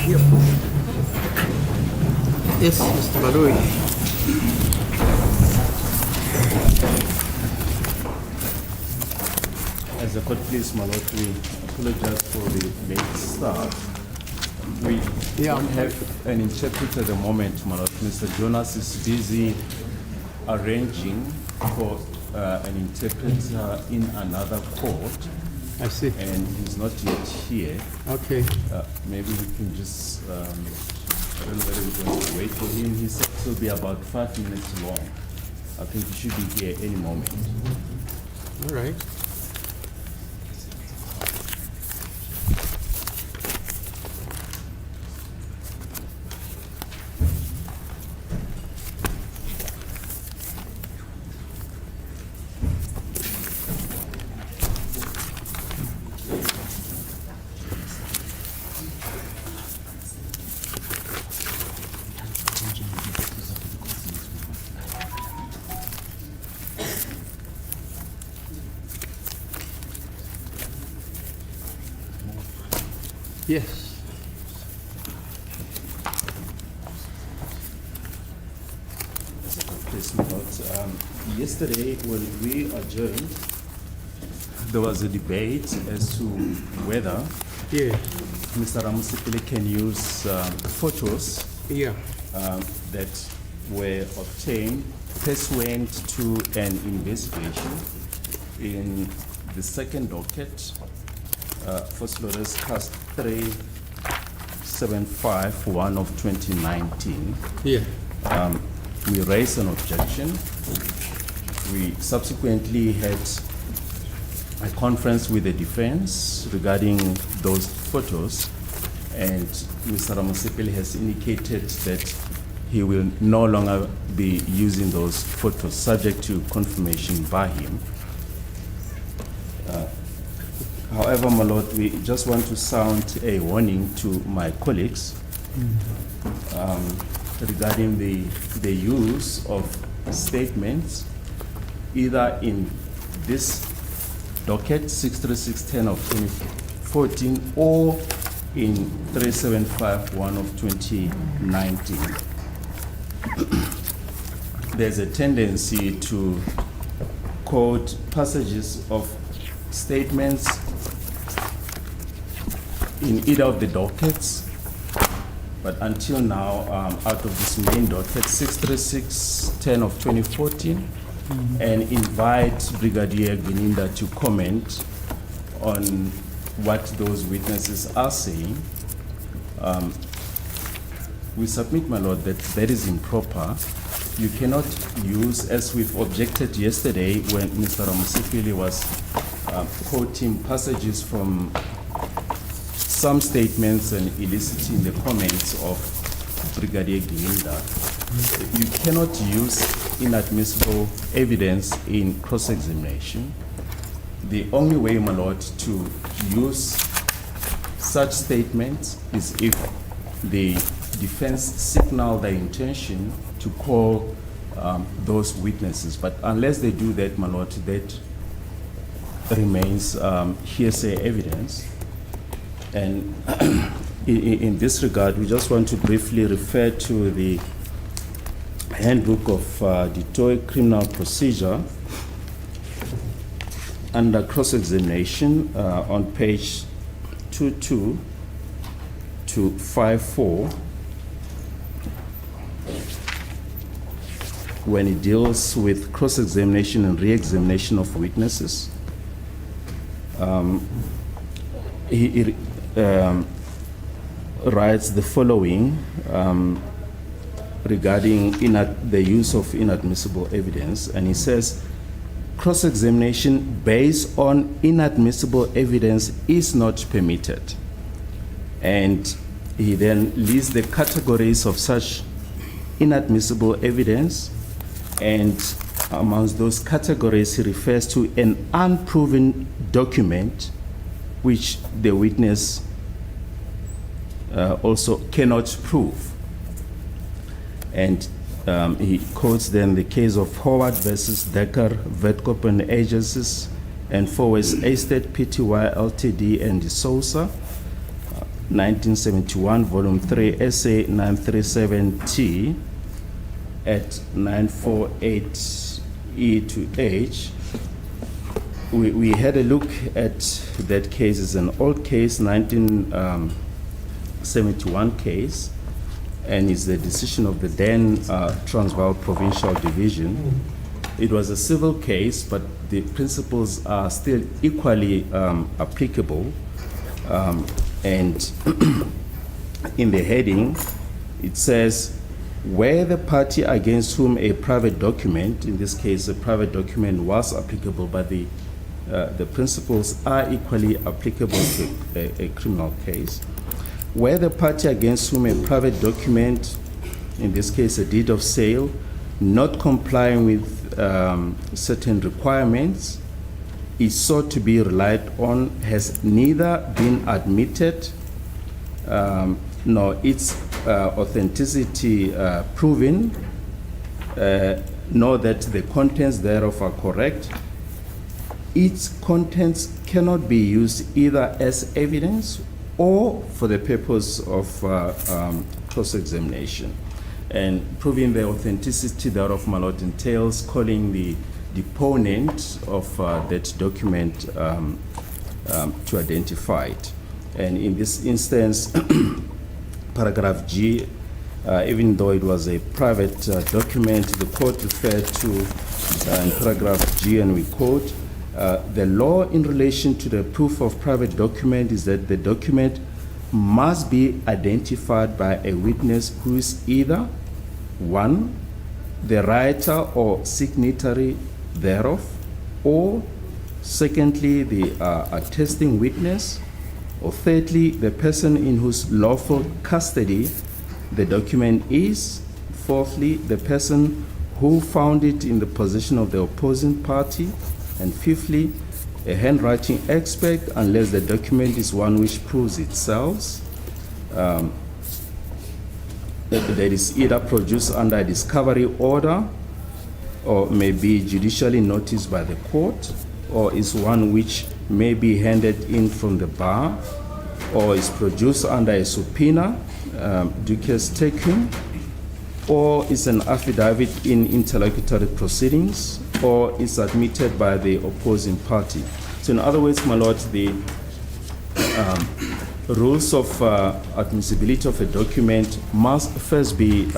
Yep. Yes, Mr. Malui. As a court, please, my lord, we apologize for the late start. We don't have an interpreter at the moment, my lord. Mr. Jonas is busy arranging for an interpreter in another court. I see. And he's not yet here. Okay. Maybe we can just, I don't know whether we're going to wait for him. He said it will be about 5 minutes long. I think he should be here any moment. All right. Yes. Please, my lord. Yesterday, when we adjourned, there was a debate as to whether Mr. Ramusipile can use photos that were obtained pursuant to an investigation in the second docket, First Lawyers Cast 3751 of 2019. We raised an objection. We subsequently had a conference with the defense regarding those photos, and Mr. Ramusipile has indicated that he will no longer be using those photos, subject to confirmation by him. However, my lord, we just want to sound a warning to my colleagues regarding the use of statements either in this docket 63610 of 2014 or in 3751 of 2019. There's a tendency to quote passages of statements in either of the dockets, but until now, out of this main docket, 63610 of 2014, and invite Brigadier Gwininda to comment on what those witnesses are saying. We submit, my lord, that that is improper. You cannot use, as we've objected yesterday when Mr. Ramusipile was quoting passages from some statements and eliciting the comments of Brigadier Gwininda. You cannot use inadmissible evidence in cross-examination. The only way, my lord, to use such statements is if the defense signal their intention to call those witnesses. But unless they do that, my lord, that remains hearsay evidence. And in this regard, we just want to briefly refer to the Handbook of Detroit Criminal Procedure under cross-examination on page 22 to 54, when it deals with cross-examination and re-examination of witnesses. He writes the following regarding the use of inadmissible evidence, and he says, cross-examination based on inadmissible evidence is not permitted. And he then lists the categories of such inadmissible evidence, and amongst those categories he refers to an unproven document which the witness also cannot prove. And he quotes then the case of Howard versus Decker, Vetcop and Agencies, and Forwest Estate Pty Ltd and De Sousa. 1971, Volume 3, Essay 937T at 948E to H. We had a look at that case. It's an old case, 1971 case, and it's the decision of the then Transvaal Provincial Division. It was a civil case, but the principles are still equally applicable. And in the heading, it says, where the party against whom a private document, in this case a private document was applicable, but the principles are equally applicable to a criminal case. Where the party against whom a private document, in this case a deed of sale, not complying with certain requirements, is sought to be relied on, has neither been admitted nor its authenticity proven, nor that the contents thereof are correct. Its contents cannot be used either as evidence or for the purpose of cross-examination. And proving the authenticity thereof, my lord, entails calling the deponent of that document to identify it. And in this instance, paragraph G, even though it was a private document, the court referred to in paragraph G, and we quote, the law in relation to the proof of private document is that the document must be identified by a witness who is either, one, the writer or signatory thereof, or secondly, the attesting witness, or thirdly, the person in whose lawful custody the document is, fourthly, the person who found it in the possession of the opposing party, and fifthly, a handwriting expert, unless the document is one which proves itself, that is either produced under a discovery order or may be judicially noticed by the court, or is one which may be handed in from the bar, or is produced under a subpoena, duces tecum, or is an affidavit in interlocutory proceedings, or is admitted by the opposing party. So in other words, my lord, the rules of admissibility of a document must first be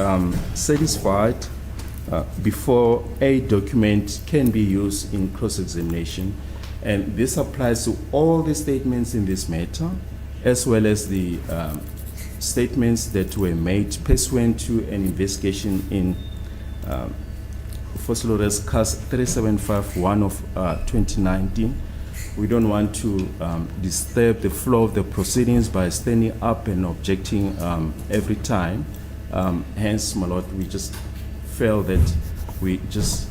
satisfied before a document can be used in cross-examination. And this applies to all the statements in this matter, as well as the statements that were made pursuant to an investigation in Foslores Case 3751 of 2019. We don't want to disturb the flow of the proceedings by standing up and objecting every time. Hence, my lord, we just felt that we just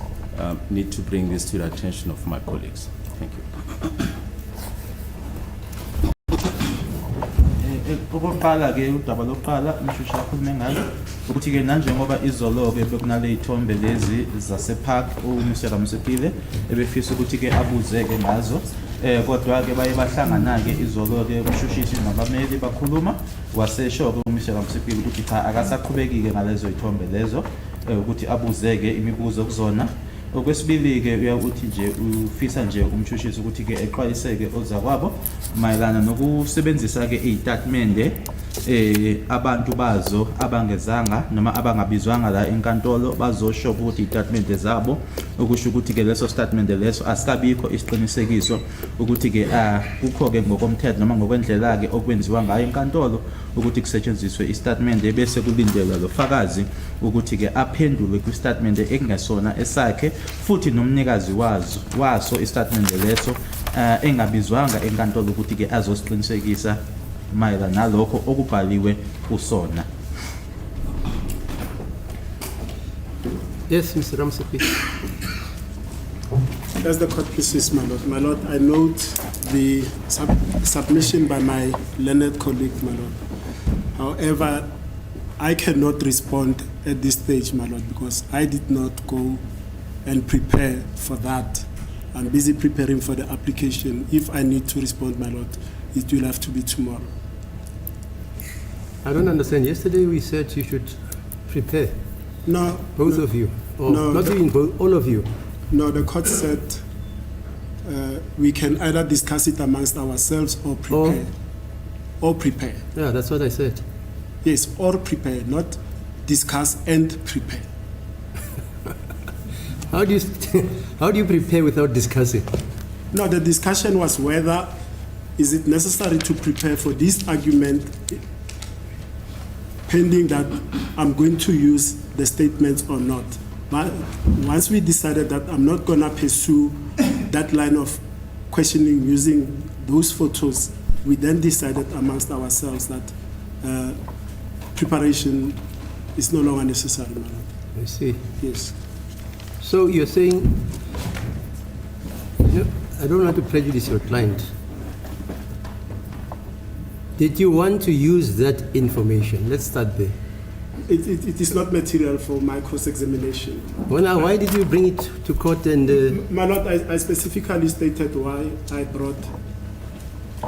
need to bring this to the attention of my colleagues. Thank you. Okokuqala-ke udaba lokuqala umshusha akhulume ngalo ukuthi-ke nanjengoba izolo-ke bekunale iy'thombe lezi zasepark uMr Msipile ebefisa ukuthi-ke abuze-ke ngazo kodwa-ke baye bahlangana-ke izolo-ke umshushisi nabameli bakhuluma wasesho-ke uMr Msipile ukuthi cha akasaqhubeki-ke ngalezo y'thombe lezo ukuthi abuze-ke imibuzo kuzona. Okwesibili-ke uyakuthi nje ufisa nje umshushisi ukuthi-ke exwayise-ke ozakwabo mayelana nokusebenzisa-ke iy'tatimende abantu bazo abangezanga noma abangabizwanga la enkantolo bazosho ukuthi iy'tatimende zabo, ukusho ukuthi-ke leso statimende leso asikabikho isiqinisekiso ukuthi-ke kukho-ke ngokomthetho noma ngokwendlela-ke okwenziwa ngayo enkantolo ukuthi kusetshenziswe istatimende bese kulindelwa lo fakazi ukuthi-ke aphendule kwistatimende ekungesona esakhe, futhi nomnikazi waso istatimende leso engabizwanga enkantolo ukuthi-ke azosiqinisekisa mayelana nalokho okubhaliwe kusona. Yes, Mr. Ramsepi. As the court pleases, my lord. My lord, I note the submission by my learned colleague, my lord. However, I cannot respond at this stage, my lord, because I did not go and prepare for that. I'm busy preparing for the application. If I need to respond, my lord, it will have to be tomorrow. I don't understand. Yesterday we said you should prepare, No. both no, of you. Or No, not the- even both, all of you. No, the court said we can either discuss it amongst ourselves or prepare. Or prepare. Yeah, that's what I said. Yes, or prepare, not discuss and prepare. How do you how do you prepare without discussing? No, the discussion was whether is it necessary to prepare for this argument pending that I'm going to use the statements or not. But once we decided that I'm not going to pursue that line of questioning using those photos, we then decided amongst ourselves that preparation is no longer necessary. My lord. I see. Yes. So you're saying, you know, I don't want to prejudice your client. Did you want to use that information? Let's start there. It is not material for my cross-examination. Well, now, why did you bring it to court and... My lord, I specifically stated why I brought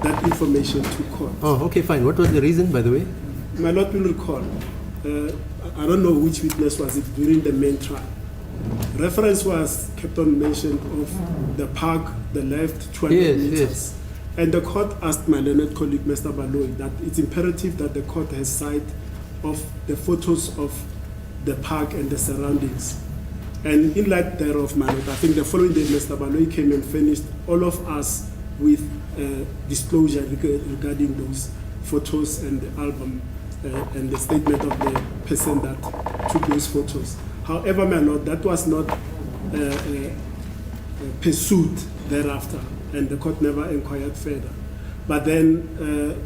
that information to court. Oh, okay, fine. What was the reason, by the way? My lord will recall, I don't know which witness was it during the main trial. Reference was kept on mention of the park, the left 200 Yes, meters. yes. And the court asked my learned colleague, Mr. Baloy, that it's imperative that the court has sight of the photos of the park and the surroundings. And in light thereof, my lord, I think the following day, Mr. Baloy came and finished all of us with disclosure regarding those photos and the album and the statement of the person that took those photos. However, my lord, that was not pursued thereafter, and the court never inquired further. But then,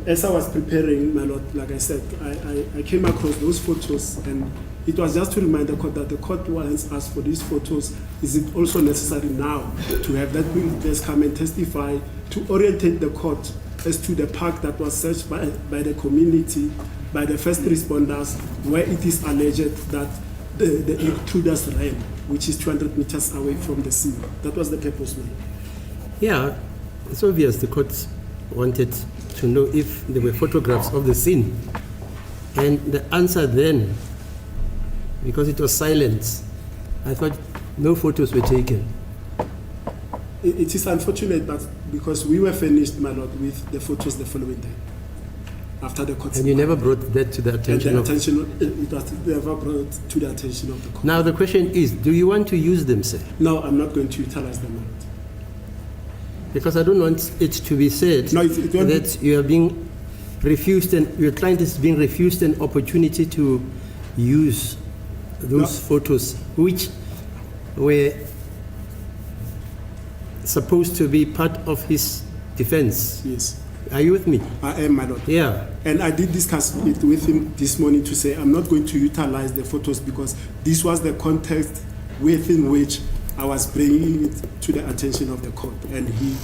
as I was preparing, my lord, like I said, I came across those photos, and it was just to remind the court that the court once asked for these photos. Is it also necessary now to have that witness come and testify to orientate the court as to the park that was searched by the community, by the first responders, where it is alleged that the intruders ran, which is 200 meters away from the scene. That was the purpose, man. Yeah, it's obvious the court wanted to know if there were photographs of the scene. And the answer then, because it was silence, I thought no photos were taken. It is unfortunate, but because we were finished, my lord, with the photos the following day, after the court. And you never brought that to the attention of... it was never brought to the attention of the court. Now the question is, do you want to use them, sir? No, I'm not going to utilize them, my lord. Because I don't want it to be said No, it won't be- that you are being refused, and your client is being refused an opportunity to use those photos, which were supposed to be part of his defense. Yes, Are you with me? I am, my lord. Yeah. And I did discuss it with him this morning to say I'm not going to utilize the photos because this was the context within which I was bringing it to the attention of the court. And he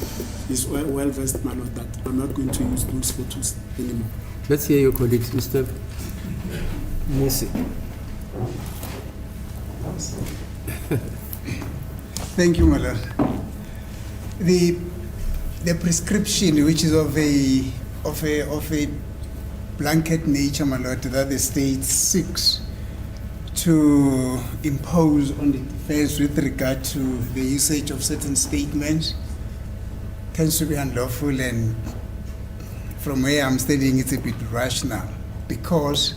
is well versed, my lord, that I'm not going to use those photos anymore. Let's hear your colleagues, Mr. Nisi. Thank you, my lord. The prescription, which is of a blanket nature, my lord, that the state seeks to impose on the defense with regard to the usage of certain statements, tends to be unlawful, and from where I'm standing, it's a bit rational because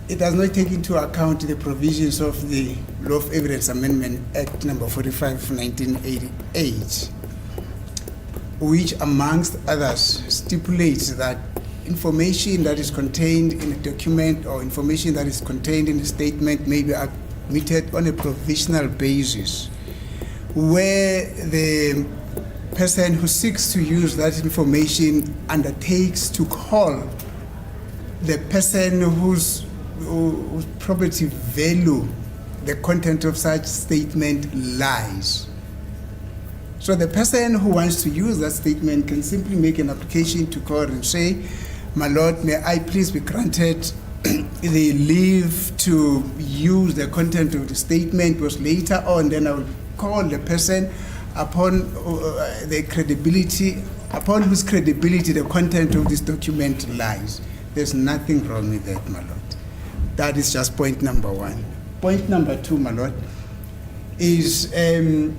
it does not take into account the provisions of the Law of Evidence Amendment Act number 45 of 1988, which amongst others stipulates that information that is contained in a document or information that is contained in a statement may be admitted on a provisional basis, where the person who seeks to use that information undertakes to call the person whose property value the content of such statement lies. So the person who wants to use that statement can simply make an application to court and say, my lord, may I please be granted the leave to use the content of the statement, was later on, then I will call the person upon the credibility, upon whose credibility the content of this document lies. There's nothing wrong with that, my lord. That is just point number one. Point number two, my lord, is the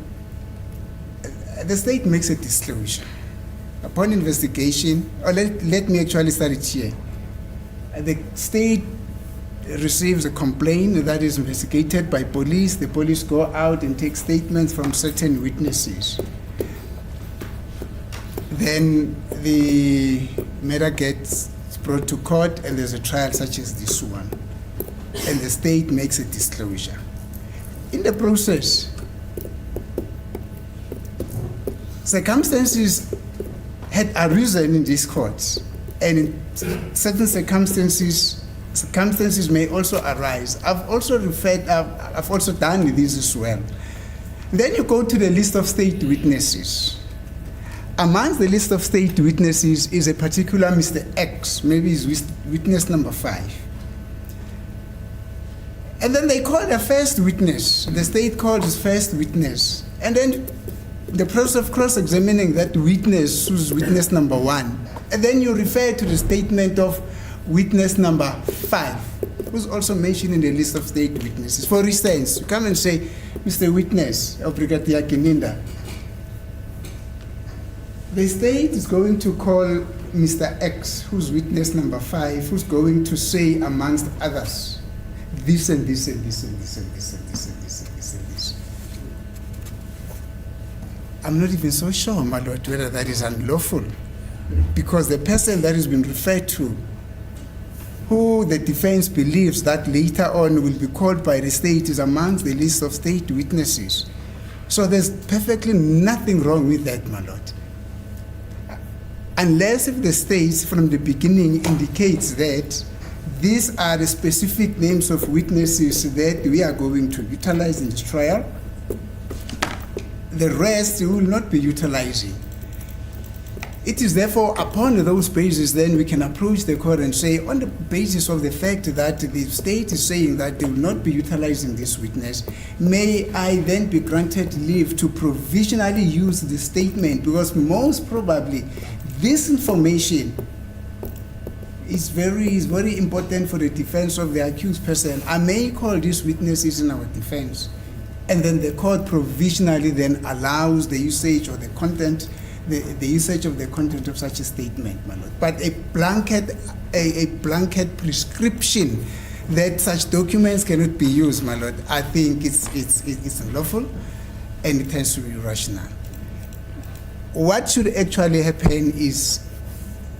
state makes a disclosure. Upon investigation, or let me actually start it here. The state receives a complaint that is investigated by police. The police go out and take statements from certain witnesses. Then the matter gets brought to court and there's a trial such as this one. And the state makes a disclosure. In the process, circumstances had arisen in these courts, and in certain circumstances may also arise. I've also done this as well. Then you go to the list of state witnesses. Amongst the list of state witnesses is a particular Mr. X, maybe he's witness number 5. And then they call the first witness. The state calls his first witness. And then the process of cross-examining that witness, who's witness number 1. And then you refer to the statement of witness number 5, who's also mentioned in the list of state witnesses. For instance, you come and say, Mr. Witness of Brigadier Kininda, the state is going to call Mr. X, who's witness number 5, who's going to say, amongst others, this and this and this and this and this and this and this and this and this. I'm not even so sure, my lord, whether that is unlawful, because the person that has been referred to, who the defense believes that later on will be called by the state, is amongst the list of state witnesses. So there's perfectly nothing wrong with that, my lord. Unless if the state from the beginning indicates that these are the specific names of witnesses that we are going to utilize in the trial, the rest we will not be utilizing. It is therefore upon those bases then we can approach the court and say, on the basis of the fact that the state is saying that they will not be utilizing this witness, may I then be granted leave to provisionally use the statement, because most probably this information is very important for the defense of the accused person. I may call these witnesses in our defense, and then the court provisionally then allows the usage or the content, the usage of the content of such a statement, my lord. But a blanket prescription that such documents cannot be used, my lord, I think it's unlawful and it has to be rational. What should actually happen is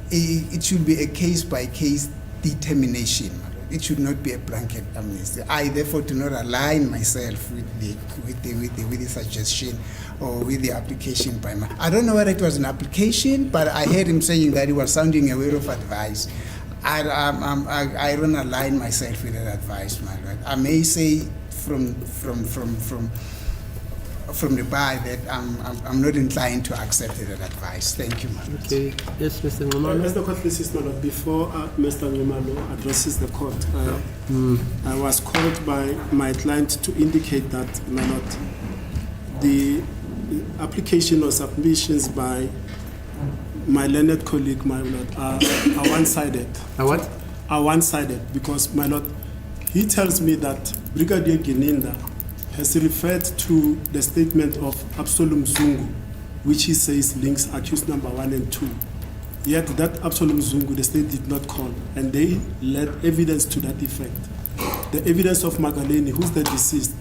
it should be a case-by-case determination. It should not be a blanket amnesty. I therefore do not align myself with the suggestion or with the application by my. I don't know whether it was an application, but I heard him saying that he was sounding a word of advice. I don't align myself with that advice, my lord. I may say from the bar that I'm not inclined to accept that advice. Thank you, my lord. Okay. Yes, Mr. Ngumalo. As the court pleases, my lord, before Mr. Ngumalo addresses the court, I was called by my client to indicate that, my lord, the application or submissions by my learned colleague, my lord, are one-sided. What? Are one-sided because, my lord, he tells me that Brigadier Kininda has referred to the statement of Absalom Zungu, which he says links accused number 1 and 2. Yet that Absalom Zungu, the state did not call, and they led evidence to that effect. The evidence of Magaleni, who's the deceased,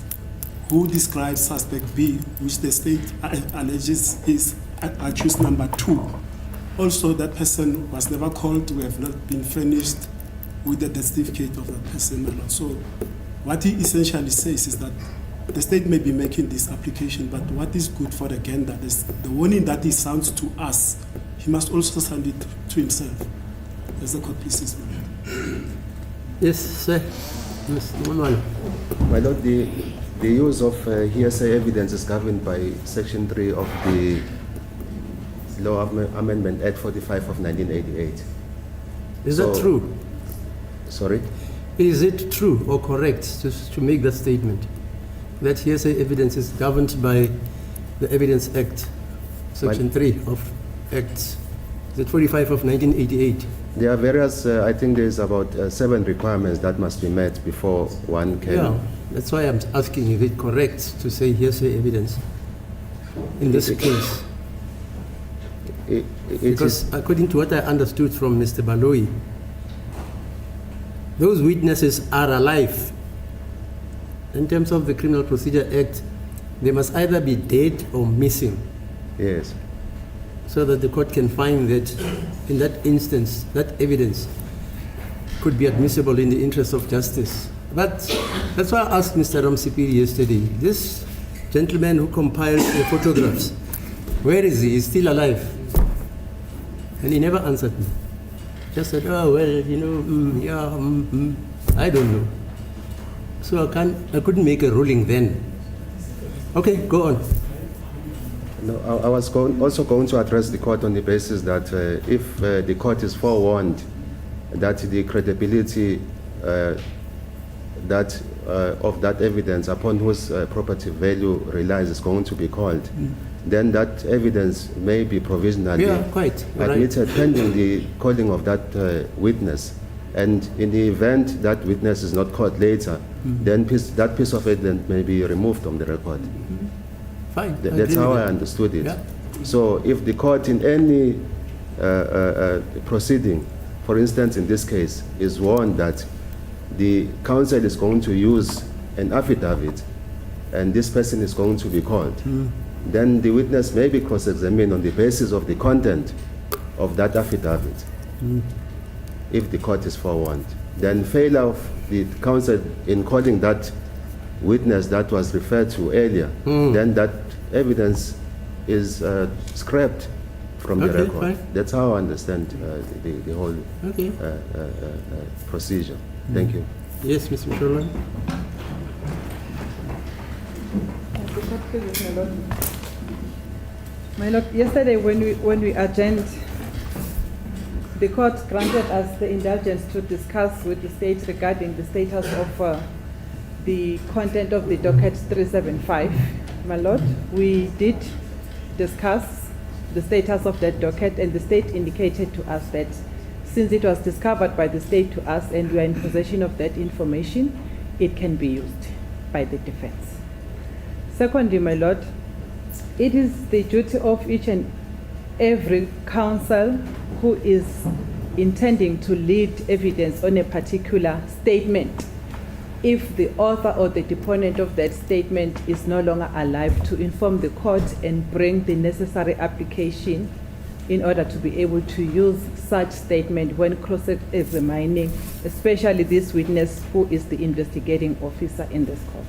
who describes suspect B, which the state alleges is accused number 2. Also, that person was never called. We have not been furnished with the death certificate of that person. So what he essentially says is that the state may be making this application, but what is good for the gander is the warning that he sounds to us, he must also sound it to himself. As the court pleases. Yes, sir. Mr. Ngumalo. My lord, the use of hearsay evidence is governed by Section 3 of the Law Amendment Act 45 of 1988. Is that true? Sorry? Is it true or correct to make that statement? That hearsay evidence is governed by the Evidence Act, Section 3 of Acts, the 45 of 1988. There are various, I think there's about 7 requirements that must be met before one can. Yeah, that's why I'm asking, is it correct to say hearsay evidence in this case? It Because is, according to what I understood from Mr. Baloyi, those witnesses are alive. In terms of the Criminal Procedure Act, they must either be dead or missing, yes. so that the court can find that in that instance, that evidence could be admissible in the interest of justice. But that's why I asked Mr. Ramsipiri yesterday, this gentleman who compiled the photographs, where is he? He's still alive. And he never answered me. Just said, oh, well, you know, I don't know. So I couldn't make a ruling then. Okay, go on. No, I was also going to address the court on the basis that if the court is forewarned that the credibility of that evidence upon whose property value relies is going to be called, then that evidence may be provisionally quite. You're admitted pending the calling of that witness. And in the event that witness is not called later, then that piece of evidence may be removed from the record. Fine. That's how I understood it. Yeah. So if the court in any proceeding, for instance in this case, is warned that the counsel is going to use an affidavit and this person is going to be called, then the witness may be cross-examined on the basis of the content of that affidavit. If the court is forewarned, then failure of the counsel in calling that witness that was referred to earlier, then that evidence is scrapped from the Okay, record. fine. That's how I understand the whole Okay. procedure. Thank you. Yes, Mr. Msholan. My Lord, yesterday when we adjourned, the court granted us the indulgence to discuss with the state regarding the status of the content of the docket 375. My Lord, we did discuss the status of that docket, and the state indicated to us that since it was discovered by the state to us and we are in possession of that information, it can be used by the defense. Secondly, my Lord, it is the duty of each and every counsel who is intending to lead evidence on a particular statement, if the author or the deponent of that statement is no longer alive, to inform the court and bring the necessary application in order to be able to use such statement when cross-examining, especially this witness who is the investigating officer in this court.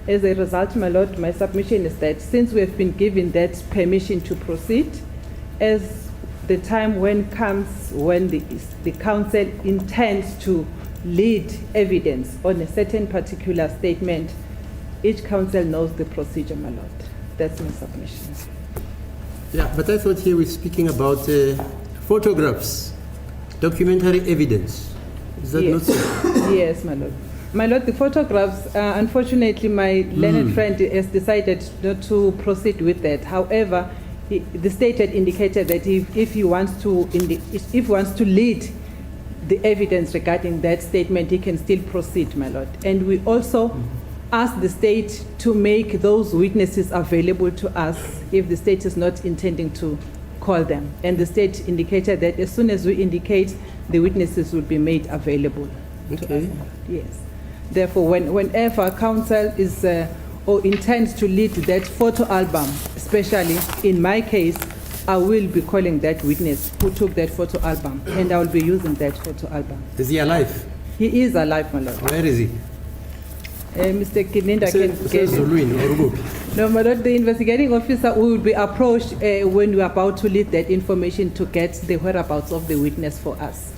As a result, my Lord, my submission is that since we have been given that permission to proceed, as the time when comes when the counsel intends to lead evidence on a certain particular statement, each counsel knows the procedure, my Lord. That's my submission. Yeah, but I thought here we're speaking about photographs, documentary evidence. Is that not so? Yes, my Lord. My Lord, the photographs, unfortunately, my learned friend has decided not to proceed with that. However, the state had indicated that if he wants to lead the evidence regarding that statement, he can still proceed, my Lord. And we also asked the state to make those witnesses available to us if the state is not intending to call them. And the state indicated that as soon as we indicate, the witnesses will be made available to Okay. us. Yes. Therefore, whenever counsel is or intends to lead that photo album, especially in my case, I will be calling that witness who took that photo album, and I will be using that photo album. Is he alive? He is alive, my Lord. Where is he? Mr. Kininda can get it. Zuluin or Ugopi? No, my Lord, the investigating officer will be approached when we are about to lead that information to get the whereabouts of the witness for us.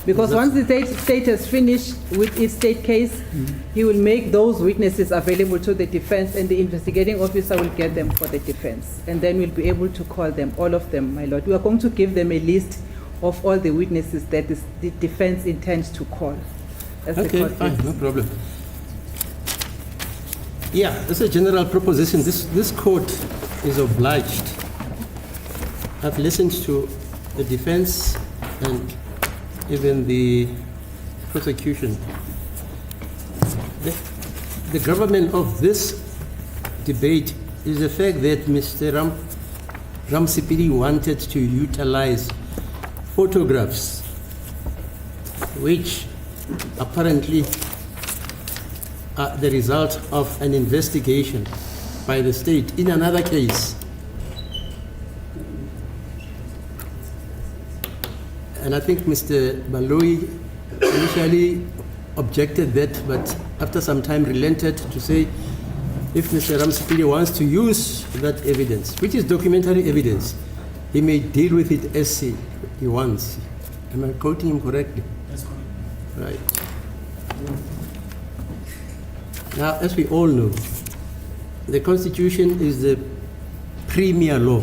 Because once the state has finished with its state case, he will make those witnesses available to the defense, and the investigating officer will get them for the defense. And then we'll be able to call them, all of them, my Lord. We are going to give them a list of all the witnesses that the defense intends to call. As the Okay, court fine, is. no problem. Yeah, as a general proposition, this court is obliged. I've listened to the defense and even the prosecution. The government of this debate is the fact that Mr. Ramsipili wanted to utilize photographs which apparently are the result of an investigation by the state in another case. And I think Mr. Baloyi initially objected that, but after some time relented to say if Mr. Ramsipili wants to use that evidence, which is documentary evidence, he may deal with it as he wants. Am I quoting him correctly? That's correct. Right. Now, as we all know, the Constitution is the premier law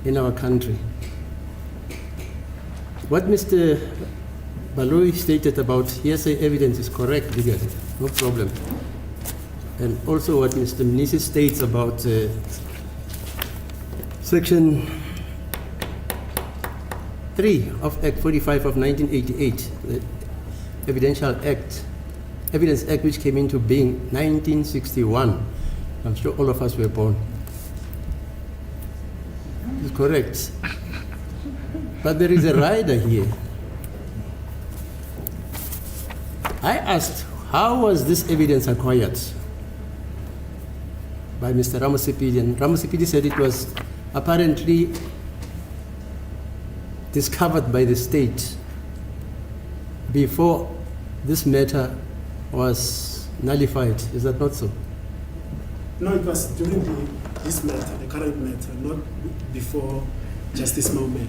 in our country. What Mr. Baloyi stated about hearsay evidence is correct legally, no problem. And also what Mr. Mnisi states about Section 3 of Act 45 of 1988, the Evidence Act, which came into being 1961. I'm sure all of us were born. It's correct. But there is a rider here. I asked, how was this evidence acquired by Mr. Ramosipidi? And Ramosipidi said it was apparently discovered by the state before this matter was nullified. Is that not so? No, it was during this matter, the current matter, not before Justice Maumela.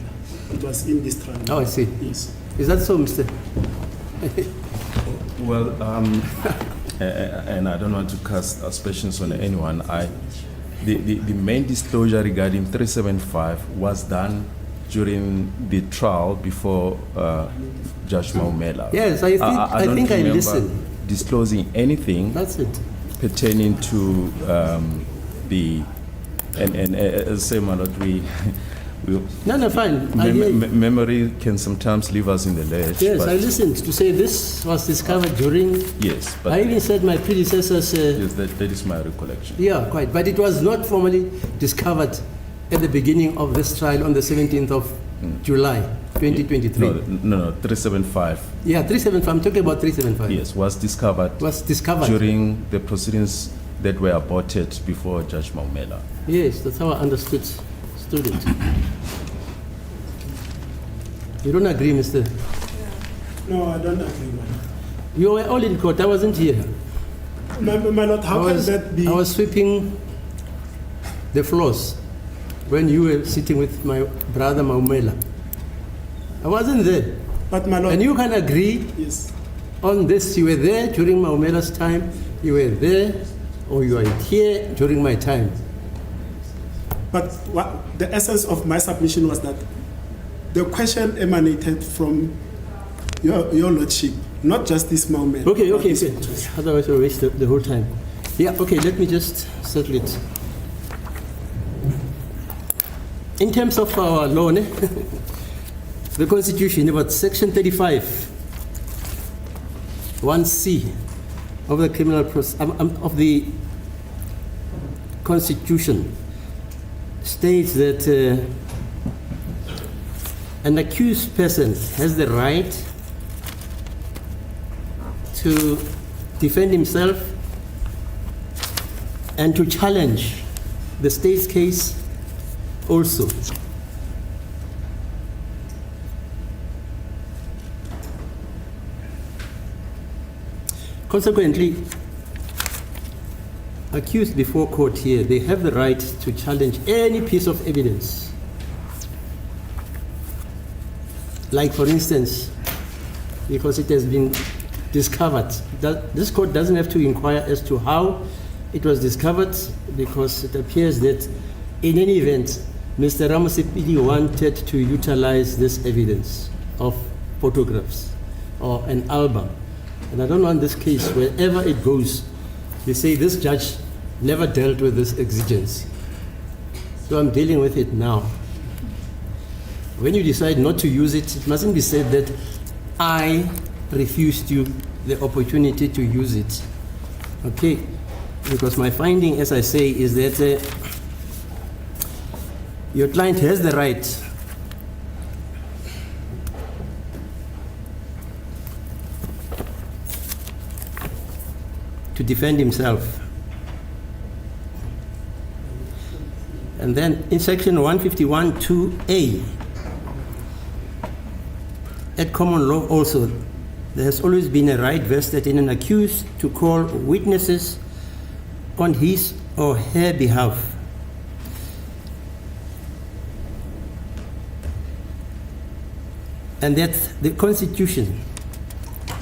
It was in this trial. Oh, I see. Yes. Is that so, Mr.? Well, and I don't want to cast aspersions on anyone. The main disclosure regarding 375 was done during the trial before Judge Maumela. Yes, I don't think I remember listened. disclosing anything That's it. pertaining to the and as I say, Malot, we No, fine. I hear you. memory can sometimes leave us in the lurch. Yes, but I listened to say this was discovered during. Yes, but I even said my predecessors. yes, that is my recollection. Yeah, quite. But it was not formally discovered at the beginning of this trial on the 17th of July, 2023. No, 375. Yeah, 375. I'm talking about 375. Yes, was discovered during the proceedings that were aborted before Judge Maumela. Yes, that's how I understood it. You don't agree, Mr.? No, I don't agree, my lord. You were all in court. I wasn't here. My lord, how can that be? I was sweeping the floors when you were sitting with my brother Maumela. I wasn't there. But my lord. And you can agree Yes. on this. You were there during Maumela's time. You were there, or you are here during my time. But the essence of my submission was that the question emanated from your lordship, not Justice Maumela. Okay. Otherwise we'll waste the whole time. Yeah, okay, let me just settle it. In terms of our law, the Constitution, about Section 35, 1C of the criminal of the Constitution states that an accused person has the right to defend himself and to challenge the state's case also. Consequently, accused before court here, they have the right to challenge any piece of evidence. Like, for instance, because it has been discovered, this court doesn't have to inquire as to how it was discovered, because it appears that in any event, Mr. Ramosipidi wanted to utilize this evidence of photographs or an album. And I don't want this case, wherever it goes, they say this judge never dealt with this exigency. So I'm dealing with it now. When you decide not to use it, it mustn't be said that I refused you the opportunity to use it. Okay? Because my finding, as I say, is that your client has the right to defend himself. And then in section 151(2)(a), at common law also, there has always been a right vested in an accused to call witnesses on his or her behalf. And that the Constitution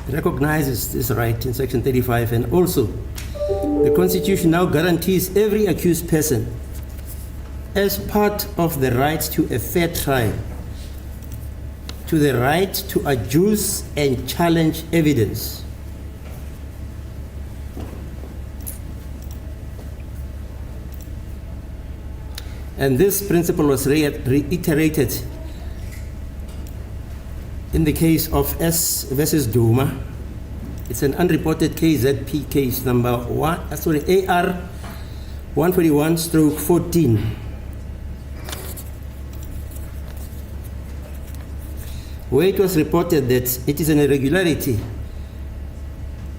recognizes this right in section 35, and also the Constitution now guarantees every accused person, as part of the right to a fair trial, to the right to adduce and challenge evidence. And this principle was reiterated in the case of S versus Duma. It's an unreported KZP case number AR 141/14. Where it was reported that it is an irregularity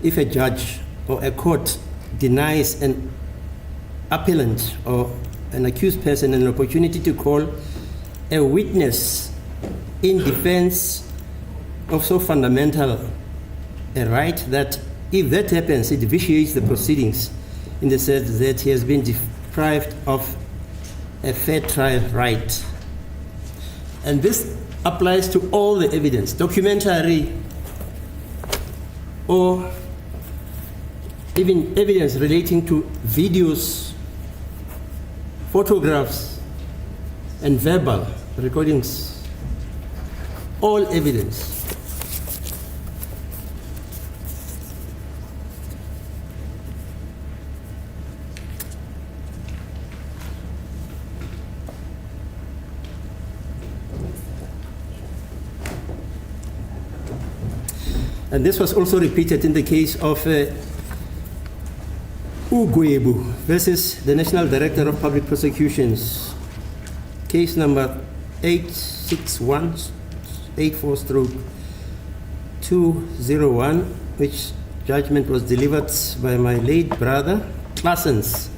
if a judge or a court denies an appellant or an accused person an opportunity to call a witness in defense of so fundamental a right that if that happens, it vitiates the proceedings in the sense that he has been deprived of a fair trial right. And this applies to all the evidence, documentary or even evidence relating to videos, photographs, and verbal recordings, all evidence. And this was also repeated in the case of Ugwebu versus the National Director of Public Prosecutions, case number 86184/201, which judgment was delivered by my late brother, Classens,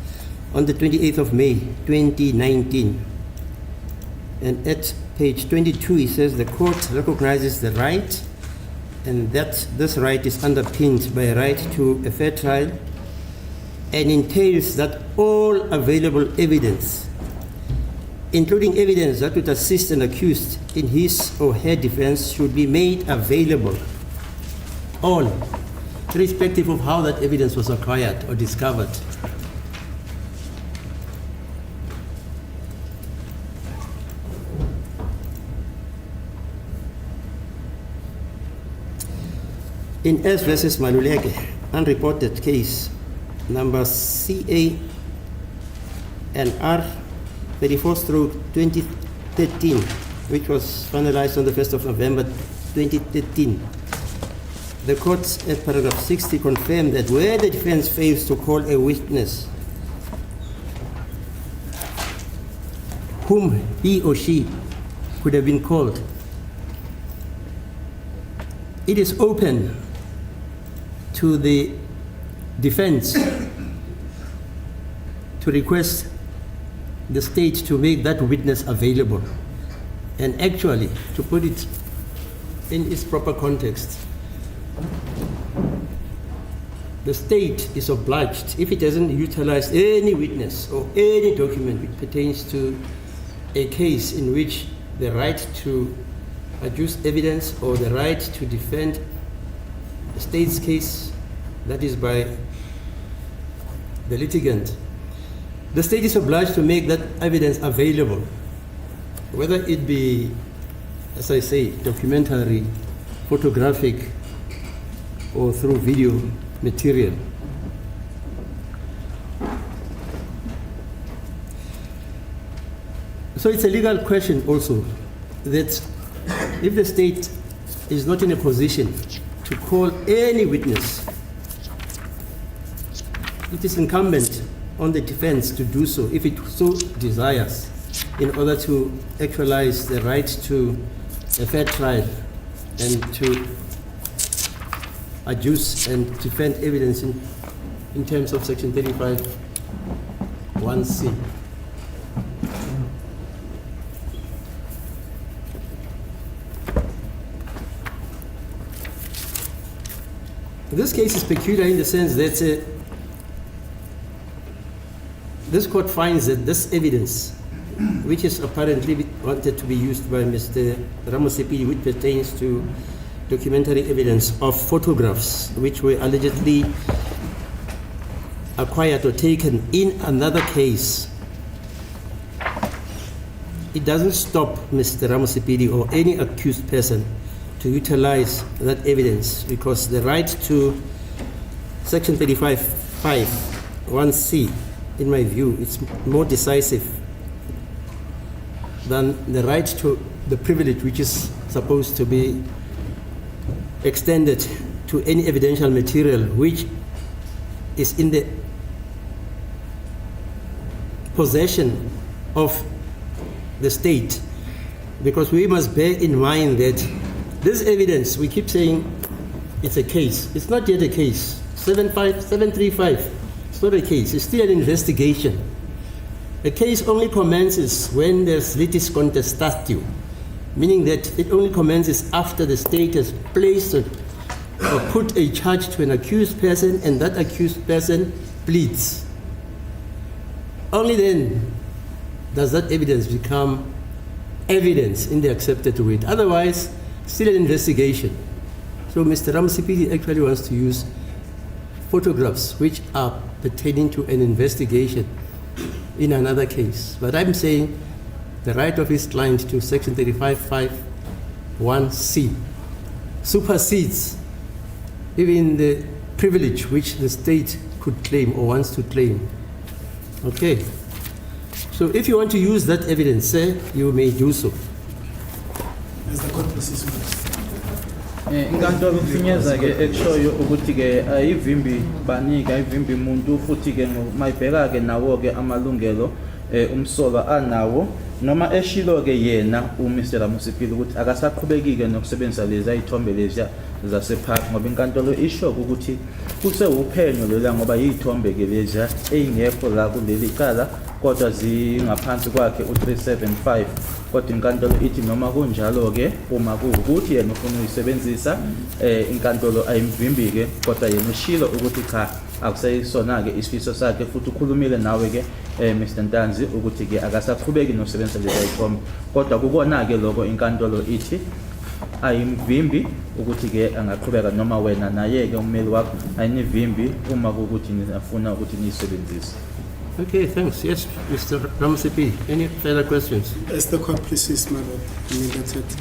on the 28th of May, 2019. And at page 22, he says the court recognizes the right, and that this right is underpinned by a right to a fair trial, and entails that all available evidence, including evidence that would assist an accused in his or her defense, should be made available. All, irrespective of how that evidence was acquired or discovered. In S versus Maluleke, unreported case number CA and R 34/2013, which was finalized on the 1st of November 2013. The court at paragraph 60 confirmed that where the defense fails to call a witness whom he or she could have been called, it is open to the defense to request the state to make that witness available. And actually, to put it in its proper context, the state is obliged, if it doesn't utilize any witness or any document which pertains to a case in which the right to adduce evidence or the right to defend the state's case, that is by the litigant, the state is obliged to make that evidence available, whether it be, as I say, documentary, photographic, or through video material. So it's a legal question also that if the state is not in a position to call any witness, it is incumbent on the defense to do so if it so desires in order to actualize the right to a fair trial and to adduce and defend evidence in terms of Section 35(1)(c). This case is peculiar in the sense that this court finds that this evidence, which is apparently wanted to be used by Mr. Ramosepili, which pertains to documentary evidence of photographs which were allegedly acquired or taken in another case, it doesn't stop Mr. Ramosepili or any accused person to utilize that evidence, because the right to Section 35(1)(c), in my view, it's more decisive than the right to the privilege which is supposed to be extended to any evidential material which is in the possession of the state. Because we must bear in mind that this evidence, we keep saying it's a case. It's not yet a case. 735, it's not a case. It's still an investigation. A case only commences when there's litis contestatio, meaning that it only commences after the state has placed or put a charge to an accused person and that accused person pleads. Only then does that evidence become evidence in the accepted way. Otherwise, still an investigation. So Mr. Ramosepili actually wants to use photographs which are pertaining to an investigation in another case. But I'm saying the right of his client to Section 35(1)(c) supersedes even the privilege which the state could claim or wants to claim. Okay. So if you want to use that evidence, you may do so. As the court proceeds. Inkantolo kufinyeza ke ekushoyo ukuthi ke ayivimbi banika ayivimbi umuntu futhi ke mayibheka ke nawo ke amalungelo umsolwa anawo noma eshilo ke yena uMr Ramosepili ukuthi akasaqhubekike nokusebenzisa lezi ayithombe lezi zasepark, ngoba inkantolo isho ukuthi kusewuphenyo lela ngoba yithombe ke lezi eyingekho la kuleli cala kodwa zingaphansi kwakhe u375. Kodwa inkantolo ithi noma kunjalo ke uma kuwukuthi yena ufuna uyisebenzisa inkantolo ayimvimbi ke, kodwa yena ushilo ukuthi cha akusayisona ke isifiso sakhe, futhi ukhulumile nawe ke Mr Ntanzi ukuthi ke akasaqhubeki nokusebenzisa lezi ayithombe. Kodwa kukona ke lokho inkantolo ithi ayimvimbi ukuthi ke angaqhubeka noma wena naye ke ummeli wakho ayinivimbi uma ukuthi nifuna ukuthi niyisebenzise. Okay, thanks. Yes, Mr. Ramosepili, any further questions? As the court proceeds, my lord. I mean, that's it.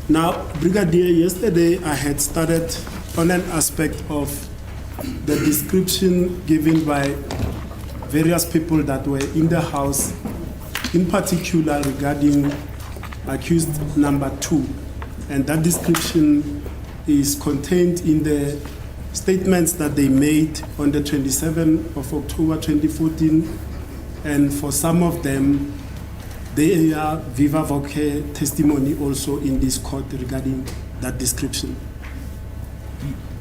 Now, Brigadier, yesterday I had started on an aspect of the description given by various people that were in the house, in particular regarding accused number 2. And that description is contained in the statements that they made on the 27th of October 2014, and for some of them, they are viva voce testimony also in this court regarding that description.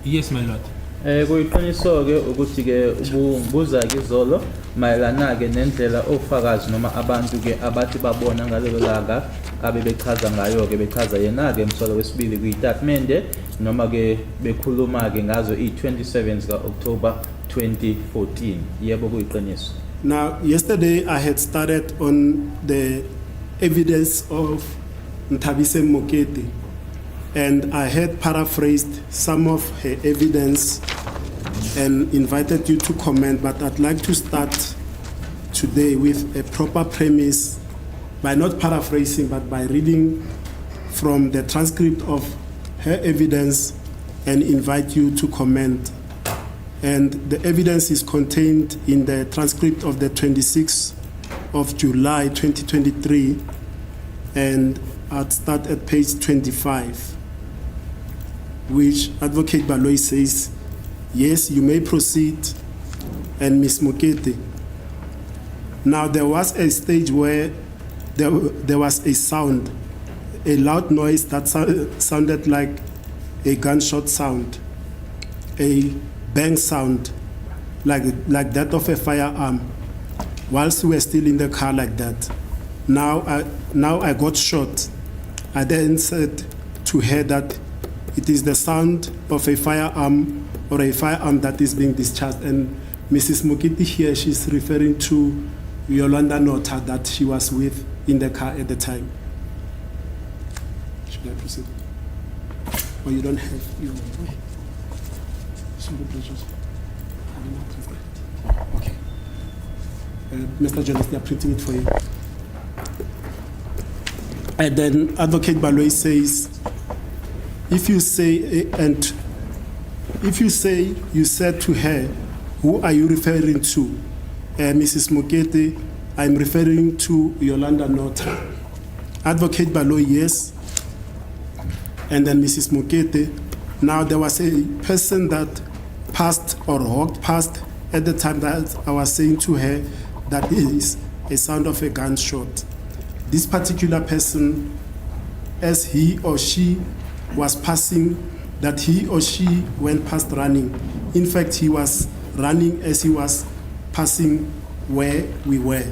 Yes, my lord. Kuyiqiniso ke ukuthi ke ubuza ke izolo mayelana ke nendlela ofakazi noma abantu ke abathi babona ngalelo langa abe bechaza ngayo ke bechaza yena ke umsolo wesibili kuyitatimende noma ke bekhuluma ke ngazo i27 ka October 2014. Yebo kuyiqiniso. Now, yesterday I had started on the evidence of Nthabise Mokete, and I had paraphrased some of her evidence and invited you to comment, but I'd like to start today with a proper premise by not paraphrasing, but by reading from the transcript of her evidence and invite you to comment. And the evidence is contained in the transcript of the 26th of July 2023, and I'd start at page 25, which Advocate Baloyi says, yes, you may proceed, and Ms. Mokete. Now, there was a stage where there was a sound, a loud noise that sounded like a gunshot sound, a bang sound, like that of a firearm, whilst we were still in the car like that. Now I got shot. I then said to her that it is the sound of a firearm or a firearm that is being discharged. And Mrs. Mokiti here, she's referring to Yolanda Nota that she was with in the car at the time. Should I proceed? Or you don't have your... Okay. Mr. Jonas, they are printing it for you. And then Advocate Baloyi says, if you say you said to her, who are you referring to? Mrs. Mokete, I'm referring to Yolanda Nota. Advocate Baloyi, yes. And then Mrs. Mokete. Now there was a person that passed or walked past at the time that I was saying to her that it is a sound of a gunshot. This particular person, as he or she was passing, that he or she went past running. In fact, he was running as he was passing where we were.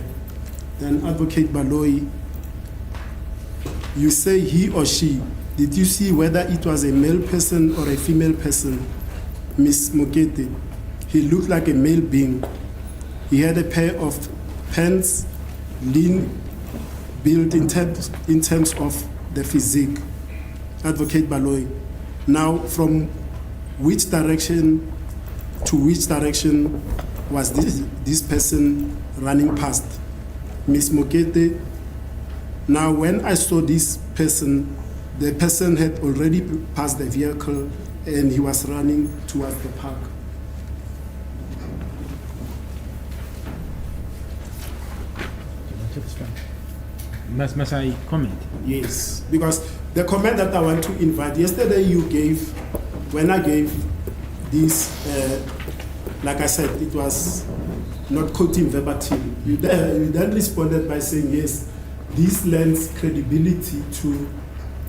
Then Advocate Baloyi, you say he or she. Did you see whether it was a male person or a female person? Miss Mokete, he looked like a male being. He had a pair of pants, lean built in terms of the physique. Advocate Baloyi, now from which direction to which direction was this person running past? Miss Mokete, now when I saw this person, the person had already passed the vehicle and he was running towards the park. Must I comment? Yes, because the comment that I want to invite, yesterday you gave, when I gave this, like I said, it was not quoting verbatim. You then responded by saying, yes, this lends credibility to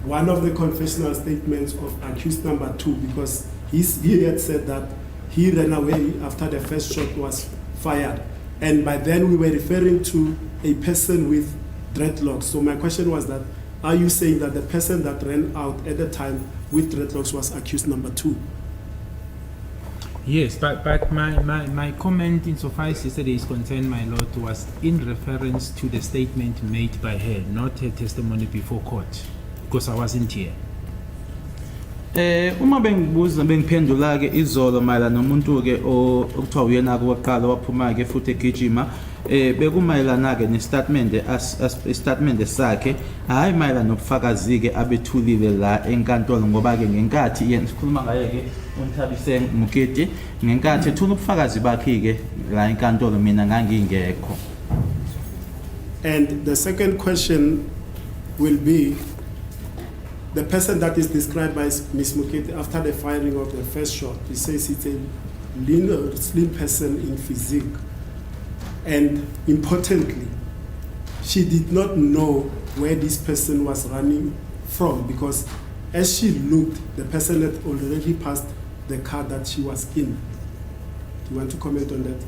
one of the confessional statements of accused number 2, because he had said that he ran away after the first shot was fired. And by then we were referring to a person with dreadlocks. So my question was that, are you saying that the person that ran out at the time with dreadlocks was accused number 2? Yes, but my comment insofar as yesterday is concerned, my lord, was in reference to the statement made by her, not her testimony before court, because I wasn't here. Uma bengiphendula ke izolo mayelana nomuntu ke okuthiwa uyena kokuqala waphuma ke futhi egijima bekumayelana ke nestatement sakhe, hayi mayelana nobufakazi ke abethulile la enkantolo, ngoba ke ngenkathi yena sikhuluma ngaye ke uNthabise Mokete, ngenkathi ethula ubufakazi bakhe ke la enkantolo mina ngangingekho. And the second question will be, the person that is described by Ms. Mokete after the firing of the first shot, he says it's a lean or slim person in physique. And importantly, she did not know where this person was running from, because as she looked, the person had already passed the car that she was in. Do you want to comment on that?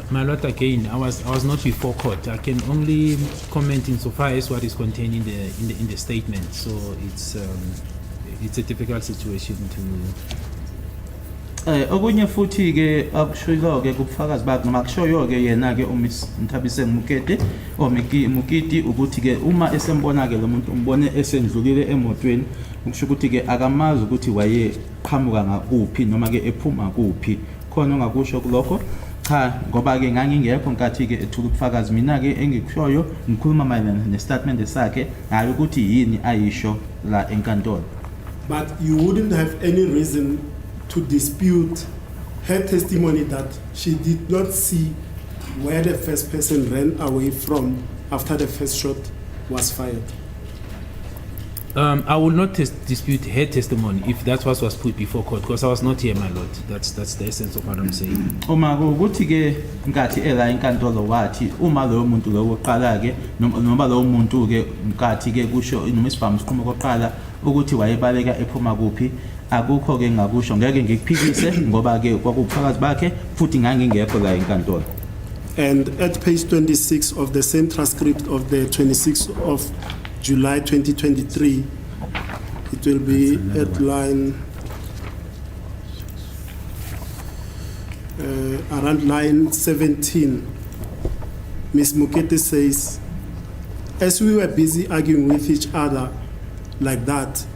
My lord, again, I was not before court. I can only comment insofar as what is contained in the statement. So it's a difficult situation to. Okunye futhi ke akushoyo ke kubufakazi bakhe noma kushoyo ke yena ke uMiss Nthabise Mokete Mokiti ukuthi ke uma esembona ke lo muntu umbone esendlulile emotweni, ukusho ukuthi ke akamazi ukuthi waye qhamuka ngakuphi noma ke ephuma kuphi, khona ongakusho kulokho. Cha, ngoba ke ngangingekho nkathi ke ethula ubufakazi, mina ke engikushoyo ngikhuluma mayelana nestatement sakhe, hayi ukuthi yini ayisho la enkantolo. But you wouldn't have any reason to dispute her testimony that she did not see where the first person ran away from after the first shot was fired. I will not dispute her testimony if that was put before court, because I was not here, my lord. That's the essence of what I'm saying. Uma ukuthi ke ngathi ela inkantolo wathi uma lo muntu lo oqala ke noma lo muntu ke ngathi ke kusho noma isibhamu siqhuma koqala ukuthi wayebaleka ephuma kuphi akukho ke ngakusho ngeke ngikuphikise ngoba ke kwakuphakathi bakhe futhi ngangingekho la enkantolo. And at page 26 of the same transcript of the 26th of July 2023, it will be at line around line 17. Ms. Mokete says, as we were busy arguing with each other like that,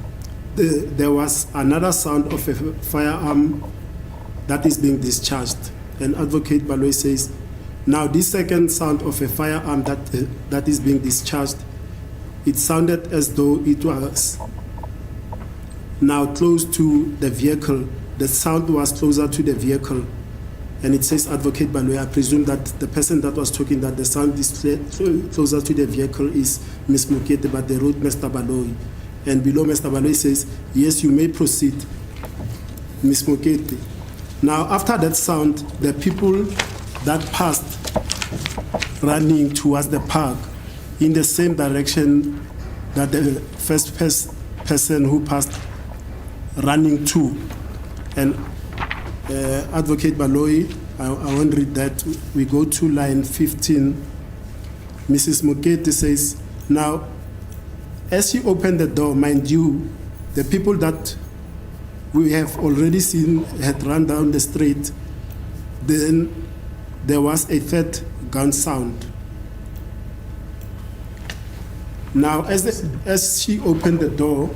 there was another sound of a firearm that is being discharged. And Advocate Baloy says, now this second sound of a firearm that is being discharged, it sounded as though it was now close to the vehicle. The sound was closer to the vehicle. And it says, Advocate Baloy, I presume that the person that was talking, that the sound is closer to the vehicle is Ms. Mokete, but they wrote Mr. Baloy. And below Mr. Baloy says, yes, you may proceed, Ms. Mokete. Now, after that sound, the people that passed running towards the park in the same direction that the first person who passed running to. And Advocate Baloy, I won't read that. We go to line 15. Mrs. Mokete says, now, as she opened the door, mind you, the people that we have already seen had run down the street, then there was a third gun sound. Now, as she opened the door,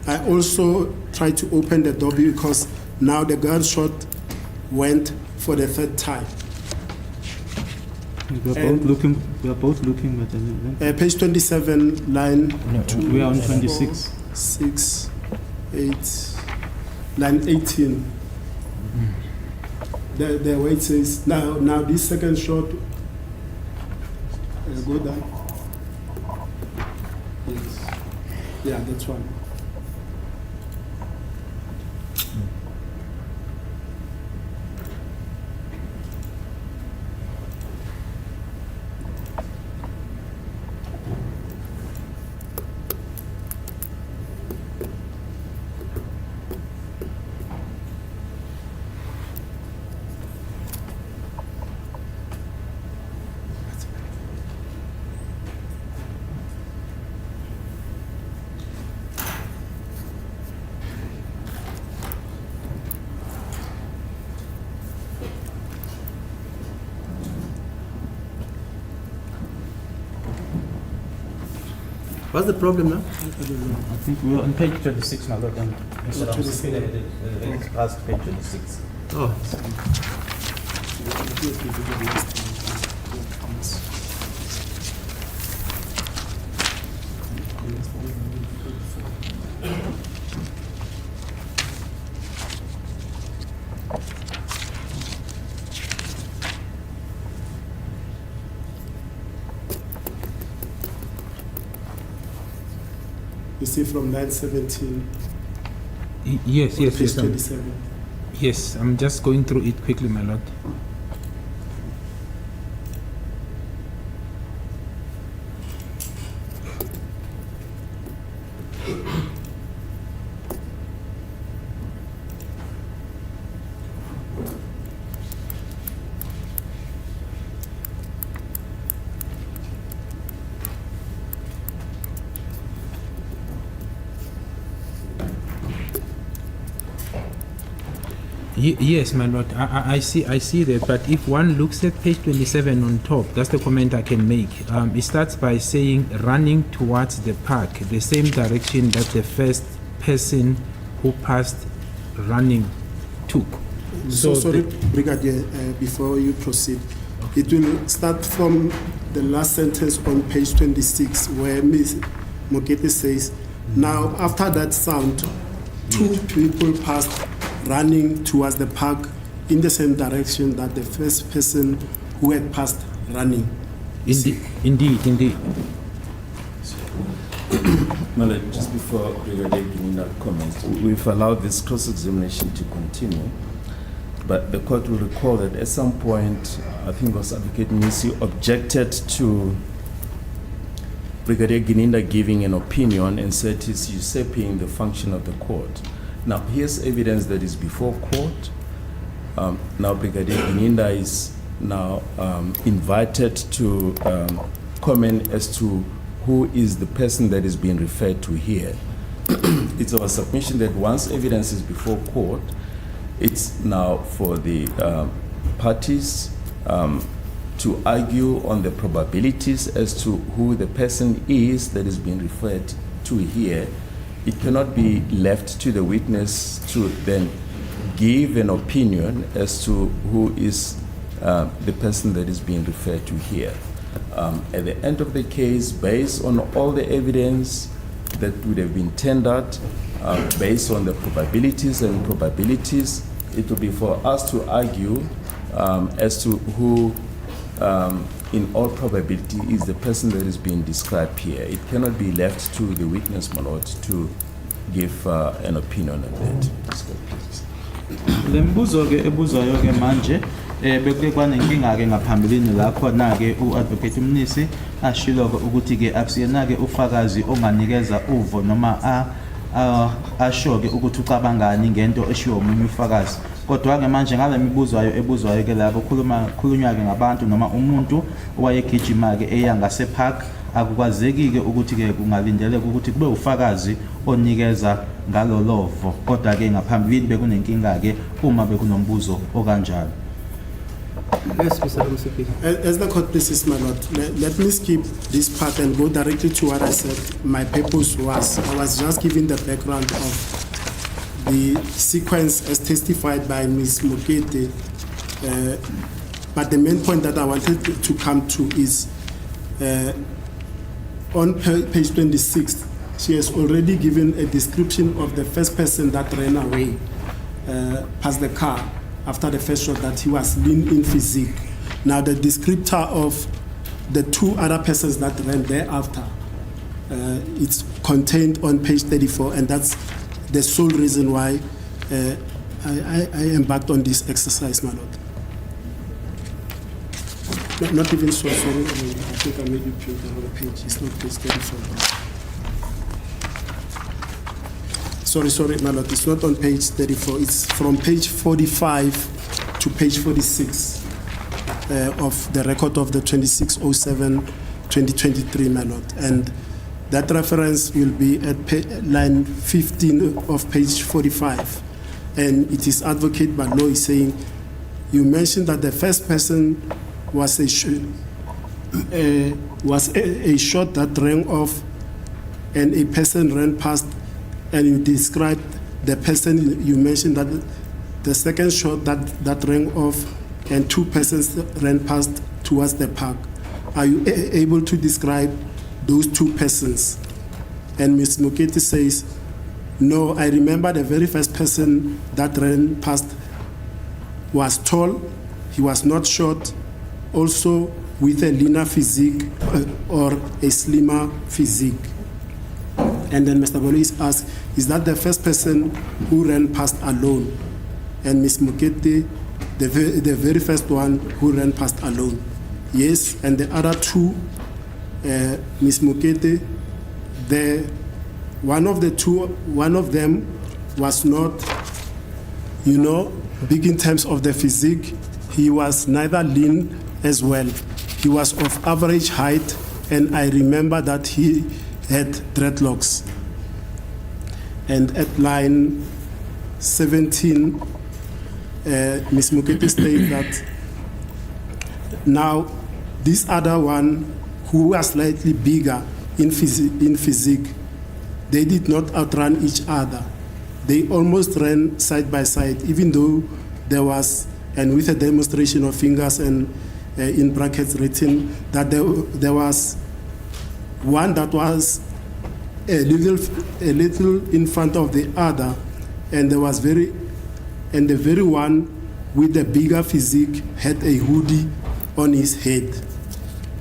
I also tried to open the door because now the gunshot went for the third time. We are both looking at Page 27, line we are on 26. 6, 8, line 18. The way it says, now this second shot, go down. Yes. Yeah, that's one. What's the problem now? I think we are on page 26 now, but then it's past page 26. Oh, You see from line 17, Yes, page yes, 27. yes. I'm just going through it quickly, my lord. Yes, my lord. I see that. But if one looks at page 27 on top, that's the comment I can make. It starts by saying running towards the park, the same direction that the first person who passed running took. So sorry, Brigadier, before you proceed. It will start from the last sentence on page 26 where Ms. Mokete says, now after that sound, two people passed running towards the park in the same direction that the first person who had passed running. Indeed. Well, just before Brigadier Ginina comments, we've allowed this cross-examination to continue, but the court will recall that at some point, I think it was Advocate Nisi objected to Brigadier Gininda giving an opinion and said he's usurping the function of the court. Now, here's evidence that is before court. Now, Brigadier Gininda is now invited to comment as to who is the person that is being referred to here. It's our submission that once evidence is before court, it's now for the parties to argue on the probabilities as to who the person is that is being referred to here. It cannot be left to the witness to then give an opinion as to who is the person that is being referred to here. At the end of the case, based on all the evidence that would have been tendered, based on the probabilities and probabilities, it will be for us to argue as to who, in all probability, is the person that is being described here. It cannot be left to the witness, my lord, to give an opinion on that. Lembuzo ke ebuzayo ke manje bekuke kwanenkinga ke ngaphambilini la khona ke uadvocate Mnisi ashilo ukuthi ke akusiyena ke ufakazi onganikeza uvo noma asho ke ukuthi ucabangani ngento eshiwo umunye ufakazi. Kodwa ke manje ngale mibuzayo ebuzwayo ke lapho khulunywa ke ngabantu noma umuntu owayegijima ke eya ngase park, akukwazeki ke ukuthi ke kungalindeleka ukuthi kube ufakazi onikeza ngalo lovo. Kodwa ke ngaphambilini bekunenkinga ke uma bekunombuzo okanjalo. Yes, Mr. Ramsey. As the court pleases, my lord, let me skip this part and go directly to what I said. My purpose was, I was just giving the background of the sequence as testified by Ms. Mokete. But the main point that I wanted to come to is on page 26, she has already given a description of the first person that ran away past the car after the first shot, that he was lean in physique. Now the descriptor of the two other persons that ran thereafter, it's contained on page 34, and that's the sole reason why I embarked on this exercise, my lord. Not even so, sorry, I think I made you print the whole page. It's not page 34. Sorry, my lord, it's not on page 34. It's from page 45 to page 46 of the record of the 2607-2023, my lord. And that reference will be at line 15 of page 45. And it is advocate by law is saying, you mentioned that the first person was a shot that rang off and a person ran past, and you described the person, you mentioned that the second shot that rang off and two persons ran past towards the park. Are you able to describe those two persons? And Ms. Mokete says, no, I remember the very first person that ran past was tall, he was not short, also with a leaner physique or a slimmer physique. And then Mr. Bolo is asked, is that the first person who ran past alone? And Ms. Mokete, the very first one who ran past alone. Yes, and the other two, Ms. Mokete, one of them was not, big in terms of the physique. He was neither lean as well. He was of average height, and I remember that he had dreadlocks. And at line 17, Ms. Mokete stated that now this other one, who was slightly bigger in physique, they did not outrun each other. They almost ran side by side, even though there was, and with a demonstration of fingers and in brackets written, that there was one that was a little in front of the other, and the very one with the bigger physique had a hoodie on his head.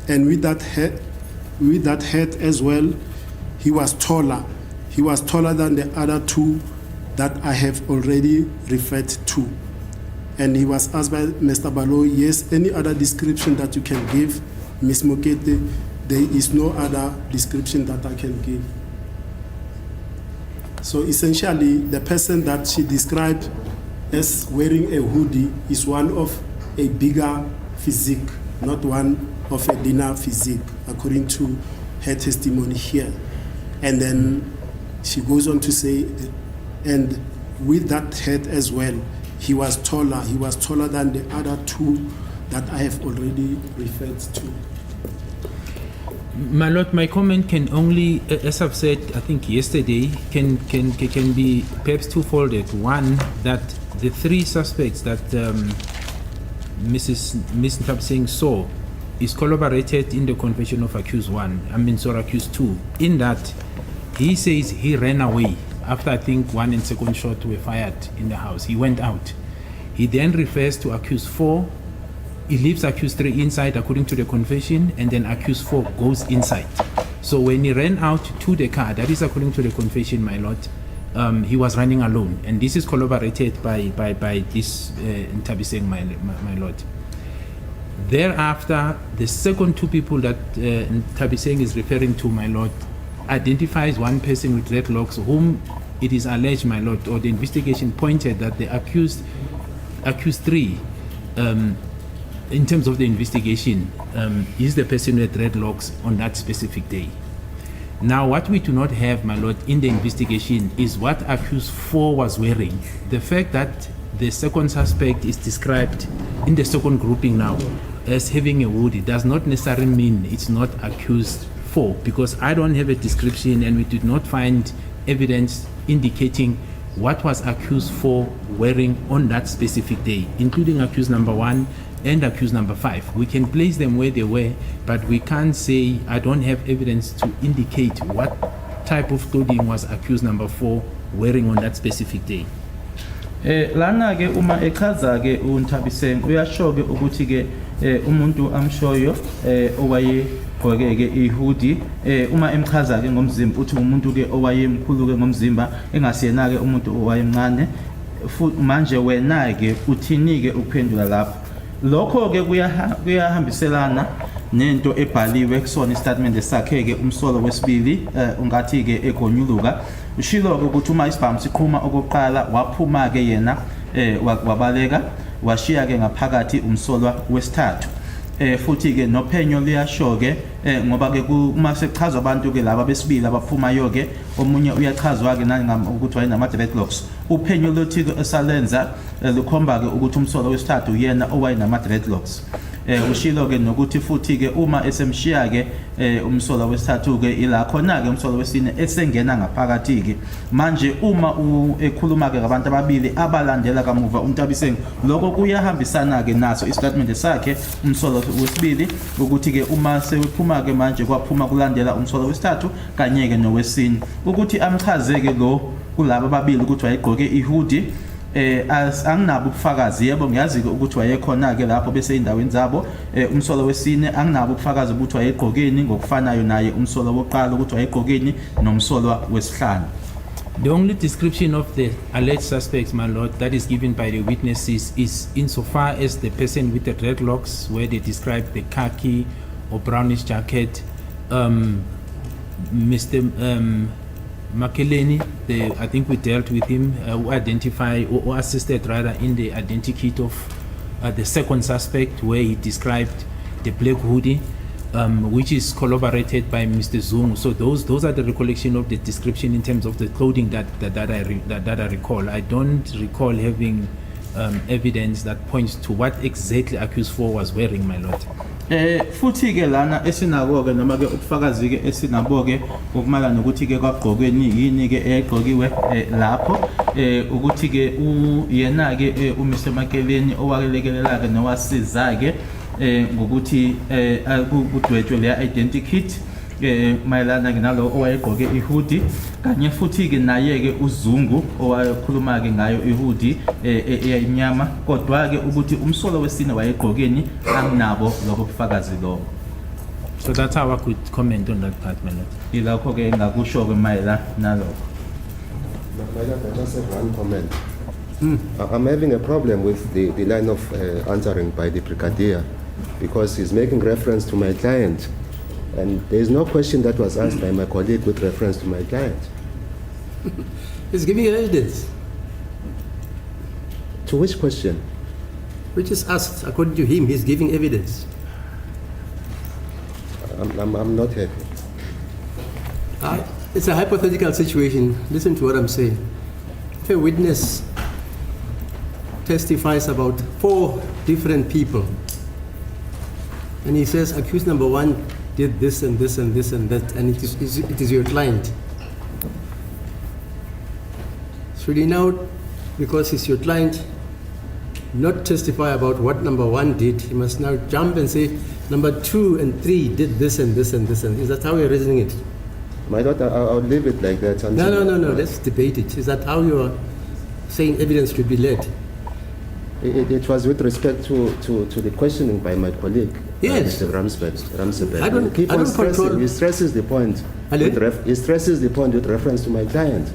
And with that head as well, he was taller. He was taller than the other two that I have already referred to. And he was asked by Mr. Balo, yes, any other description that you can give, Ms. Mokete? There is no other description that I can give. So essentially, the person that she described as wearing a hoodie is one of a bigger physique, not one of a thinner physique, according to her testimony here. And then she goes on to say, and with that head as well, he was taller. He was taller than the other two that I have already referred to. My lord, my comment can only, as I've said, I think yesterday, can be perhaps twofolded. One, that the three suspects that Ms. Ntabiseng saw is corroborated in the confession of accused accused 2. In that, he says he ran away after I think 1 and 2nd shot were fired in the house. He went out. He then refers to accused 4. He leaves accused 3 inside according to the confession, and then accused 4 goes inside. So when he ran out to the car, that is according to the confession, my lord, he was running alone. And this is corroborated by this Ntabiseng, my lord. Thereafter, the second 2 people that Ntabiseng is referring to, my lord, identifies one person with dreadlocks whom it is alleged, my lord, or the investigation pointed that the accused 3, in terms of the investigation, is the person with dreadlocks on that specific day. Now, what we do not have, my lord, in the investigation is what accused 4 was wearing. The fact that the second suspect is described in the second grouping now as having a hoodie does not necessarily mean it's not accused 4, because I don't have a description and we did not find evidence indicating what was accused 4 wearing on that specific day, including accused number 1 and accused number 5. We can place them where they were, but we can't say, I don't have evidence to indicate what type of clothing was accused number 4 wearing on that specific day. Lana ke uma echaza ke uNtabiseng uyasho ke ukuthi ke umuntu amshoyo owaye gqoke ke ihoodie uma emchaza ke ngomzimba uthi umuntu ke owayemkhulu ke ngomzimba engasiyena ke umuntu owayemncane futhi manje wena ke uthini ke ukuphendula lapho. Lokho ke kuyahambiselana nento ebhaliwe kusona istatement sakhe ke umsolo wesibili ungathi ke egonyuluka ushilo ukuthi uma isibhamu siqhuma okokuqala waphuma ke yena wabaleka washiya ke ngaphakathi umsolwa wesithathu futhi ke nophenyo liyasho ke ngoba ke uma sechazwa abantu ke laba besibili abaphumayo ke omunye uyachazwa ke ukuthi wayena ama dreadlocks uphenyo lothi ke esalenza lukhomba ke ukuthi umsolo wesithathu yena owayena ama dreadlocks ushilo ke nokuthi futhi ke uma esemshiya ke umsolo wesithathu ke ila khona ke umsolo wesine esengena ngaphakathi ke manje uma ekhuluma ke ngabantu ababili abalandela kamuva uNtabiseng lokho kuyahambisana ke naso istatement sakhe umsolo wesibili ukuthi ke uma sephuma ke manje kwaphuma kulandela umsolo wesithathu kanye ke nowesine ukuthi amchaze ke lo kulabo ababili ukuthi wayegqoke ihoodie anginabo ubufakazi yebo ngiyazi ukuthi wayekhona ke lapho bese endaweni zabo umsolo wesine anginabo ubufakazi ukuthi wayegqokeni ngokufanayo naye umsolo wokuqala ukuthi wayegqokeni nomsolo wesihlanu. The only description of the alleged suspects, my lord, that is given by the witnesses is insofar as the person with the dreadlocks, where they describe the khaki or brownish jacket, Mr. Makeleni, I think we dealt with him, who identified or assisted rather in the identikit of the second suspect, where he described the black hoodie, which is corroborated by Mr. Zungu. So those are the recollection of the description in terms of the clothing that I recall. I don't recall having evidence that points to what exactly accused 4 was wearing, my lord. Futhi ke lana esinako ke noma ke ubufakazi ke esinabo ke okumala nokuthi ke kwagqokweni yini ke egqokiwe lapho ukuthi ke yena ke uMr Makeleni owakelekelela ke nowasiza ke ngokuthi kudwetshwe le identikit mayelana ke nalo owayegqoke ihoodie kanye futhi ke naye ke uZungu owakhuluma ke ngayo ihoodie eyimnyama kodwa ke ukuthi umsolo wesine wayegqokeni anginabo lokho kufakazi lokho. So that's how I could comment on that part, my lord. Ilakho ke ngakusho ke mayelana nalokho. My lord, I just have one comment. I'm having a problem with the line of answering by the brigadier because he's making reference to my client. And there is no question that was asked by my colleague with reference to my client. He's giving evidence, To which question? which is asked. According to him, he's giving evidence. I'm not happy. It's a hypothetical situation. Listen to what I'm saying. If a witness testifies about 4 different people, and he says accused number 1 did this and this and this and that, and it is your client, should he now, because he's your client, not testify about what number 1 did? He must now jump and say number 2 and 3 did this and this and this, and is that how you're reasoning it? My lord, I'll leave it like that. No. Let's debate it. Is that how you are saying evidence should be led? It was with respect to the questioning by my colleague, Yes. Mr. Ramsberg. I don't Keep on control- stressing. He stresses the point. Hello? He stresses the point with reference to my client.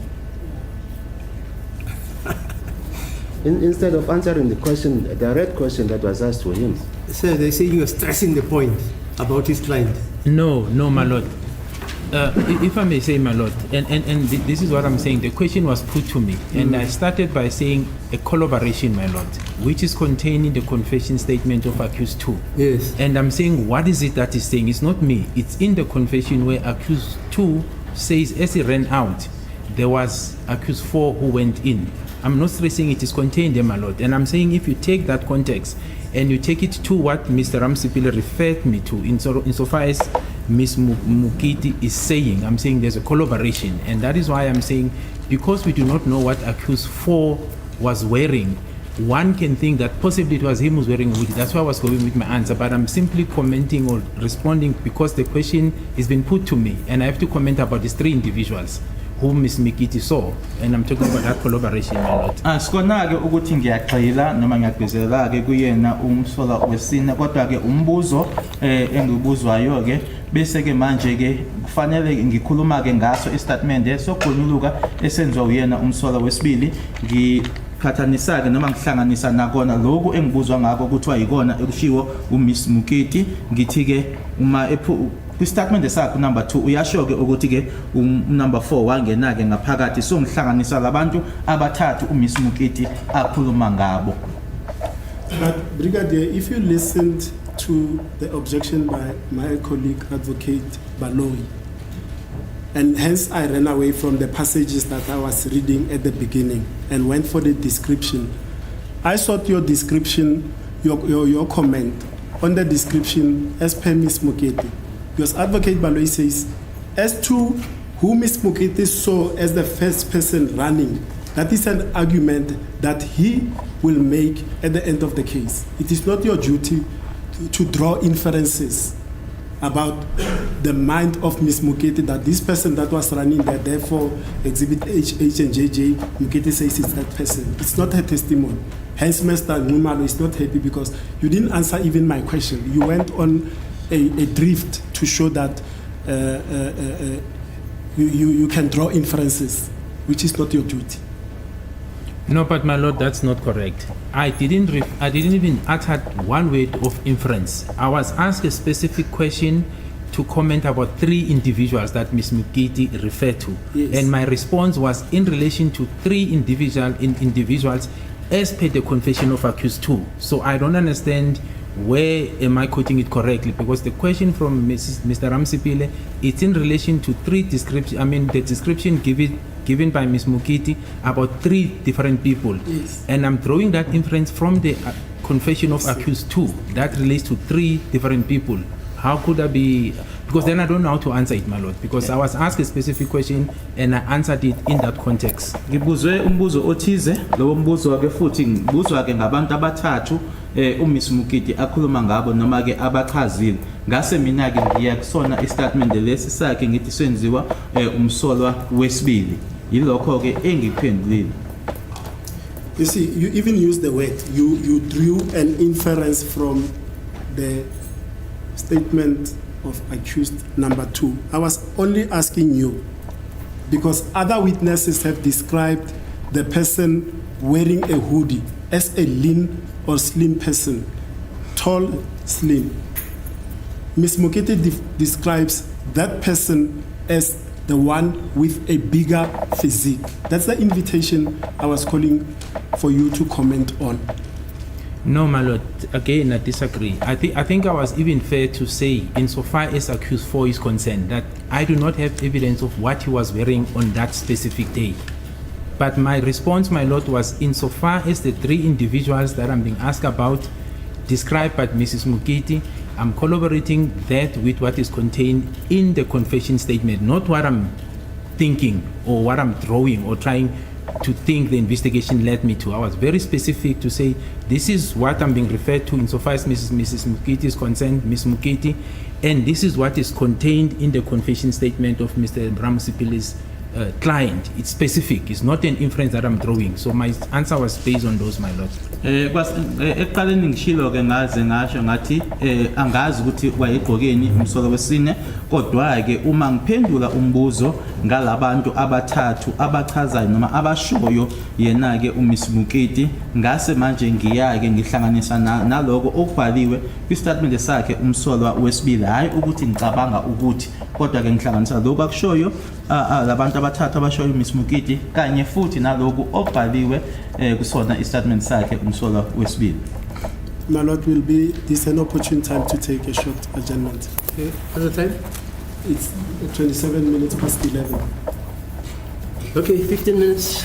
Instead of answering the question, a direct question that was asked to him. So they say you are stressing the point about his client. No, my lord. If I may say, my lord, and this is what I'm saying. The question was put to me, and I started by saying a collaboration, my lord, which is contained in the confession statement of accused 2. Yes. And I'm saying, what is it that he's saying? It's not me. It's in the confession where accused 2 says, as he ran out, there was accused 4 who went in. I'm not stressing it is contained there, my lord. And I'm saying if you take that context and you take it to what Mr. Ramsipile referred me to, insofar as Ms. Mukiti is saying, I'm saying there's a collaboration. And that is why I'm saying, because we do not know what accused 4 was wearing, one can think that possibly it was him who's wearing a hoodie. That's why I was going with my answer. But I'm simply commenting or responding because the question has been put to me. And I have to comment about these 3 individuals whom Ms. Mikiti saw, and I'm talking about that collaboration, my lord. Sikona ke ukuthi ngiyagxila noma ngiyagcizelela ke kuyena umsola wesine kodwa ke umbuzo engibuzwayo ke bese ke manje ke kufanele ngikhuluma ke ngaso istatement sokugonyuluka esenziwa uyena umsola wesibili ngikhathanisa ke noma ngihlanganisa nakona lokho engibuzwa ngakho kuthiwa yikona ekushiwo uMiss Mukiti ngithi ke uma kwistatement sakho number 2 uyasho ke ukuthi ke number 4 wangena ke ngaphakathi so ngihlanganisa labantu abathathu uMiss Mukiti akhuluma ngabo. But Brigadier, if you listened to the objection by my colleague Advocate Baloyi, and hence I ran away from the passages that I was reading at the beginning and went for the description. I sought your description, your comment on the description as per Ms. Mukiti. Because Advocate Baloyi says, as to who Ms. Mukiti saw as the first person running, that is an argument that he will make at the end of the case. It is not your duty to draw inferences about the mind of Ms. Mukiti that this person that was running there, therefore exhibit H and JJ, Mukiti says it's that person. It's not her testimony. Hence, Mr. Numalo is not happy because you didn't answer even my question. You went on a drift to show that you can draw inferences, which is not your duty. No, but my lord, that's not correct. I didn't even utter one word of inference. I was asked a specific question to comment about 3 individuals that Ms. Mukiti referred to. Yes. And my response was in relation to 3 individuals as per the confession of accused 2. So I don't understand where am I quoting it correctly, because the question from Mr. Ramsipile, it's in relation to 3 descriptions. I mean, the description given by Ms. Mukiti about 3 different people. Yes. And I'm drawing that inference from the confession of accused 2 that relates to 3 different people. How could I be? Because then I don't know how to answer it, my lord, because I was asked a specific question and I answered it in that context. Ngibuzwe umbuzo othize, lo mbuzo ke futhi ngibuzwa ke ngabantu abathathu uMiss Mukiti akhuluma ngabo noma ke abachazile ngase mina ke ngiya kusona istatement lesi sakhe ngithi senziwa umsolwa wesibili yilokho ke engiphendulile. You see, you even use the word, you drew an inference from the statement of accused number 2. I was only asking you, because other witnesses have described the person wearing a hoodie as a lean or slim person, tall, slim. Ms. Mukiti describes that person as the one with a bigger physique. That's the invitation I was calling for you to comment on. No, my lord. Again, I disagree. I think I was even fair to say, insofar as accused 4 is concerned, that I do not have evidence of what he was wearing on that specific day. But my response, my lord, was insofar as the 3 individuals that I'm being asked about, described by Mrs. Mukiti, I'm corroborating that with what is contained in the confession statement, not what I'm thinking or what I'm drawing or trying to think the investigation led me to. I was very specific to say this is what I'm being referred to insofar as Mrs. Mukiti is concerned, Ms. Mukiti, and this is what is contained in the confession statement of Mr. Ramusipili's client. It's specific. It's not an inference that I'm drawing. So my answer was based on those, my lord. Ekuqaleni ngishilo ke ngaze ngasho ngathi angazi ukuthi wayegqokeni umsolo wesine kodwa ke uma ngiphendula umbuzo ngalabantu abathathu abachazayo noma abashoyo yena ke uMiss Mukiti ngase manje ngiyake ngihlanganisa naloko okubhaliwe kwistatement sakhe umsolwa wesibili hayi ukuthi ngicabanga ukuthi kodwa ke ngihlanganisa lokho akushoyo labantu abathathu abashoyo uMiss Mukiti kanye futhi naloko okubhaliwe kusona istatement sakhe umsolwa wesibili. My lord, will be this an opportune time to take a short adjournment. Okay, what's the time? It's 27 minutes past 11. Okay, 15 minutes.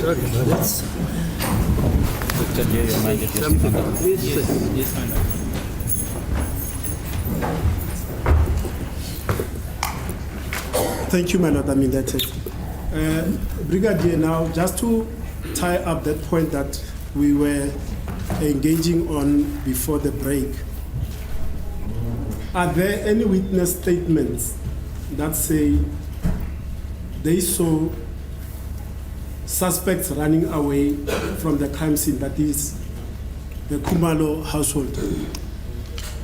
Sorry about that. Yes, my lord. Thank you, my Lord. I'm indebted. Brigadier, now just to tie up that point that we were engaging on before the break, are there any witness statements that say they saw suspects running away from the crime scene, that is the Khumalo household?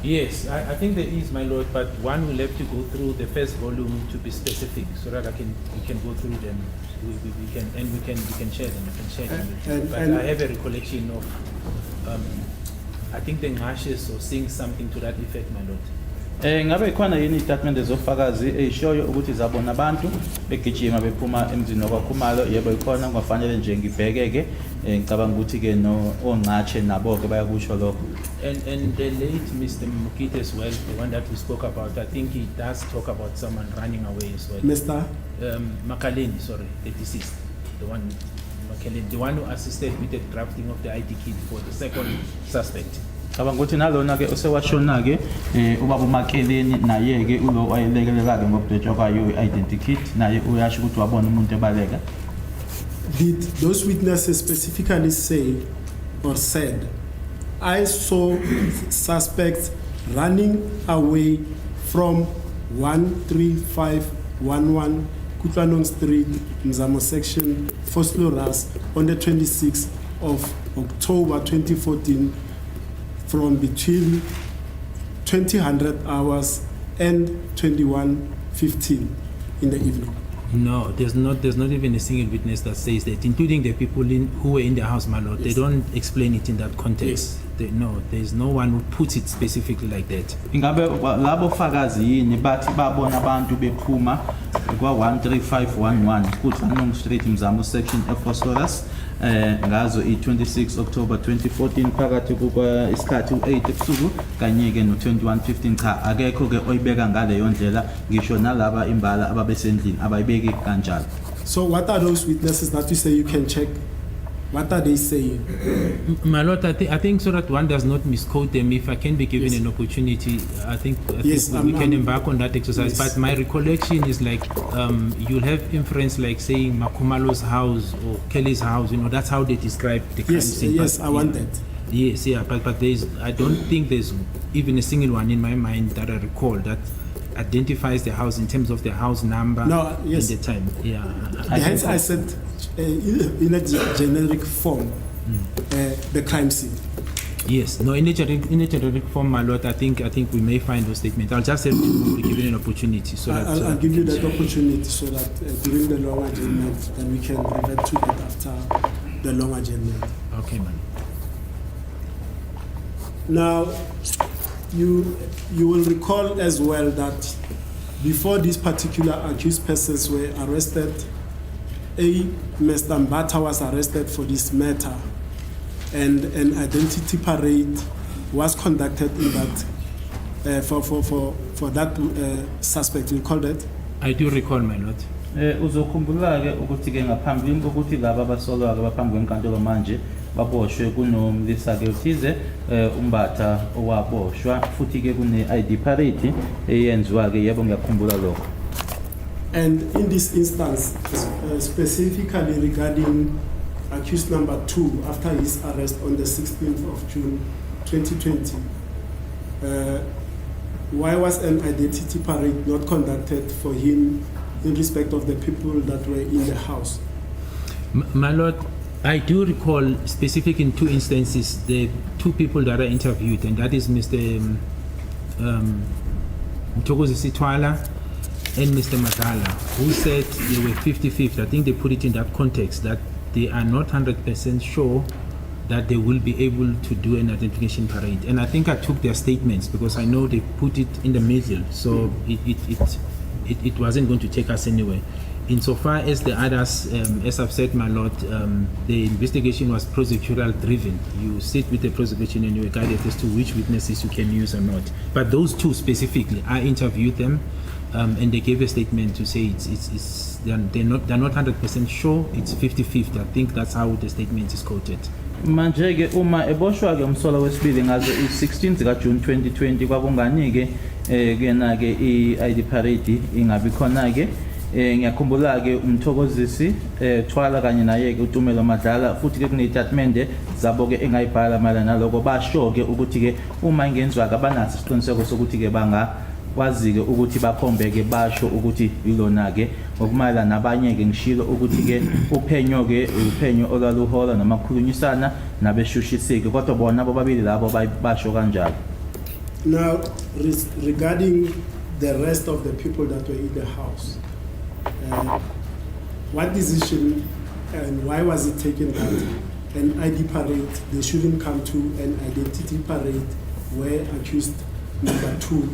Yes, I think there is, my lord, but one will have to go through the first volume to be specific, so that we can go through them. We can share them. I can share them with you. But I have a recollection of, I think the ngashes or saying something to that effect, my lord. Ngabe khona yini istatement ezofakazi eshoyo ukuthi zabona abantu begijima bephuma emzini wakwaKhumalo? Yebo ikhona, kwafanele nje ngibhekeke. Ngicabanga ukuthi ke no onqatshe nabo ke bayakusho lokho. And the late Mr. Mukite as well, the one that we spoke about, I think he does talk about someone running away as well. Mr. Makaleni, sorry, the deceased, the one Makaleni, the one who assisted with the drafting of the ID kit for the second suspect. Cabanga ukuthi nalona ke osewashona ke ubaba uMakeleni naye ke ulo wayelekelela ke ngokudwetshwa kwayo identity kit, naye uyasho ukuthi wabona umuntu ebaleka. Did those witnesses specifically say or said, I saw suspects running away from 13511 Kutlanong Street, Mzamo section, Fosloras, on the 26th of October 2014 from between 2000 hours and 21:15 in the evening? No, there's not even a single witness that says that, including the people who were in the house, my lord. Yes. They don't explain it in that context. Yes. There's no one who puts it specifically like that. Ingabe labo fakazi yini bathi babona abantu bephuma kwa 13511 Kutlanong Street Mzamo section eFosloras ngazo i-26 October 2014 phakathi kuka isikhathi u8 ebusuku kanye ke no21:15. Cha, akekho ke oyibeka ngale yondlela, ngisho nalaba imbala ababesendlini abayibeki kanjalo. So what are those witnesses that you say you can check? What are they saying? My lord, I think so that one does not misquote them. If I can be given an opportunity, I think we can embark on that exercise. Yes. But my recollection is like you'll have inference like saying Makhumalo's house or Kelly's house. That's how they describe the crime scene. Yes, I want that. Yes, yeah, but I don't think there's even a single one in my mind that I recall that identifies the house in terms of the house number and the time. Yeah. Hence I said in a generic form the crime scene. Yes, no, in a generic form, my lord, I think we may find those statements. I'll just have to be given an opportunity. So I'll give you that opportunity so that during the long adjournment, then we can revert to that after the long adjournment. Okay, man. Now, you will recall as well that before these particular accused persons were arrested, Mr. Mbata was arrested for this matter, and an identity parade was conducted in that for that suspect. You recall that? I do recall, my lord. Uzokhumbula ke ukuthi ke ngaphambi kokuthi laba abasolwa ke baphambi kwenkantolo manje baboshwe kunomlisa ke uthize umbatha owaboshwa futhi ke kune ID parade eyenziwa ke, yebo ngiyakhumbula lokho. And in this instance, specifically regarding accused number 2, after his arrest on the 16th of June 2020, why was an identity parade not conducted for him in respect of the people that were in the house? My lord, I do recall specific in 2 instances the 2 people that are interviewed, and that is Mr. Mtokozi Sitwala and Mr. Madala, who said they were 50-50. I think they put it in that context that they are not 100% sure that they will be able to do an identification parade. And I think I took their statements because I know they put it in the middle, so it wasn't going to take us anywhere. Insofar as the others, as I've said, my lord, the investigation was prosecutorial driven. You sit with the prosecution and you are guided as to which witnesses you can use or not. But those 2 specifically, I interviewed them, and they gave a statement to say they're not 100% sure it's 50-50. I think that's how the statement is quoted. Manje ke uma eboshwa ke umsola wesibili ngazo i-16 zika June 2020 kwakunganike kena ke i-ID parade ingabi khona ke ngiyakhumbula ke umthokozisi Thwala kanye naye ke uTumelo Madlala futhi ke kuneyitatimende zabo ke engayibhala mala naloko basho ke ukuthi ke uma ingenzwa ke banaso isiqiniseko sokuthi ke bangakwazi ke ukuthi bakhombeke basho ukuthi yilona ke ngokumala nabanye ke ngishilo ukuthi ke uphenyo olwaluhola namakhulunyisana nabeshushisike kodwa bona bobabili labo basho kanjalo. Now, regarding the rest of the people that were in the house, what decision and why was it taken that an ID parade, they shouldn't come to an identity parade where accused number 2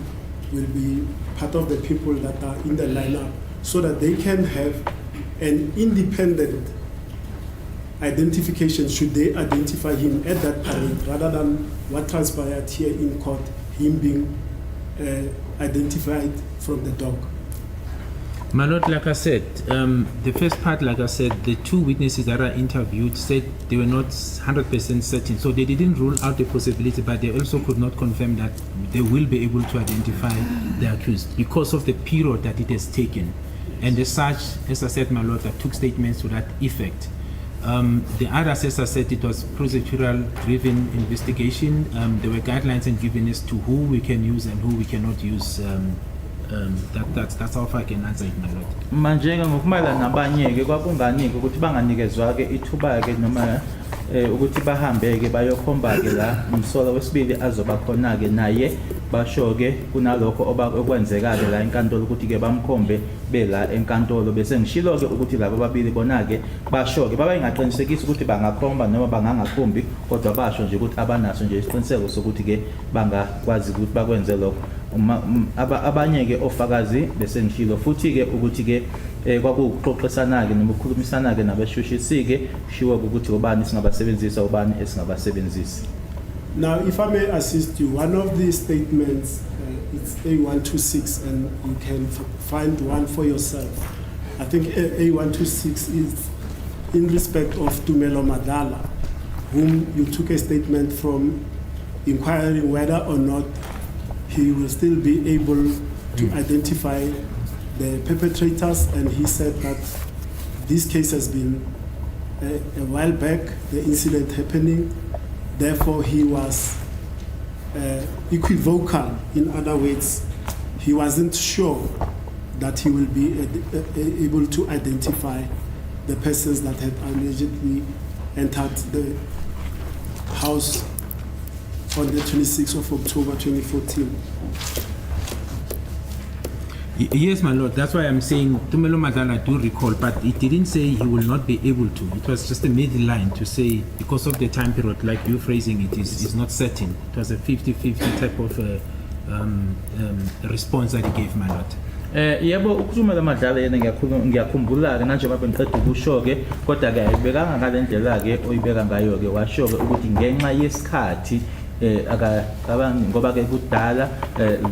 will be part of the people that are in the lineup so that they can have an independent identification should they identify him at that parade rather than what transpired here in court, him being identified from the dog. My lord, like I said, the first part, like I said, the 2 witnesses that are interviewed said they were not 100% certain. So they didn't rule out the possibility, but they also could not confirm that they will be able to identify the accused because of the period that it has taken. And as such, as I said, my lord, I took statements to that effect. The others, as I said, it was procedural-driven investigation. There were guidelines and given as to who we can use and who we cannot use. That's how far I can answer it, my lord. Manje ngokumala nabanye ke kwakunganike ukuthi banganikezwa ke ithuba ke noma ukuthi bahambe ke bayokhomba ke la umsola wesibili azoba khona ke naye basho ke kunalokho okwenzeka ke la enkantolo ukuthi ke bamkhombe bela enkantolo bese ngishilo ke ukuthi labo babili bona ke basho ke baba ingaqinisekisa ukuthi bangakhomba noma bangangakhombi kodwa basho nje ukuthi abanaso nje isiqiniseko sokuthi ke bangakwazi ukuthi bakwenze lokho. Abanye ke ofakazi bese ngishilo futhi ke ukuthi ke kwakuxoxisana ke noma ukukhulumisana ke nabashushisike shiwo ukuthi ubani singabasebenzisa ubani esingabasebenzisi. Now, if I may assist you, one of these statements, it's A126, and you can find one for yourself. I think A126 is in respect of Tumelo Madlala, whom you took a statement from inquiring whether or not he will still be able to identify the perpetrators, and he said that this case has been a while back, the incident happening. Therefore, he was equivocal. In other words, he wasn't sure that he will be able to identify the persons that had allegedly entered the house on the 26th of October 2014. Yes, my lord. That's why I'm saying Tumelo Madlala do recall, but it didn't say he will not be able to. It was just a middle line to say because of the time period, like you phrasing it, is not certain. It was a 50-50 type of response that he gave, my lord. Yebo ukuthumela Madlala yena ngiyakhumbula ke manje babe ngiqeda ukusho ke kodwa ke ayibekanga ngalendlela ke oyibeka ngayo ke washo ke ukuthi ngenxa yesikhathi akacabangi ngoba ke kudala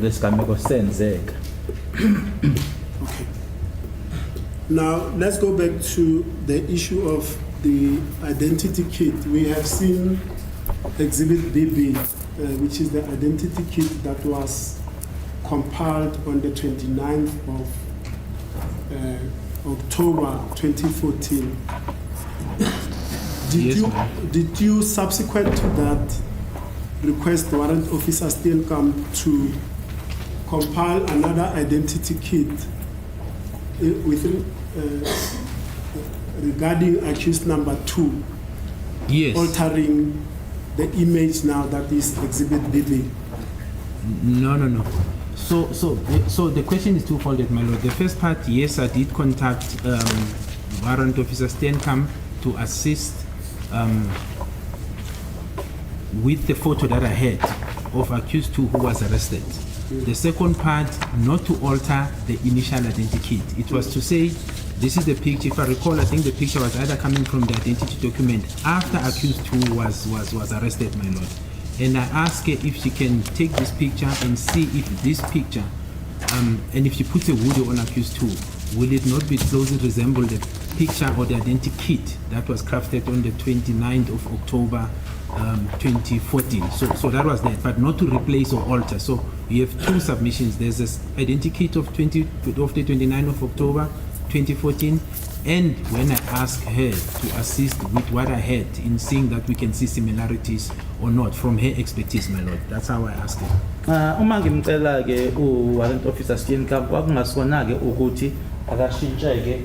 lesigameko senzeka. Okay. Now, let's go back to the issue of the identity kit. We have seen Exhibit BB, which is the identity kit that was compiled on the 29th of October 2014. Did you, subsequent to that, request the warrant officer still come to compile another identity kit regarding accused number 2? Yes. Altering the image now that is Exhibit BB. No. So the question is twofold, my lord. The first part, yes, I did contact warrant officer Stenkamp to assist with the photo that I had of accused 2 who was arrested. The second part, not to alter the initial identity kit. It was to say, this is the picture. If I recall, I think the picture was either coming from the identity document after accused 2 was arrested, my lord. And I asked her if she can take this picture and see if this picture, and if she puts a video on accused 2, will it not be closely resemble the picture or the identikit that was crafted on the 29th of October 2014? So that was that, but not to replace or alter. So we have two submissions. There's this identikit of the 29th of October 2014, and when I asked her to assist with what I had in seeing that we can see similarities or not from her expertise, my lord. That's how I asked her. Uma ngimcela ke u-warrant officer Steenkamp kwakungasona ke ukuthi akashintshe ke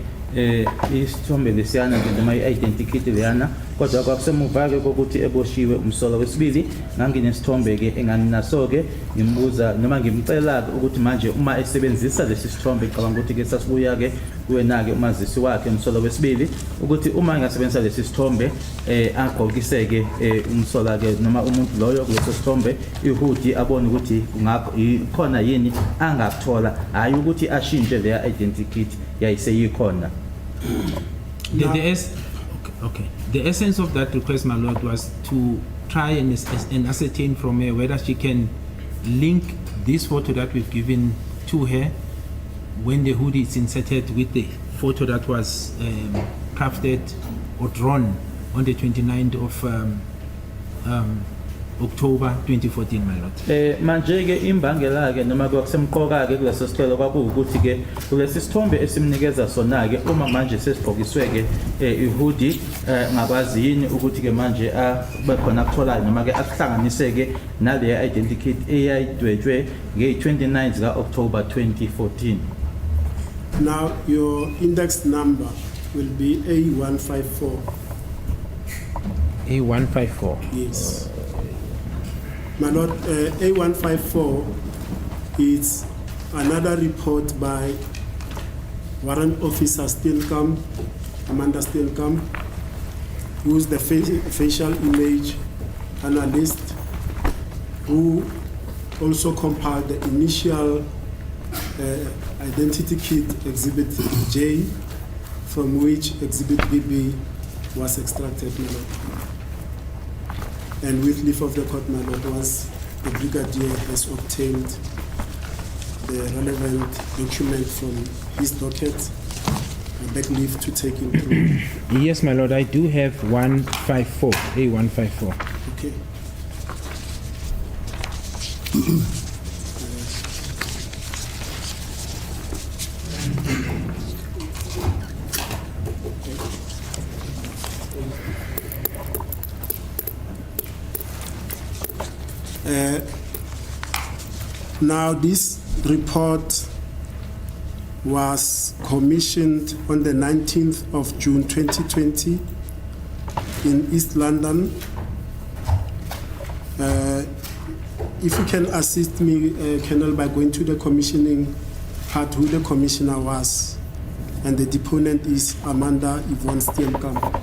isithombe lesiyana nje noma i-identikit leyana, kodwa kwakusemuva ke kokuthi eboshiwe umsolo wesibili nganginesithombe ke enganginaso ke ngimbuza noma ngimcela ukuthi manje uma esebenzisa lesi sithombe ngicabanga ukuthi ke sasibuya ke kuwena ke umazisi wakhe umsolo wesibili ukuthi uma engasebenzisa lesi sithombe agqokise ke umsola ke noma umuntu loyo kuleso sithombe ihudi abone ukuthi ikhona yini angakuthola, hayi ukuthi ashintshe leya identikit yayiseyikhona. The essence of that request, my lord, was to try and ascertain from her whether she can link this photo that we've given to her when the hoodie is inserted with the photo that was crafted or drawn on the 29th of October 2014, my lord. Manje ke imbangela ke noma kwakusemqoka ke kuleso sicelo kwakuwukuthi ke kulesi sithombe esimnikeza sona ke uma manje sesigqokiswe ke ihoodie ngakwazi yini ukuthi ke manje abe khona akutholayo noma ke akuhlanganise ke nale identikit eyayidwetshwe nge-29 ka October 2014. Now your index number will be A154. A154. Yes. My lord, A154 is another report by Warrant Officer Steenkamp, Amanda Steenkamp, who is the facial image analyst, who also compiled the initial identity kit Exhibit J, from which Exhibit BB was extracted, my lord. And with leave of the court, my lord, once the brigadier has obtained the relevant document from his docket, I beg leave to take him through. Yes, my lord, I do have 154, A154. Okay. Now this report was commissioned on the 19th of June 2020 in East London. If you can assist me, Colonel, by going to the commissioning part, who the commissioner was, and the deponent is Amanda Yvonne Steenkamp.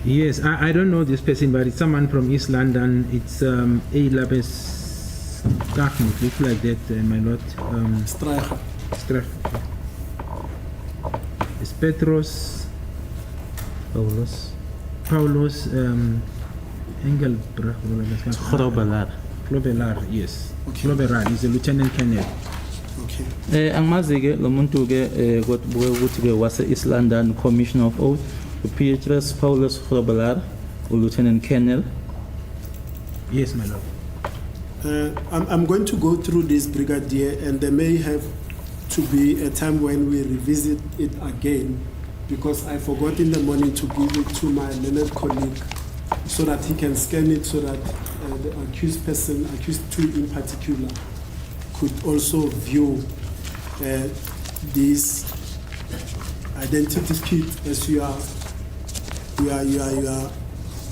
Yes, I don't know this person, but it's someone from East London. It's A-Labes Kachmut, looks like that, my lord. Streicher. It's Petros Paulos Engelbrecht. Globelar, yes. Okay. Globelar, he's a lieutenant colonel. Okay. Angimazi ke lo muntu ke kodwa ukuthi ke wase East London Commissioner of Oath, Petrus Paulus Grobelar, Lieutenant Colonel. Yes, my lord. I'm going to go through this, Brigadier, and there may have to be a time when we revisit it again, because I forgot in the morning to give it to my learned colleague so that he can scan it, so that the accused person, accused two in particular, could also view this identity kit as you are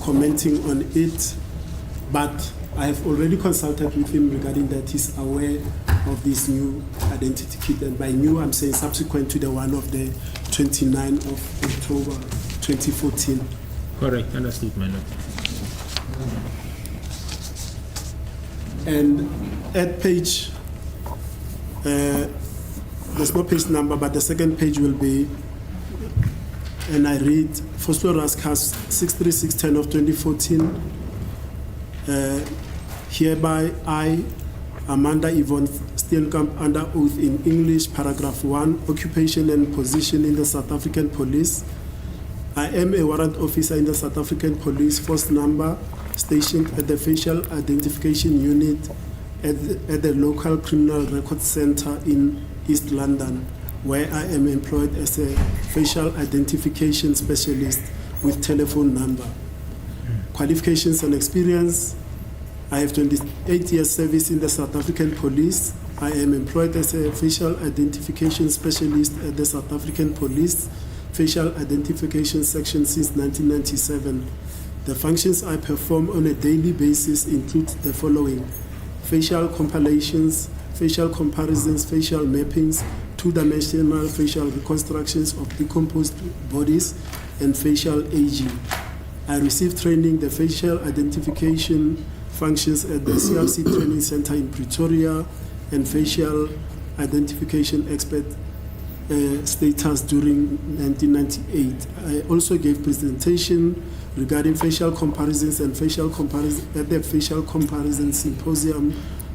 commenting on it. But I have already consulted with him regarding that. He's aware of this new identity kit, and by new I'm saying subsequent to the one of the 29th of October 2014. Correct, understood, my lord. And at page, there's no page number, but the second page will be, and I read, Foslo Raskas 63610 of 2014, hereby I, Amanda Yvonne Steenkamp under oath in English, paragraph 1, occupation and position in the South African Police. I am a warrant officer in the South African Police, force number, stationed at the Facial Identification Unit at the local Criminal Record Center in East London, where I am employed as a facial identification specialist with telephone number. Qualifications and experience. I have 28 years service in the South African Police. I am employed as a facial identification specialist at the South African Police Facial Identification Section since 1997. The functions I perform on a daily basis include the following: facial compilations, facial comparisons, facial mappings, two-dimensional facial reconstructions of decomposed bodies, and facial aging. I received training the facial identification functions at the CRC Training Center in Pretoria and facial identification expert status during 1998. I also gave presentation regarding facial comparisons and facial comparison at the Facial Comparison Symposium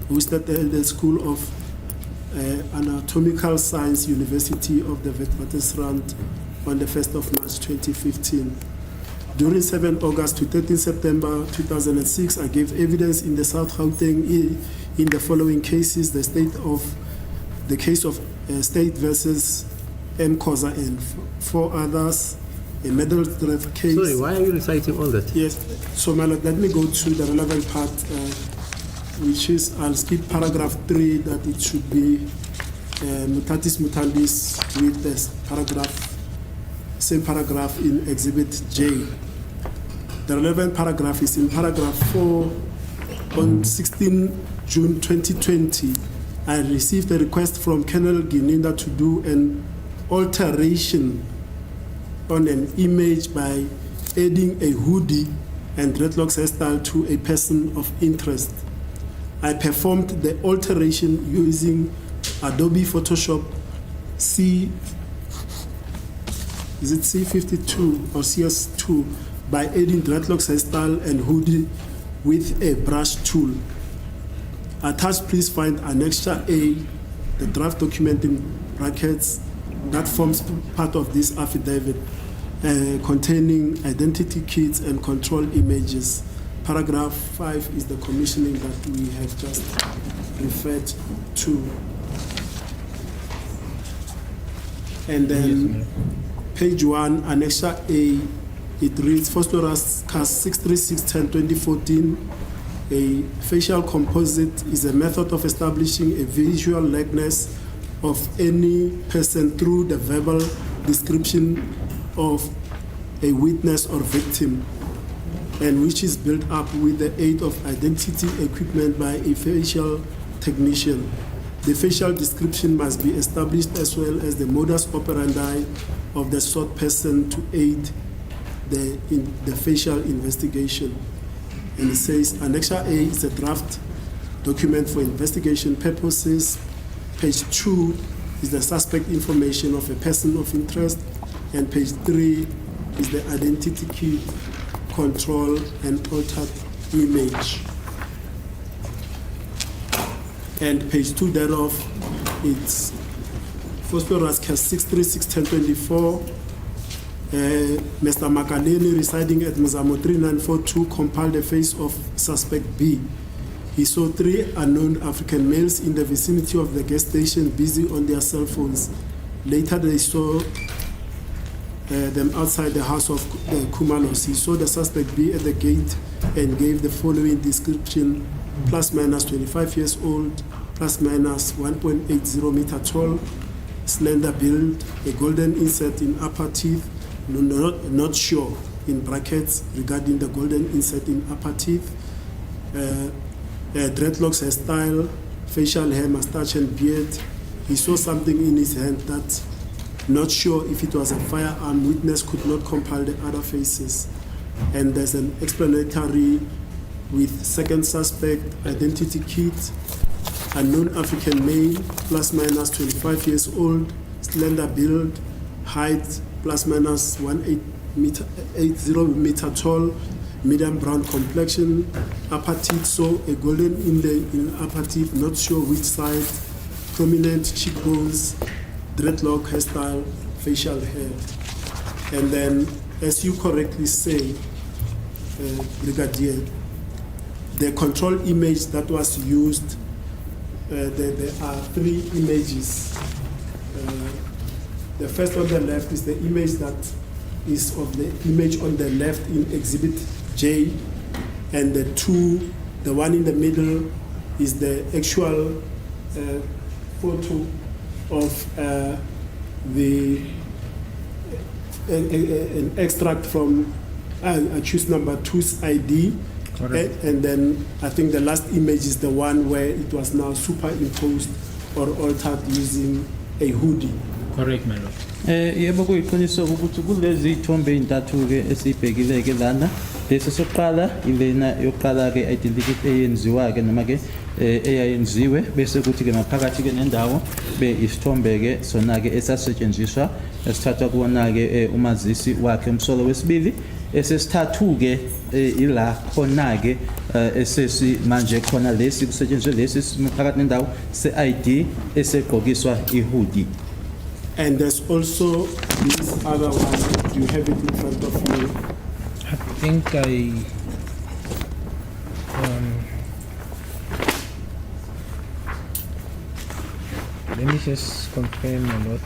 hosted at the School of Anatomical Science, University of the Witwatersrand on the 1st of March 2015. During 7 August to 13 September 2006, I gave evidence in the South Gauteng in the following cases: the case of State versus M. Khoza and 4 others, a medal theft case. Sorry, why are you reciting all that? Yes, so my lord, let me go to the relevant part, which is, I'll skip paragraph 3, that it should be mutatis mutandis with this paragraph, same paragraph in Exhibit J. The relevant paragraph is in paragraph 4. On 16 June 2020, I received a request from Colonel Gininda to do an alteration on an image by adding a hoodie and dreadlocks hairstyle to a person of interest. I performed the alteration using Adobe Photoshop C52 or CS2 by adding dreadlocks hairstyle and hoodie with a brush tool. Attached, please find Annexure A, the draft document in brackets that forms part of this affidavit, containing identity kits and control images. Paragraph 5 is the commissioning that we have just referred to. And then page 1, Annexure A, it reads, Phosphorus CAS 636-10-2014, a facial composite is a method of establishing a visual likeness of any person through the verbal description of a witness or victim, and which is built up with the aid of identity equipment by a facial technician. The facial description must be established as well as the modus operandi of the sought person to aid the facial investigation. And it says, Annexure A is a draft document for investigation purposes. Page 2 is the suspect information of a person of interest. And page 3 is the identity key, control, and altered image. And page 2 thereof, it's Phosphorus CAS 636-10-24. Mr. Makaleni, residing at Mzamo 3942, compiled the face of suspect B. He saw 3 unknown African males in the vicinity of the gas station busy on their cell phones. Later they saw them outside the house of Kumalos. He saw the suspect B at the gate and gave the following description: plus minus 25 years old, plus minus 1.80 meter tall, slender build, a golden insert in upper teeth, not sure, in brackets, regarding the golden insert in upper teeth, dreadlocks hairstyle, facial hair, mustache and beard. He saw something in his hand that, not sure if it was a firearm. Witness could not compile the other faces. And there's an explanatory with second suspect, identity kit, unknown African male, plus minus 25 years old, slender build, height plus minus 1.80 meter tall, medium brown complexion, upper teeth, so a golden inlay in upper teeth, not sure which side, prominent cheekbones, dreadlock hairstyle, facial hair. And then, as you correctly say, Brigadier, the control image that was used, there are 3 images. The first on the left is the image that is of the image on the left in Exhibit J, and the one in the middle is the actual photo of an extract from accused number 2's ID. And then I think the last image is the one where it was now superimposed or altered using a hoodie. Correct, my lord. Yebo kuyiqiniso ukuthi kulezi ithombe ezintathu ke esibhekile ke lana lesi sokuqala ilena yokuqala ke identity eyenziwa ke noma ke eyayenziwe bese kuthi ke maphakathi ke nendawo be isithombe ke sona ke esasetshenziswa esithathwa kuona ke umazisi wakhe umsolo wesibili esesithathu ke ila khona ke esesi manje khona lesi kusetshenziswe lesi maphakathi nendawo se-ID esegqokiswa ihoodie. And there's also this other one. Do you have it in front of you? I think let me just confirm, my lord.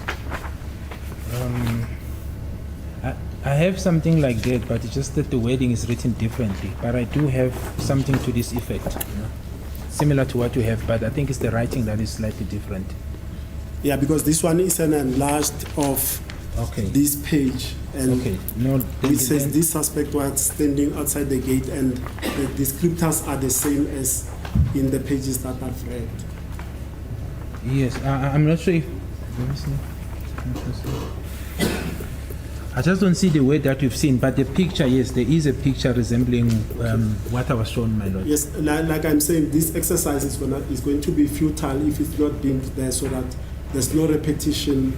I have something like that, but it's just that the wording is written differently. But I do have something to this effect, similar to what you have, but I think it's the writing that is slightly different. Yeah, because this one is an enlarged of this page, and it says this suspect was standing outside the gate, and the descriptors are the same as in the pages that I've read. Yes, I'm not sure if. Let me see. I just don't see the word that you've seen, but the picture, yes, there is a picture resembling what I was shown, my lord. Yes, like I'm saying, this exercise is going to be futile if it's not being there, so that there's no repetition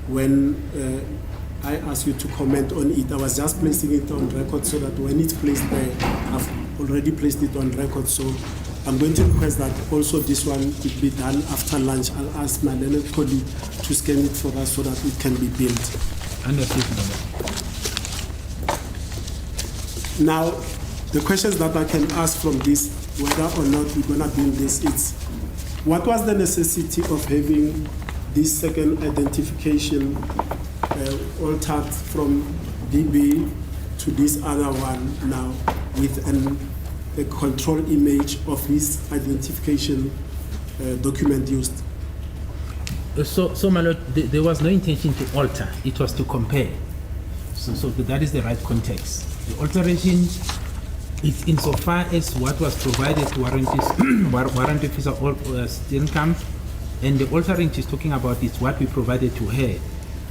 when I ask you to comment on it. I was just placing it on record so that when it's placed there, I've already placed it on record. So I'm going to request that also this one will be done after lunch. I'll ask my learned colleague to scan it for us so that it can be built. Understood. Now, the questions that I can ask from this, whether or not we're going to build this, it's what was the necessity of having this second identification altered from DB to this other one now with a control image of his identification document used? So my lord, there was no intention to alter, it was to compare. So that is the right context. The alteration is insofar as what was provided to warrant officer Steenkamp, and the altering she's talking about is what we provided to her,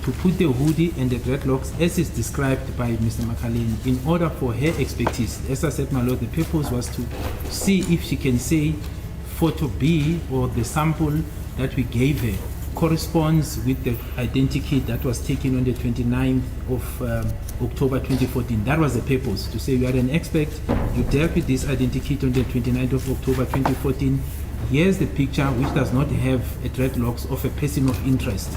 to put the hoodie and the dreadlocks as is described by Mr. McAllen in order for her expertise. As I said, my lord, the purpose was to see if she can say photo B or the sample that we gave her corresponds with the identity that was taken on the 29th of October 2014. That was the purpose, to say you are an expert, you dealt with this identity on the 29th of October 2014. Here's the picture which does not have a dreadlocks of a person of interest.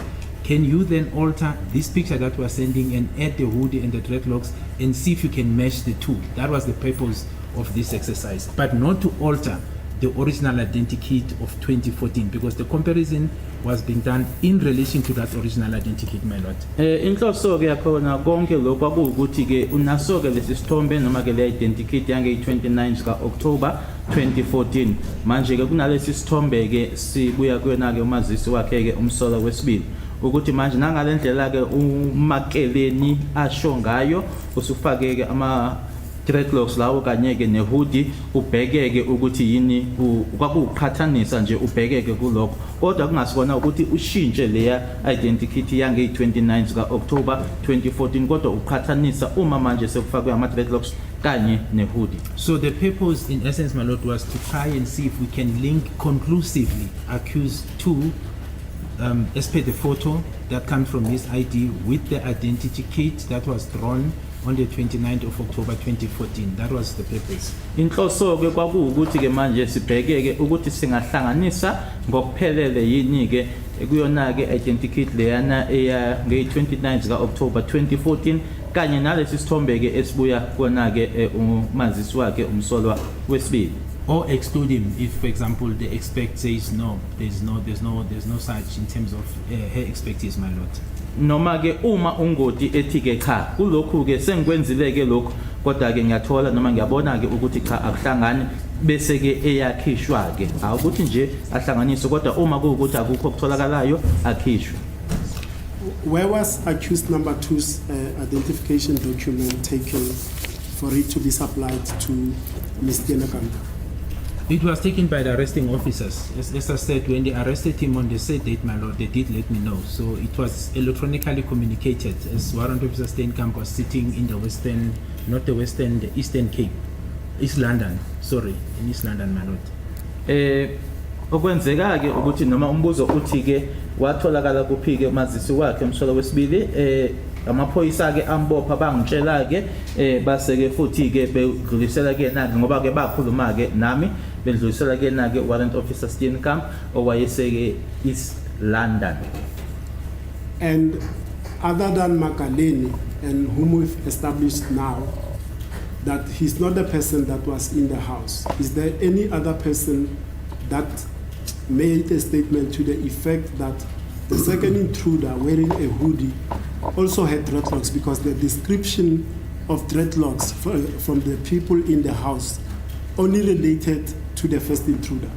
Can you then alter this picture that we're sending and add the hoodie and the dreadlocks and see if you can match the two? That was the purpose of this exercise, but not to alter the original identity of 2014, because the comparison was being done in relation to that original identity, my lord. Inhloso ke yakhona konke lokho akuwukuthi ke unaso ke lesi sithombe noma ke le identity yange 29 ka October 2014. Manje ke kunalesi sithombe ke sibuya kuyona ke umazisi wakhe ke umsolo wesibili, ukuthi manje nangalendlela ke uMakeleni asho ngayo usufake ke ama dreadlocks lawo kanye ke nehoodie, ubhekeke ukuthi yini kwakuqhathanisa nje, ubhekeke kulokho, kodwa kungasibona ukuthi ushintshe leya identity yange 29 ka October 2014, kodwa uqhathanisa uma manje sekufakwe ama dreadlocks kanye nehoodie. So the purpose in essence, my lord, was to try and see if we can link conclusively accused to as per the photo that comes from his ID with the identity kit that was drawn on the 29th of October 2014. That was the purpose. Inhloso ke kwakuwukuthi ke manje sibheke ke ukuthi singahlanganisa ngokuphelele yini ke kuyona ke identikit leyana eya nge-29 ka October 2014 kanye nalesi sithombe ke esibuya kona ke umazisi wakhe umsolwa wesibili. Or exclude him if, for example, the expect says no, there's no such in terms of her expertise, my lord. Noma ke uma ungoti ethi ke cha kulokhu ke sengikwenzile ke lokho kodwa ke ngiyathola noma ngiyabona ke ukuthi cha akuhlangani bese ke eyakhishwa ke awukuthi nje ahlanganiswe kodwa uma kuwukuthi akukho okutholakalayo akhishwe. Where was accused number 2's identification document taken for it to be supplied to Ms. Tienekamba? It was taken by the arresting officers. As I said, when they arrested him on the said date, my lord, they did let me know. So it was electronically communicated as Warrant Officer Steenkamp was sitting in the western, not the western, the Eastern Cape, East London, sorry, in East London, my lord. Okwenzeka ke ukuthi noma umbuzo uthi ke watholakala kuphi ke umazisi wakhe umsolwa wesibili amaphoyisa ke ambopha bangitshela ke base ke futhi ke bedlulisela ke na ngoba ke bakhuluma ke nami bedlulisela ke na ke Warrant Officer Steenkamp owayeseke East London. And other than Makaleni, and whom we've established now that he's not the person that was in the house, is there any other person that made a statement to the effect that the second intruder wearing a hoodie also had dreadlocks, because the description of dreadlocks from the people in the house only related to the first intruder?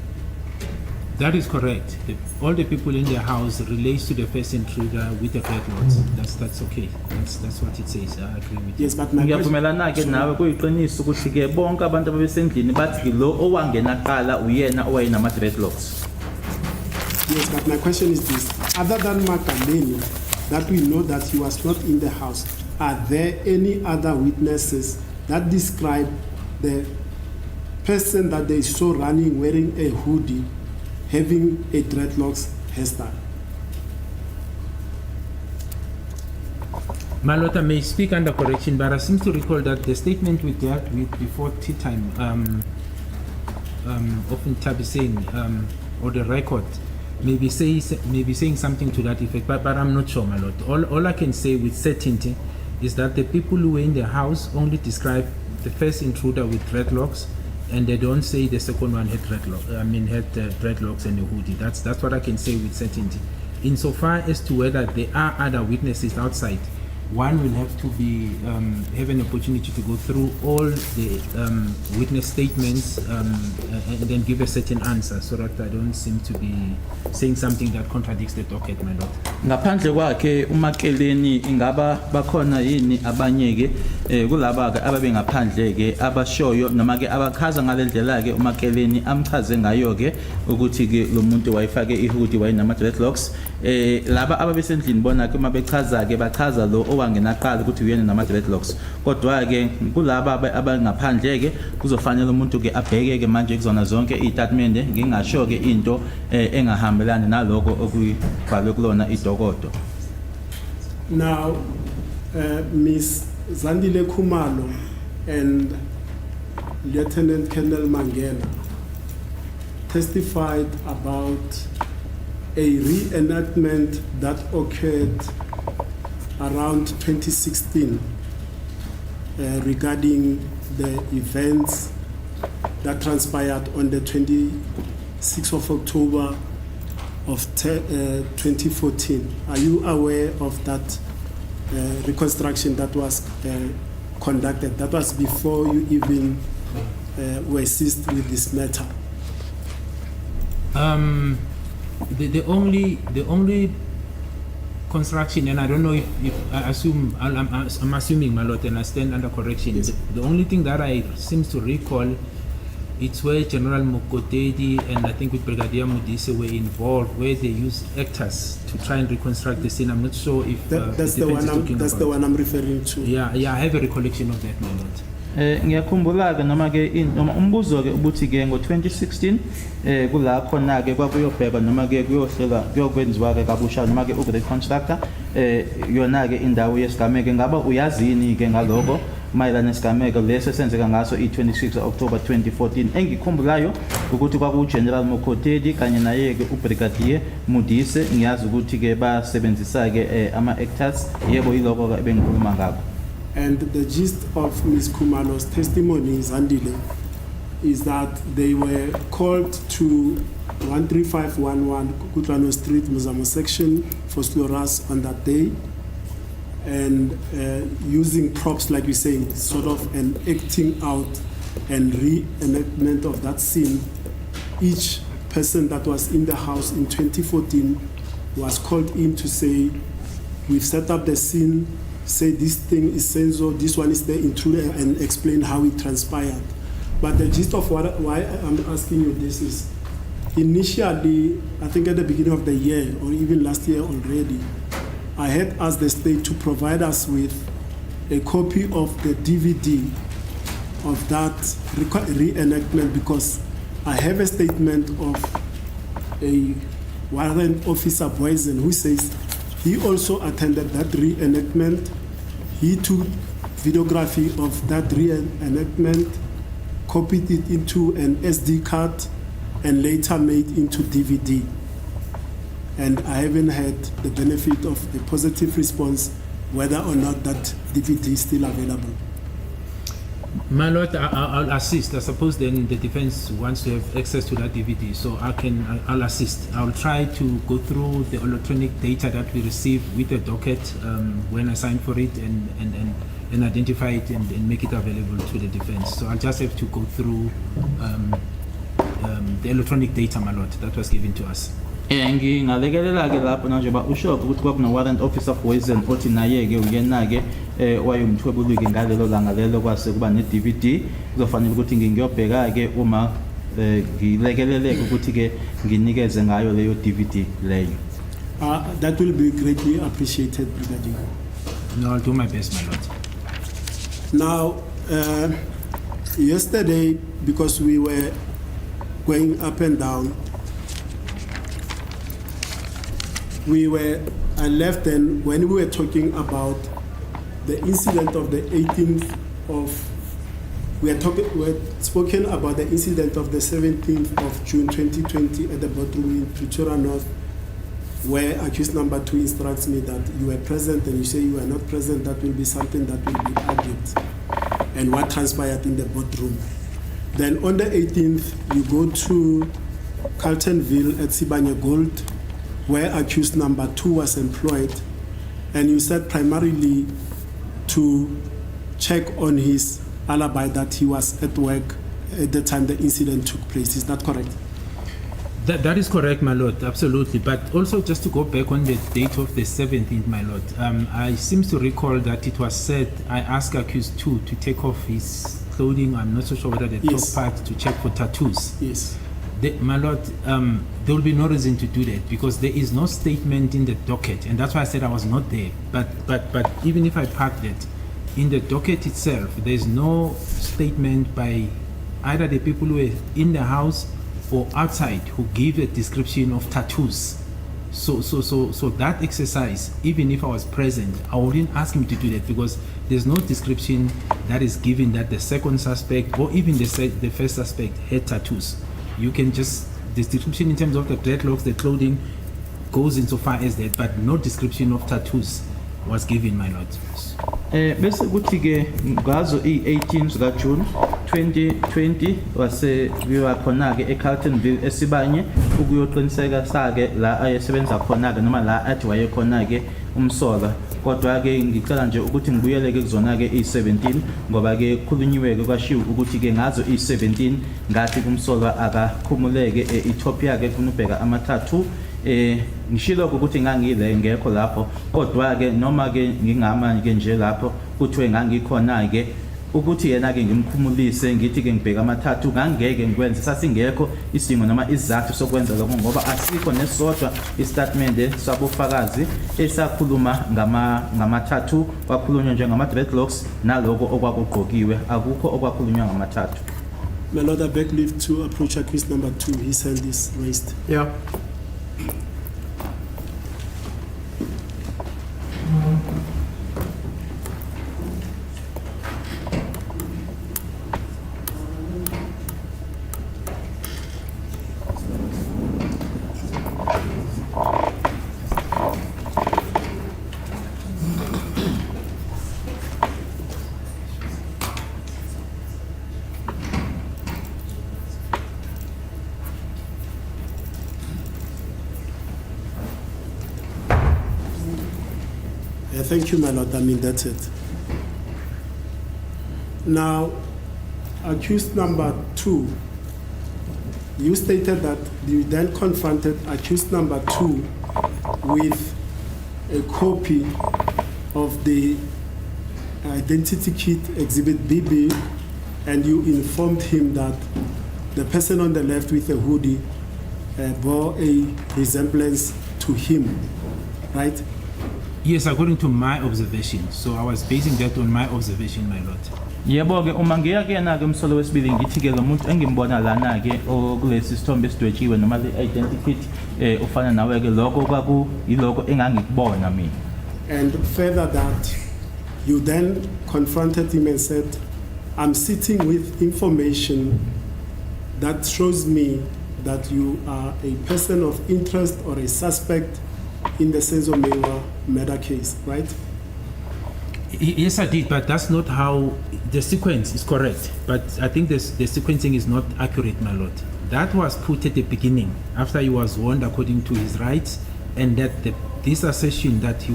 That is correct. All the people in the house relates to the first intruder with the dreadlocks. That's okay. That's what it says. I agree with you. Yes, but my Ngiyavumelana ke nawe kuyiqiniso ukuthi ke bonke abantu ababesendlini bathi lo owangena qala uyena owayena dreadlocks. Yes, but my question is this. Other than Makaleni, that we know that he was not in the house, are there any other witnesses that describe the person that they saw running wearing a hoodie, having a dreadlocks hairstyle? My lord, I may speak under correction, but I seem to recall that the statement we dealt with before tea time, often Tabi saying, or the record, maybe saying something to that effect, but I'm not sure, my lord. All I can say with certainty is that the people who were in the house only describe the first intruder with dreadlocks, and they don't say the second one had dreadlocks and a hoodie. That's what I can say with certainty. Insofar as to whether there are other witnesses outside, one will have to be have an opportunity to go through all the witness statements and then give a certain answer, so that I don't seem to be saying something that contradicts the docket, my lord. Ngaphandle kwakhe uMakeleni ingaba bakhona yini abanye ke kulaba ke ababe ngaphandle ke abashoyo noma ke abachaza ngalendlela ke uMakeleni amchaze ngayo ke ukuthi ke lo muntu wayifake ihoodie wayinama dreadlocks laba ababesendlini bona ke mabechaza ke bachaza lo owangena qala ukuthi uyena nama dreadlocks, kodwa ke kulaba abangaphandle ke kuzofanele umuntu ke abheke ke manje kuzona zonke izitatimende ngingasho ke into engahambelani naloko okubhalwe kulona idokodo. Now, Ms. Zandile Khumalo and Lieutenant Colonel Mangena testified about a reenactment that occurred around 2016 regarding the events that transpired on the 26th of October of 2014. Are you aware of that reconstruction that was conducted? That was before you even were seized with this matter. The only construction, and I don't know if I assume I'm assuming, my lord, and I stand under correction. Yes. The only thing that I seem to recall, it's where General Mokotedi and I think with Brigadier Mudise were involved, where they used actors to try and reconstruct the scene. I'm not sure if That's the one I'm referring to. Yeah, I have a recollection of that, my lord. Ngiyakhumbula ke noma ke noma umbuzo ke ukuthi ke ngo2016 kula khona ke kwakuyobheka noma ke kuyohlela kuyokwenziwa ke kabusha noma ke ukureconstructor yona ke indawo yesigameko ngaba uyazini ke ngaloko mayelana nesigameko leso senzeka ngaso i26 October 2014 engikhumbulayo ukuthi kwaku General Mokotedi kanye naye ke uBrigadier Mudise ngiyazi ukuthi ke basebenzisa ke ama actors yebo yiloko ke bengikhuluma ngakho. And the gist of Ms. Kumalo's testimony, Zandile, is that they were called to 13511 Kutlano Street, Muzamo section for Sloras on that day, and using props, like we say, sort of an acting out and reenactment of that scene. Each person that was in the house in 2014 was called in to say, we've set up the scene, say this thing is Senzo, this one is the intruder, and explain how it transpired. But the gist of why I'm asking you this is, initially, I think at the beginning of the year, or even last year already, I had asked the state to provide us with a copy of the DVD of that reenactment, because I have a statement of a warrant officer Boysen who says he also attended that reenactment. He took videography of that reenactment, copied it into an SD card, and later made into DVD. And I haven't had the benefit of the positive response, whether or not that DVD is still available. My Lord, I'll assist. I suppose then the defense wants to have access to that DVD, so I'll assist. I'll try to go through the electronic data that we receive with the docket when I sign for it and identify it and make it available to the defense. So I'll just have to go through the electronic data, my Lord, that was given to us. Ngingalekelela ke lapho manje ba usho ukuthi kwakuna warrant officer Boysen othi naye ke uyena ke wayumthwebuluki ngalelo langa lelo kwase kuba ne DVD kuzofanele ukuthi ngiyobheka ke uma ngilekeleleke ukuthi ke nginikeze ngayo leyo DVD leyo. That will be greatly appreciated, Brigadier. No, I'll do my best, my Lord. Now, yesterday, because we were going up and down, I left, and when we were talking about the incident of the 18th of, we had spoken about the incident of the 17th of June 2020 at the boardroom in Pretoria North, where accused number 2 instructs me that you were present and you say you were not present. That will be something that will be argued, and what transpired in the boardroom. Then on the 18th, you go to Carltonville at Sibanye Gold, where accused number 2 was employed, and you said primarily to check on his alibi that he was at work at the time the incident took place. Is that correct? That is correct, my Lord, absolutely. But also just to go back on the date of the 17th, my Lord, I seem to recall that it was said, I asked accused 2 to take off his clothing, I'm not so sure whether the Yes. top part, to check for tattoos. Yes. My Lord, there will be no reason to do that because there is no statement in the docket, and that's why I said I was not there. But even if I parked it, in the docket itself, there is no statement by either the people who were in the house or outside who give a description of tattoos. So that exercise, even if I was present, I wouldn't ask him to do that because there's no description that is given that the second suspect or even the first suspect had tattoos. You can just, the description in terms of the dreadlocks, the clothing, goes insofar as that, but no description of tattoos was given, my Lord. Bese kuthi ke ngazo i-18 zika June 2020 wase biwa khona ke eCarltonville eSibanye ukuyoqiniseka sake la ayesebenza khona ke noma la athi waye khona ke umsola. Kodwa ke ngicela nje ukuthi ngibuyele ke kuzona ke i17 ngoba ke khulunyiwe ke kwashiwo ukuthi ke ngazo i17 ngathi kumsolwa akakhumuleke eEthiopia ke kunubheka amathathu ngishilo ukuthi ngangile ngekho lapho kodwa ke noma ke ngingama ke nje lapho kuthiwe ngangikhona ke ukuthi yena ke ngimkhumulise ngithi ke ngibheka amathathu ngangeke ngikwenze sasingekho isidingo noma izathu sokwenza lokho ngoba asikho nesodwa istatement sabofakazi esakhuluma ngamathathu kwakhulunywa nje ngama dreadlocks naloko okwakugqokiwe akukho okwakhulunywa ngamathathu. My Lord, I beg leave to approach accused number 2. His hand is raised. Yeah. Thank you, my Lord. I mean, that's it. Now, accused number 2, you stated that you then confronted accused number 2 with a copy of the identity kit exhibit BB, and you informed him that the person on the left with a hoodie bore a resemblance to him, right? Yes, according to my observation. So I was basing that on my observation, my lord. Yebo ke uma ngiya kuyena ke umsolo wesibili ngithi ke lo muntu engimbona lana ke okulesi sithombe esidwetshiwe noma le identity ufana nawe ke lokho kwaku yiloko engangikubona mina. And further that you then confronted him and said, I'm sitting with information that shows me that you are a person of interest or a suspect in the Senzo Meyiwa murder case, right? Yes, I did, but that's not how the sequence is correct. But I think the sequencing is not accurate, my lord. That was put at the beginning after he was warned according to his rights, and that this assertion that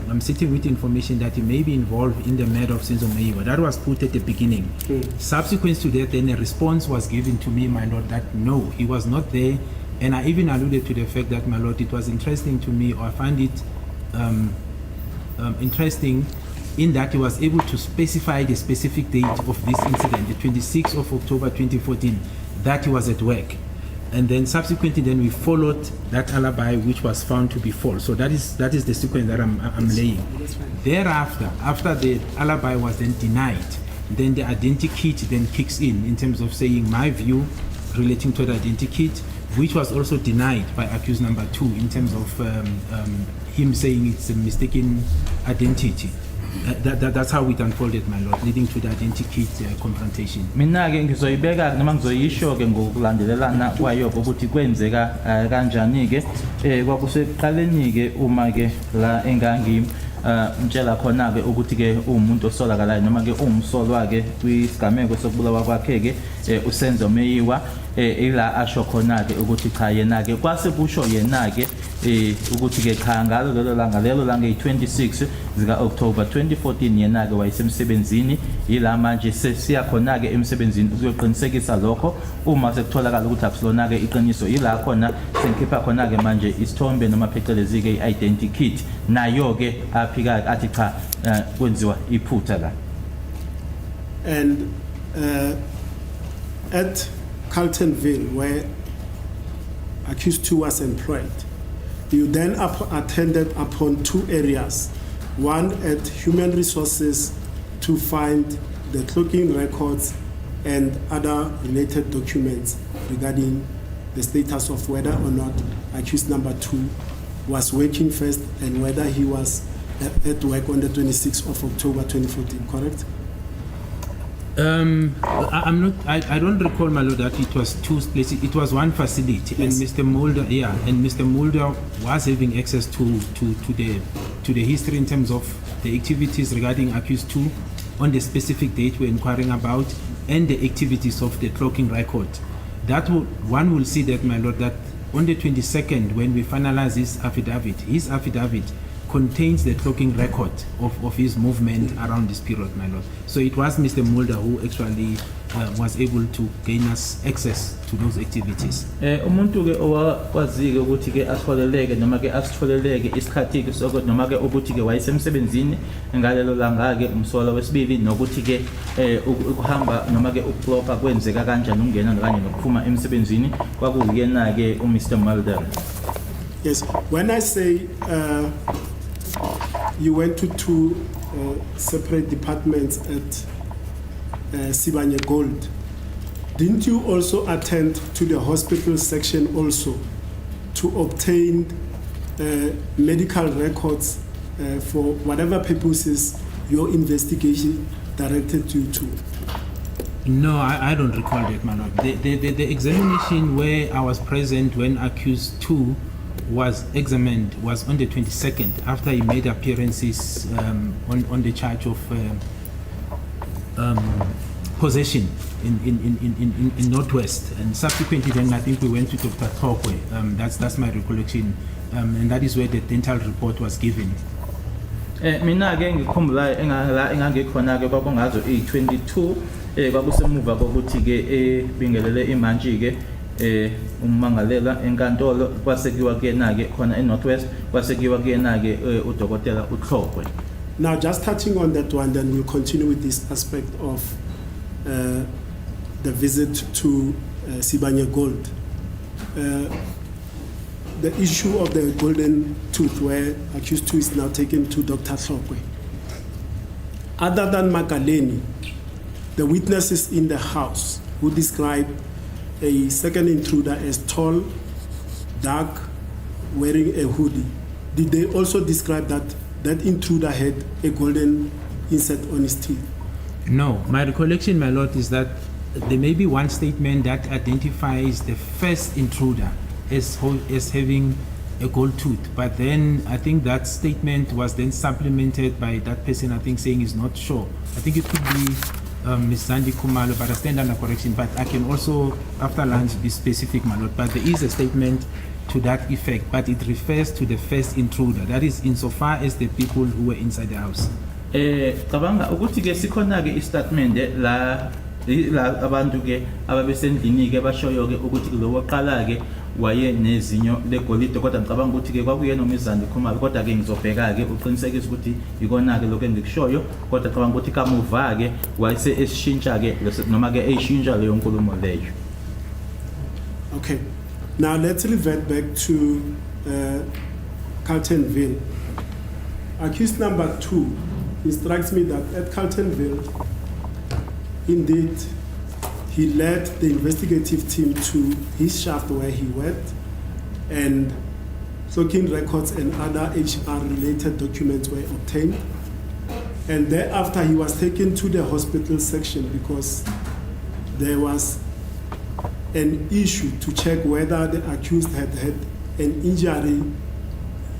I'm sitting with information that he may be involved in the murder of Senzo Meyiwa, that was put at the beginning. Subsequent to that, then a response was given to me, my lord, that no, he was not there. And I even alluded to the fact that, my lord, it was interesting to me, or I find it interesting in that he was able to specify the specific date of this incident, the 26th of October 2014, that he was at work. And then subsequently, then we followed that alibi, which was found to be false. So that is the sequence that I'm laying. Thereafter, after the alibi was then denied, then the identity kit then kicks in terms of saying my view relating to the identity kit, which was also denied by accused number 2 in terms of him saying it's a mistaken identity. That's how it unfolded, my lord, leading to the identity kit confrontation. Mina ke ngizoyibeka noma ngizoyisho ke ngokulandelelana kwayo ukuthi kwenzeka kanjani ke kwakusekuqaleni ke uma ke la engangi mtshela khona ke ukuthi ke umuntu osolakalayo noma ke umsolwa ke kwisigameko sokubulawa kwakhe ke uSenzo Meyiwa ila asho khona ke ukuthi cha yena ke kwase kusho yena ke ukuthi ke cha ngalo lelo langa yi26 zika October 2014 yena ke wayesemsebenzini ila manje sesiya khona ke emsebenzini ukuyoqinisekisa lokho uma sekutholakala ukuthi akusilona ke iqiniso ila khona sengikhipha khona ke manje isithombe noma phecelezi ke identity kit nayo ke aphika athi cha kwenziwa iphutha la. And at Carltonville, where accused 2 was employed, you then attended upon 2 areas. One at Human Resources to find the cloaking records and other related documents regarding the status of whether or not accused number 2 was working first and whether he was at work on the 26th of October 2014, correct? I don't recall, my lord, that it was 2 places. It was one facility, yes. And Mr. Mulder was having access to the history in terms of the activities regarding accused 2 on the specific date we're inquiring about, and the activities of the cloaking record. One will see that, my lord, that on the 22nd, when we finalize his affidavit contains the clocking record of his movement around this period, my lord. So it was Mr. Mulder who actually was able to gain us access to those activities. Umuntu ke owakwazike ukuthi ke atholeleke noma ke asitholeleke isikhathi ke soko noma ke ukuthi ke wayesemsebenzini ngalelo langa ke umsola wesibili nokuthi ke ukuhamba noma ke ukuplopa kwenzeka kanjani ungena kanye nokuphuma emsebenzini kwakuyena ke uMr. Mulder. Yes, when I say you went to two separate departments at Sibanye Gold, didn't you also attend to the hospital section also to obtain medical records for whatever purposes your investigation directed you to? No, I don't recall that, my lord. The examination where I was present when accused 2 was examined was on the 22nd after he made appearances on the charge of possession in Northwest, and subsequently then I think we went to Dr. Tokwe. That's my recollection, and that is where the dental report was given. Mina ke ngikhumbula engangikhona ke kwakungazo 22 kwakusemuva kokuthi ke ebingelele imantshi ke ummangalela enkantolo kwasekiwa kuyena ke khona eNorthwest kwasekiwa kuyena ke udokotela uThokwe. Now, just touching on that one, then we'll continue with this aspect of the visit to Sibanye Gold. The issue of the golden tooth, where accused 2 is now taken to Dr. Thokwe. Other than Magaleni, the witnesses in the house who describe a second intruder as tall, dark, wearing a hoodie, did they also describe that intruder had a golden inset on his teeth? No, my recollection, my lord, is that there may be one statement that identifies the first intruder as having a gold tooth, but then I think that statement was then supplemented by that person, I think, saying he's not sure. I think it could be Ms. Zandi Kumalo, but I stand under correction, but I can also, after lunch, be specific, my lord. But there is a statement to that effect, but it refers to the first intruder. That is insofar as the people who were inside the house. Cabanga ukuthi ke sikhona ke istatement la abantu ke ababesendlini ke bashoyo ke ukuthi lo waqala ke waye nezinyo legolide kodwa ngicabanga ukuthi ke kwakuyena uMizandi Khumalo kodwa ke ngizobheka ke uqinisekisa ukuthi ikona ke lokho engikushoyo kodwa ngicabanga ukuthi kamuva ke wayese esishintsha ke noma ke eyishintsha leyo nkulumo leyo. Okay, now let's revert back to Carltonville. Accused number 2 instructs me that at Carltonville, indeed, he led the investigative team to his shaft where he worked, and clocking records and other HR-related documents were obtained. And thereafter, he was taken to the hospital section because there was an issue to check whether the accused had had an injury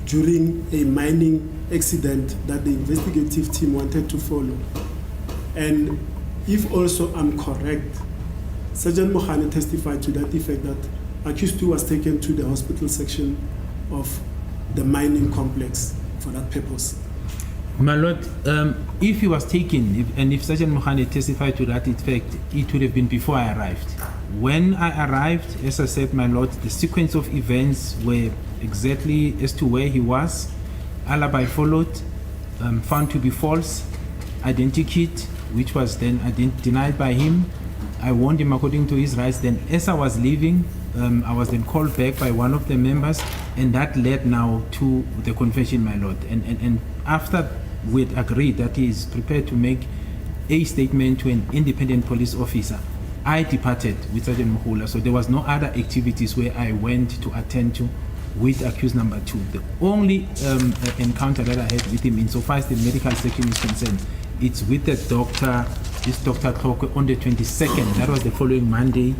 during a mining accident that the investigative team wanted to follow. And if also I'm correct, Sergeant Mohane testified to that effect that accused 2 was taken to the hospital section of the mining complex for that purpose. My lord, if he was taken, and if Sergeant Mohane testified to that effect, it would have been before I arrived. When I arrived, as I said, my lord, the sequence of events were exactly as to where he was. Alibi followed, found to be false, identikit, which was then denied by him. I warned him according to his rights. Then as I was leaving, I was then called back by one of the members, and that led now to the confession, my lord. And after we'd agreed that he is prepared to make a statement to an independent police officer, I departed with Sergeant Mohula. So there was no other activities where I went to attend to with accused number 2. The only encounter that I had with him, insofar as the medical section is concerned, it's with the doctor, this Dr. Tokwe, on the 22nd. That was the following Monday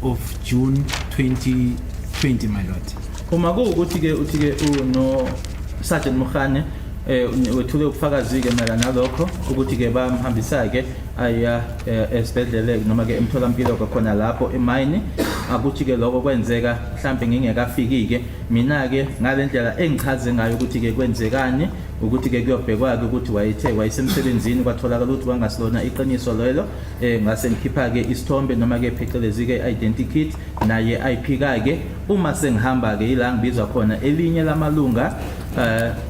of June 2020, my lord. Uma kuwukuthi ke uthi ke uno Sergeant Mohane wethule ubufakazi ke mara nalokho ukuthi ke bamhambisa ke aya esibhedlele noma ke emtholampilo kwakhona lapho emayini akuthi ke lokho kwenzeka mhlambe ngingekafiki ke mina ke ngalendlela engichaze ngayo ukuthi ke kwenzekani ukuthi ke kuyobhekwa ke ukuthi wayesemsebenzini kwatholakala ukuthi wangasilona iqiniso lelo ngase ngikhipha ke isithombe noma ke phecelezi ke identity naye IP ke uma sengihamba ke ila ngibizwa khona elinye lamalunga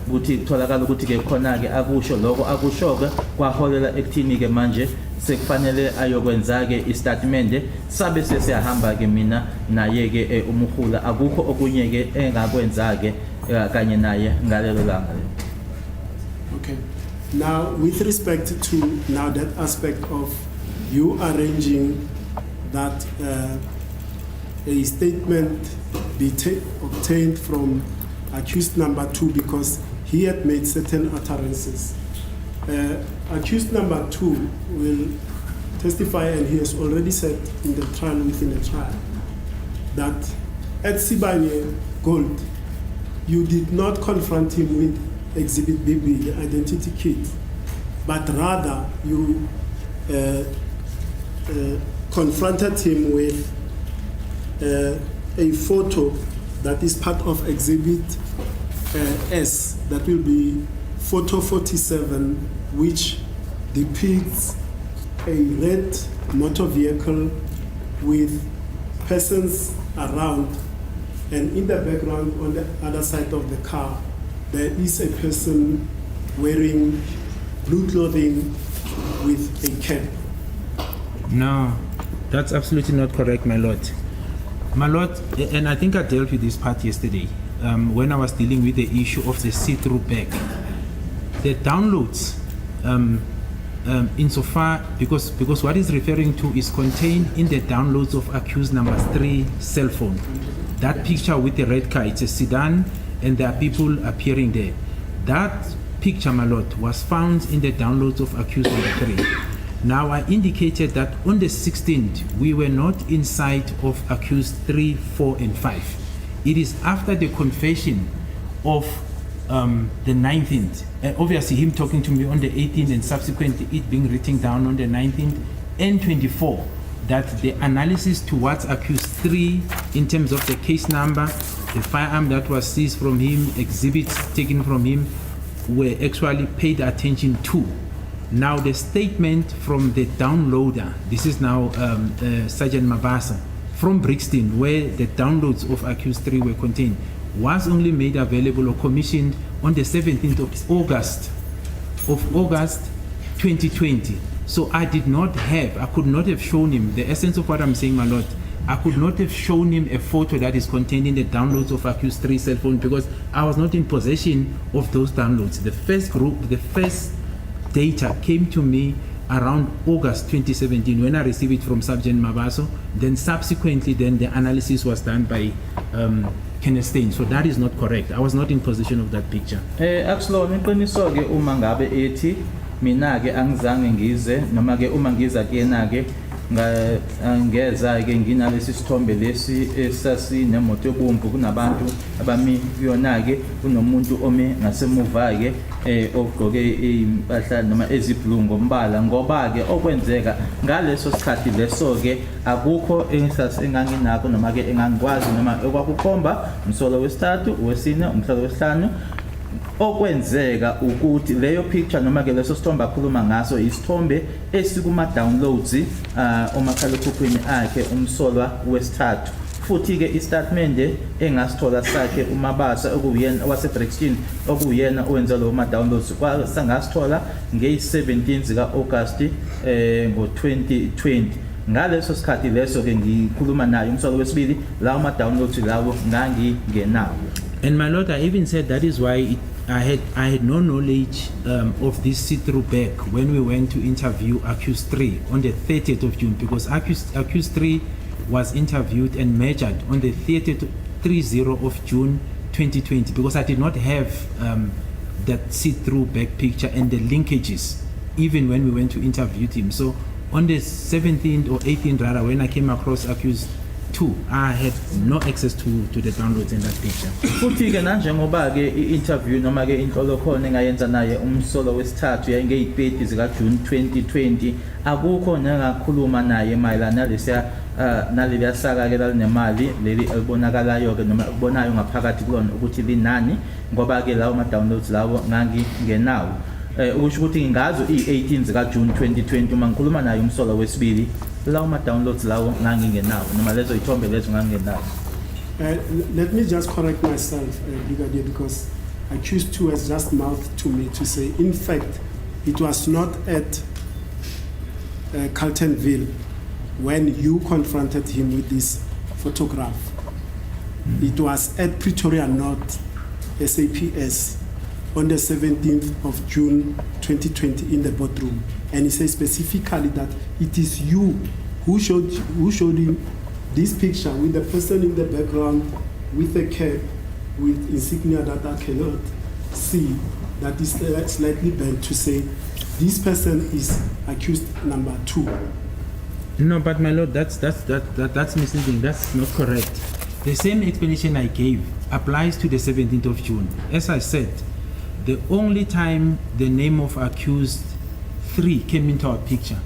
ukuthi kutholakala ukuthi ke khona ke akusho lokho akusho ke kwaholela ekuthini ke manje sekufanele ayokwenza ke istatement sabe sesiyahamba ke mina naye ke umuhula akukho okunye ke engakwenza ke kanye naye ngalelo langa. Okay. Now, with respect to now that aspect of you arranging that a statement be obtained from accused number 2 because he had made certain utterances. Accused number 2 will testify, and he has already said in the trial, within the trial, that at Sibanye Gold, you did not confront him with Exhibit BB, the identity kit, but rather you confronted him with a photo that is part of Exhibit S, that will be photo 47, which depicts a red motor vehicle with persons around, and in the background on the other side of the car there is a person wearing blue clothing with a cap. No, that's absolutely not correct, my lord. My lord, and I think I dealt with this part yesterday when I was dealing with the issue of the see-through bag. The downloads, insofar, because what is referring to is contained in the downloads of accused number 3 cell phone. That picture with the red car, it's a sedan, and there are people appearing there. That picture, my lord, was found in the downloads of accused number 3. Now, I indicated that on the 16th, we were not in sight of accused 3, 4, and 5. It is after the confession of the 19th, and obviously him talking to me on the 18th and subsequently it being written down on the 19th and 24, that the analysis towards accused 3 in terms of the case number, the firearm that was seized from him, exhibits taken from him, were actually paid attention to. Now the statement from the downloader, this is now Sergeant Mabasa, from Brixton, where the downloads of accused 3 were contained, was only made available or commissioned on the 17th of August 2020. So I could not have shown him, the essence of what I'm saying, my lord, I could not have shown him a photo that is contained in the downloads of accused 3 cell phone because I was not in possession of those downloads. The first data came to me around August 2017 when I received it from Sergeant Mabaso. Then subsequently, the analysis was done by Kenneth Stein. So that is not correct. I was not in possession of that picture. Absolutely, qiniso ke uma ngabe ethi mina ke angizange ngize noma ke uma ngiza kuyena ke ngeza ke nginalesi sithombe lesi esasinemoto yobomvu kunabantu abami kuyona ke kunomuntu ome ngasemuva ke ogqoke impahla noma ezibhlungu ngombala ngoba ke okwenzeka ngaleso sikhathi leso ke akukho enganginakho noma ke engangikwazi noma ekwakukhomba umsolo wesithathu wesine umhlalo wesihlanu okwenzeka ukuthi leyo picture noma ke leso sithombe akhuluma ngaso isithombe esikuma downloads omakhalekhukhwini akhe umsolwa wesithathu futhi ke istatement engasithola sakhe uMabasa okuyena waseBrixton okuyena owenza lo ma downloads kwasangasithola nge-17 zika August ngo-2020 ngaleso sikhathi leso ke ngikhuluma naye umsolwa wesibili lawo ma downloads lawo ngangingenawo. And my lord, I even said that is why I had no knowledge of this see-through bag when we went to interview accused 3 on the 30th of June because accused 3 was interviewed and measured on the 30th of June 2020 because I did not have that see-through bag picture and the linkages even when we went to interview him. So on the 17th or 18th rather, when I came across accused 2. I had no access to the downloads in that picture. Futhi ke nanjengoba ke i-interview noma ke inhlolo khona engayenza naye umsolo wesithathu yayingeyipeti zika June 2020 akukho nengakhuluma naye mayelana nalesiya naleliya saka ke lalinemali leli elibonakalayo ke noma ukubonayo ngaphakathi kulona ukuthi linani ngoba ke lawo ma-downloads lawo ngangingenawo ukusho ukuthi ngingazo i-18 zika June 2020 uma ngikhuluma naye umsolo wesibili lawo ma-downloads lawo ngangingenawo noma lezo ithombe lezo ngangingenawo. Let me just correct myself, Brigadier, because accused 2 has just mouthed to me to say, in fact, it was not at Carltonville when you confronted him with this photograph. It was at Pretoria North, SAPS, on the 17th of June 2020 in the boardroom. And he says specifically that it is you who showed him this picture with the person in the background with a cap with insignia that I cannot see, that is slightly bent, to say this person is accused number 2. No, but my lord, that's misleading. That's not correct. The same explanation I gave applies to the 17th of June. As I said, the only time the name of accused 3 came into our picture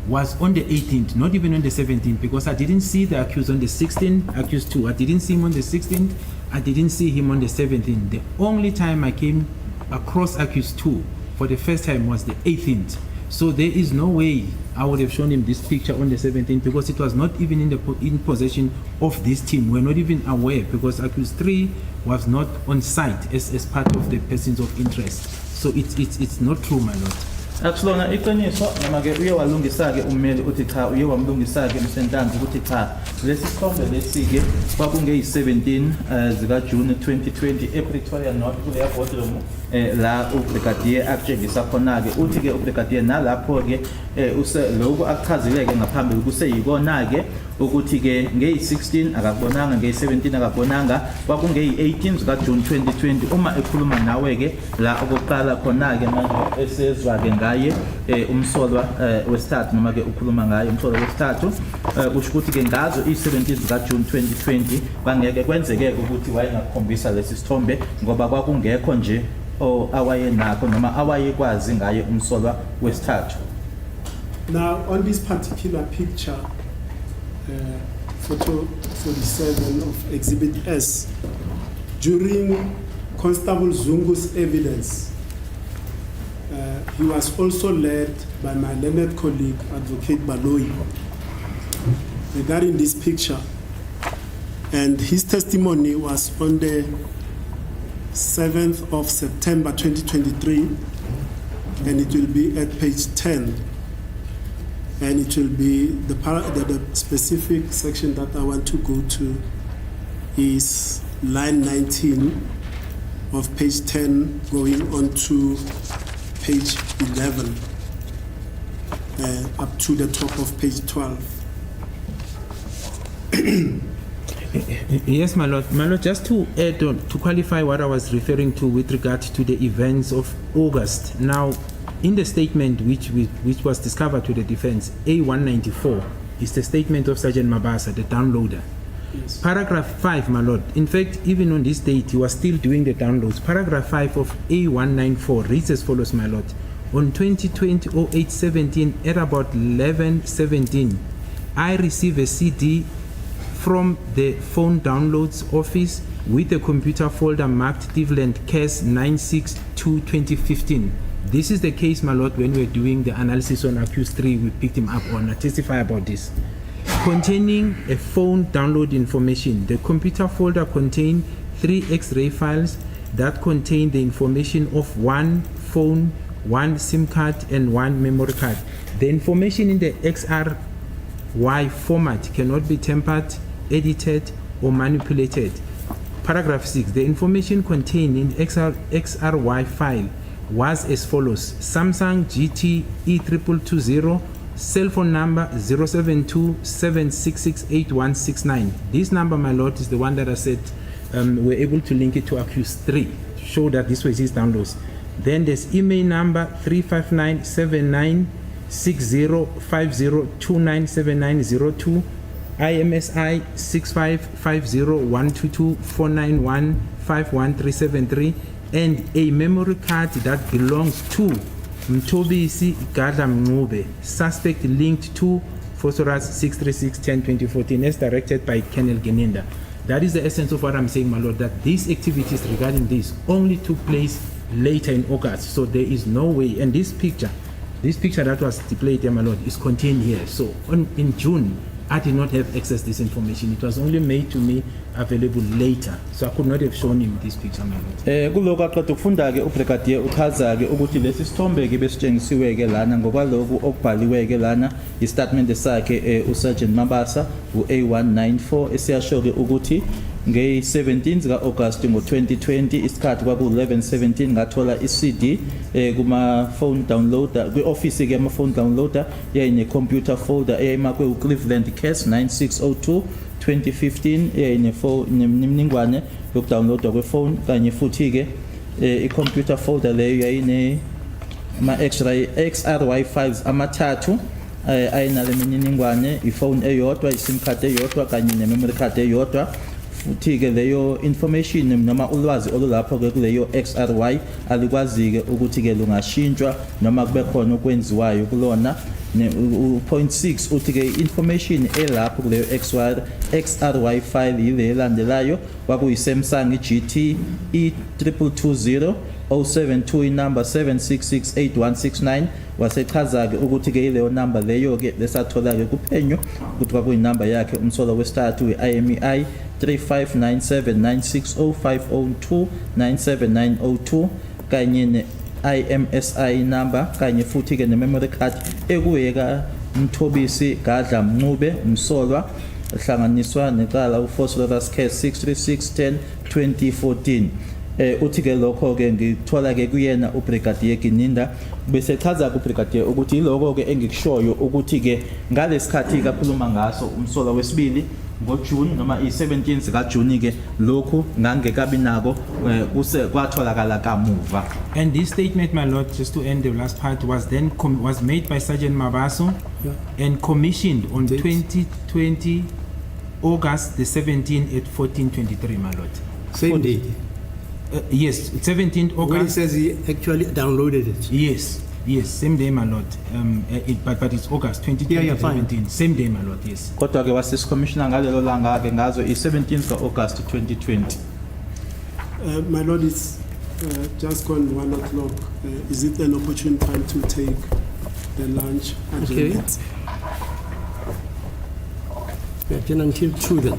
was on the 18th, not even on the 17th, because I didn't see the accused on the 16th, accused 2. I didn't see him on the 16th, I didn't see him on the 17th. The only time I came across accused 2 for the first time was the 18th. So there is no way I would have shown him this picture on the 17th, because it was not even in possession of this team. We're not even aware, because accused 3 was not on site as part of the persons of interest. So it's not true, my lord. Akusilona iqiniso noma ke uye walungisa ke ummeli uthi cha uye wamlungisa ke umsentanzi ukuthi cha lesi sithombe lesi ke kwakungeyi-17 zika June 2020 ePretoria North kule boardroom la ubrigadier akutshengisa khona ke uthi ke ubrigadier nalapho ke lokhu akuchazile ke ngaphambili kuseyikona ke ukuthi ke ngeyi-16 akakubonanga, ngeyi-17 akakubonanga, kwakungeyi-18 zika June 2020 uma ekhuluma nawe ke la okokuqala khona ke manje esezwa ke ngaye umsolwa wesithathu noma ke ukhuluma ngaye umsolwa wesithathu kusho ukuthi ke ngazo i-17 zika June 2020 bangeke kwenzeke ukuthi wayengakhombisa lesi sithombe ngoba kwakungekho nje awayenakho noma awayekwazi ngaye umsolwa wesithathu. Now on this particular picture, photo 47 of Exhibit S, during Constable Zungu's evidence, he was also led by my learned colleague, Advocate Baloi, regarding this picture. And his testimony was on the 7th of September 2023, and it will be at page 10. And it will be the specific section that I want to go to is line 19 of page 10 going on to page 11 up to the top of page 12. Yes, my lord. My lord, just to add on, to qualify what I was referring to with regard to the events of August. Now, in the statement which was discovered to the defense, A194 is the statement of Sergeant Mabasa, the downloader. Yes. Paragraph 5, my lord. In fact, even on this date, he was still doing the downloads. Paragraph 5 of A194 reads as follows, my lord. On 2020-08-17, at about 11:17, I received a CD from the phone downloads office with a computer folder marked Cleveland CAS 962-2015. This is the case, my lord, when we're doing the analysis on accused 3, we picked him up on. I testify about this. Containing a phone download information. The computer folder contained 3 X-ray files that contain the information of 1 phone, 1 SIM card, and 1 memory card. The information in the XRY format cannot be tampered, edited, or manipulated. Paragraph 6. The information contained in XRY file was as follows: Samsung GT E2220, cell phone number 072-766-8169. This number, my lord, is the one that I said we're able to link it to accused 3 to show that this was his downloads. Then there's email number 359796050297902. IMSI 655012249151373, and a memory card that belongs to Mtobisi Gadla Mngube, suspect linked to Phosphorus 636-10-2014 as directed by Colonel Geninda. That is the essence of what I'm saying, my lord, that these activities regarding this only took place later in August. So there is no way, and this picture that was displayed here, my lord, is contained here. So in June, I did not have access to this information. It was only made to me available later. So I could not have shown him this picture, my lord. Kuloko aqeda ukufunda ke ubrigadier uchaza ke ukuthi lesi sithombe ke besitshengisiwe ke lana ngokwaloku okubhaliwe ke lana istatement sakhe uSergeant Mabasa u-A194 esiyasho ke ukuthi nge-17 zika-August ngo-2020 isikhathi kwaku-11:17 ngathola i-CD kuma-phone downloader kwi-ofisi ke ama-phone downloader yayine-computer folder eyayimakwe u-Cleveland Case 9602 2015 nemininingwane yokudownloadwa kwefone kanye futhi ke i-computer folder leyo yayine XRY files amathathu ayinale mininingwane, ifone eyodwa, isim card eyodwa kanye ne-memory card eyodwa. Futhi ke leyo information noma ulwazi olulapho ke kuleyo XRY alikwazi ke ukuthi ke lungashintshwa noma kube khona okwenziwayo kulona. Point 6 uthi ke information elapho kuleyo XRY file ile landelayo kwakuyi Samsung GT E2220 072 inumber 7668169 wasechaza ke ukuthi ke leyo number leyo ke lesathola ke kuphenyo ukuthi kwakuyinumber yakhe umsolo wesithathu we-IMEI 3597960502979902 kanye ne-IMSI number kanye futhi ke ne-memory card ekuyeka Mthobisi Gadla Mncube umsolwa ehlanganiswa necala uphosphorus case 636-10-2014. Uthi ke lokho ke ngithola ke kuyena ubrigadier Geninda bese chaza kubrigadier ukuthi iloko ke engikushoyo ukuthi ke ngalesikhathi kakhuluma ngaso umsolwa wesibili ngoJune noma i-17 zikaJune ke lokhu ngangekabi nako kuse kwatholakala kamuva. And this statement, my lord, just to end the last part, was then was made by Sergeant Mabaso and commissioned on 2020 August the 17th at 14:23, my lord. Same date. Yes, 17th August. When he says he actually downloaded it. Yes, same day, my lord. But it's August 2017. Same day, my lord. Yes. Kodwa ke wasis commissioner ngalelo langa ke ngazo i-17th August 2020. My lord, it's just gone 1 o'clock. Is it an opportune time to take the lunch agenda? Okay. We attend until 2 then.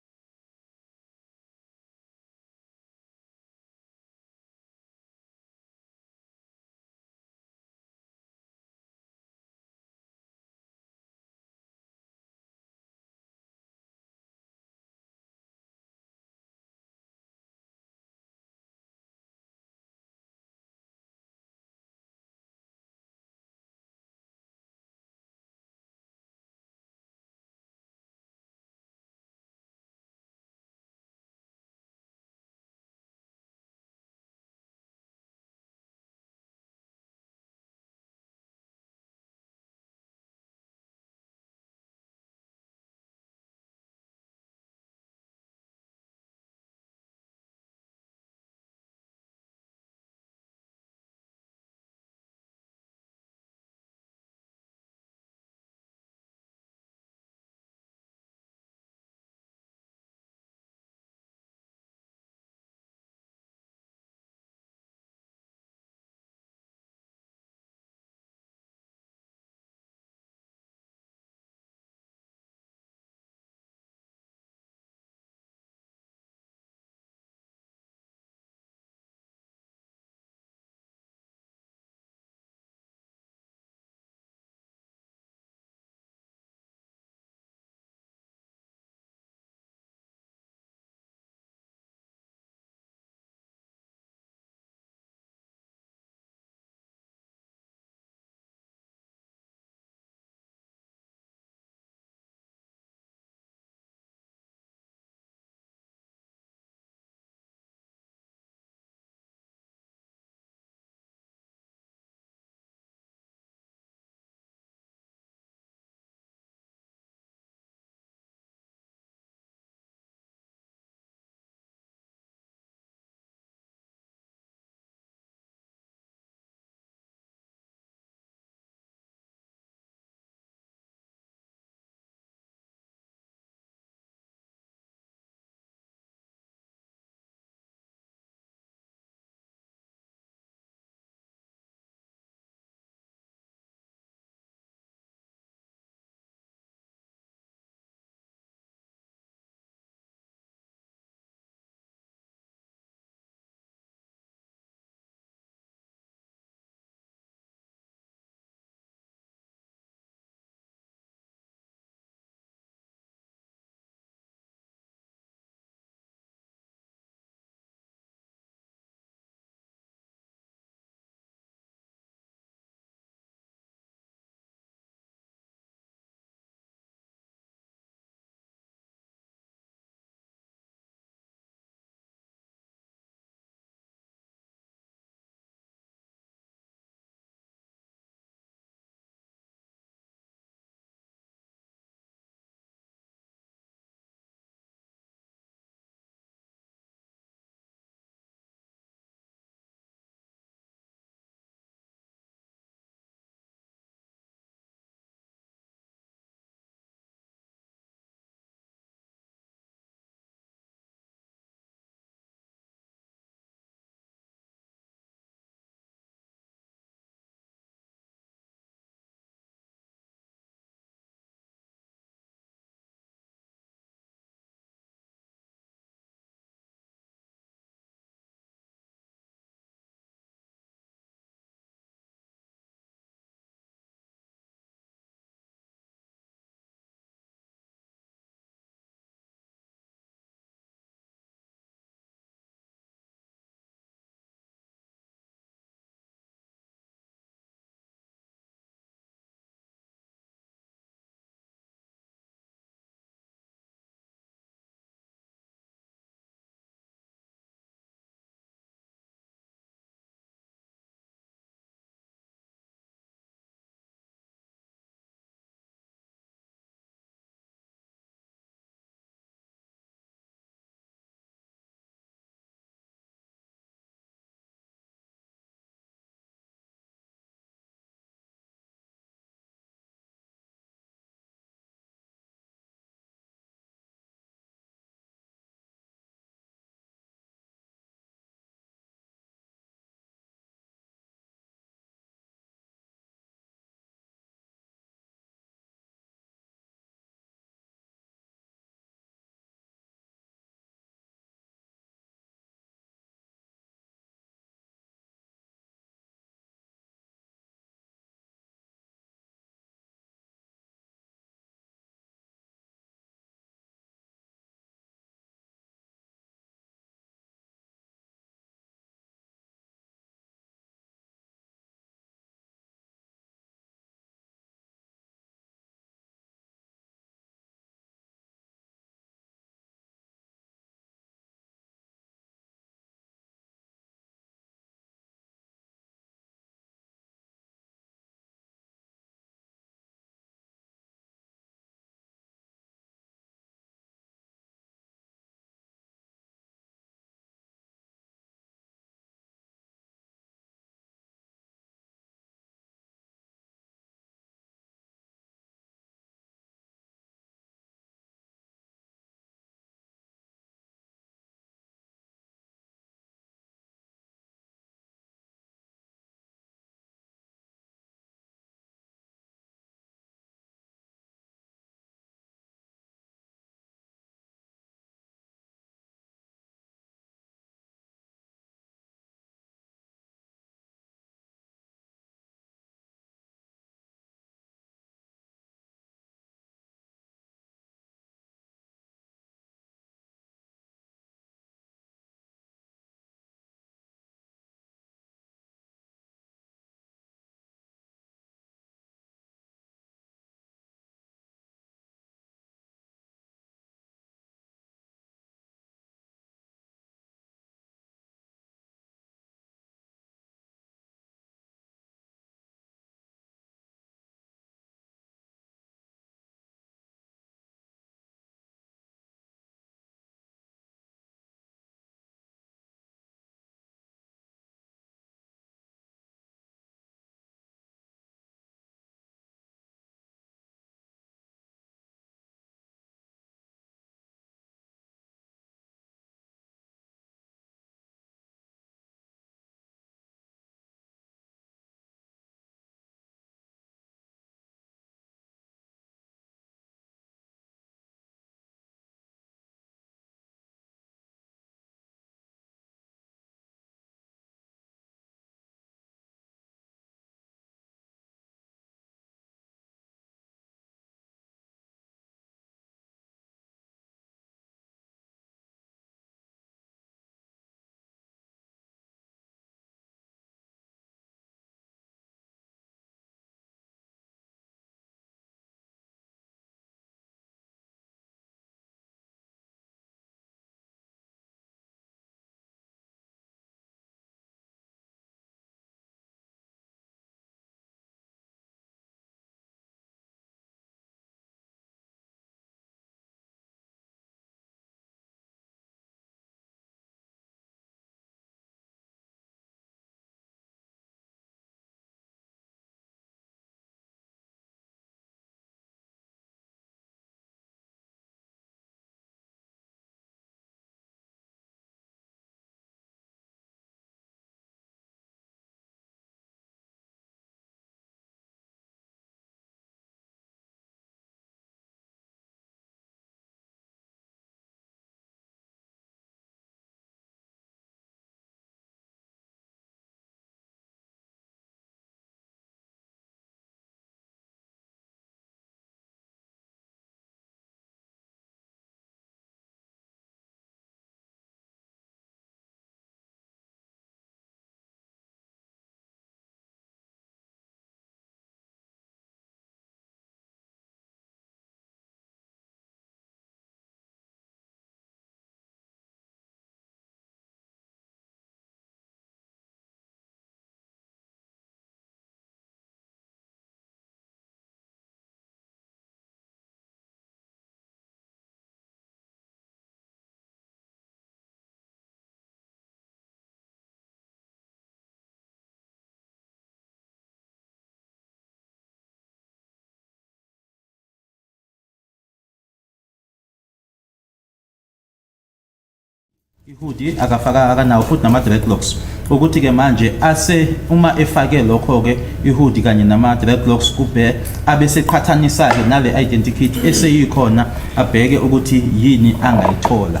ihoodie akafaka akanawo futhi nama dreadlocks ukuthi ke manje ase uma efake lokho ke ihoodie kanye nama dreadlocks kube abese qhathanisa ke nale identity eseyikhona abheke ukuthi yini angayithola.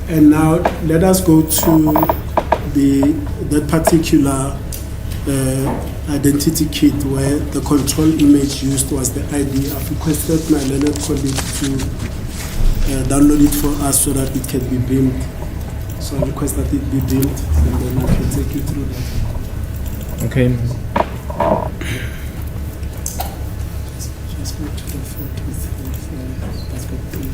And now let us go to that particular identity kit where the control image used was the ID. I've requested my learned colleague to download it for us so that it can be beamed. So I request that it be beamed and then I can take you through that. Okay. Just go to the photos. Let's go through.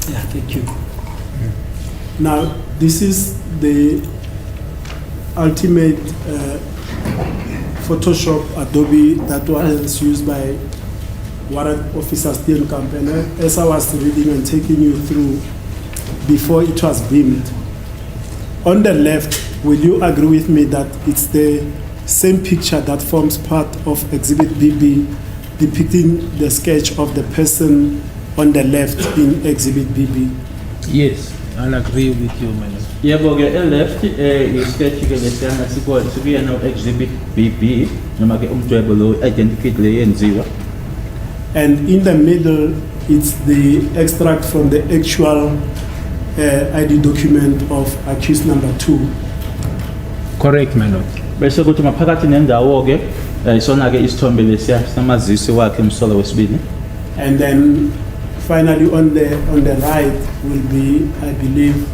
Yeah, thank you. Now, this is the ultimate Photoshop Adobe that was used by Warrant Officer Stephen Campaigner. As I was reading and taking you through before it was beamed, on the left, will you agree with me that it's the same picture that forms part of Exhibit BB depicting the sketch of the person on the left in Exhibit BB? Yes, I'll agree with you, my lord. Yebo ke left sketch ke lesiyana sikuya no Exhibit BB noma ke umdwebo lo identified le yenziwa. And in the middle, it's the extract from the actual ID document of accused number 2. Correct, my lord. Bese kuthi maphakathi nendawo ke isona ke isithombe lesiya samazisi wakhe umsolo wesibili. And then finally on the right will be, I believe,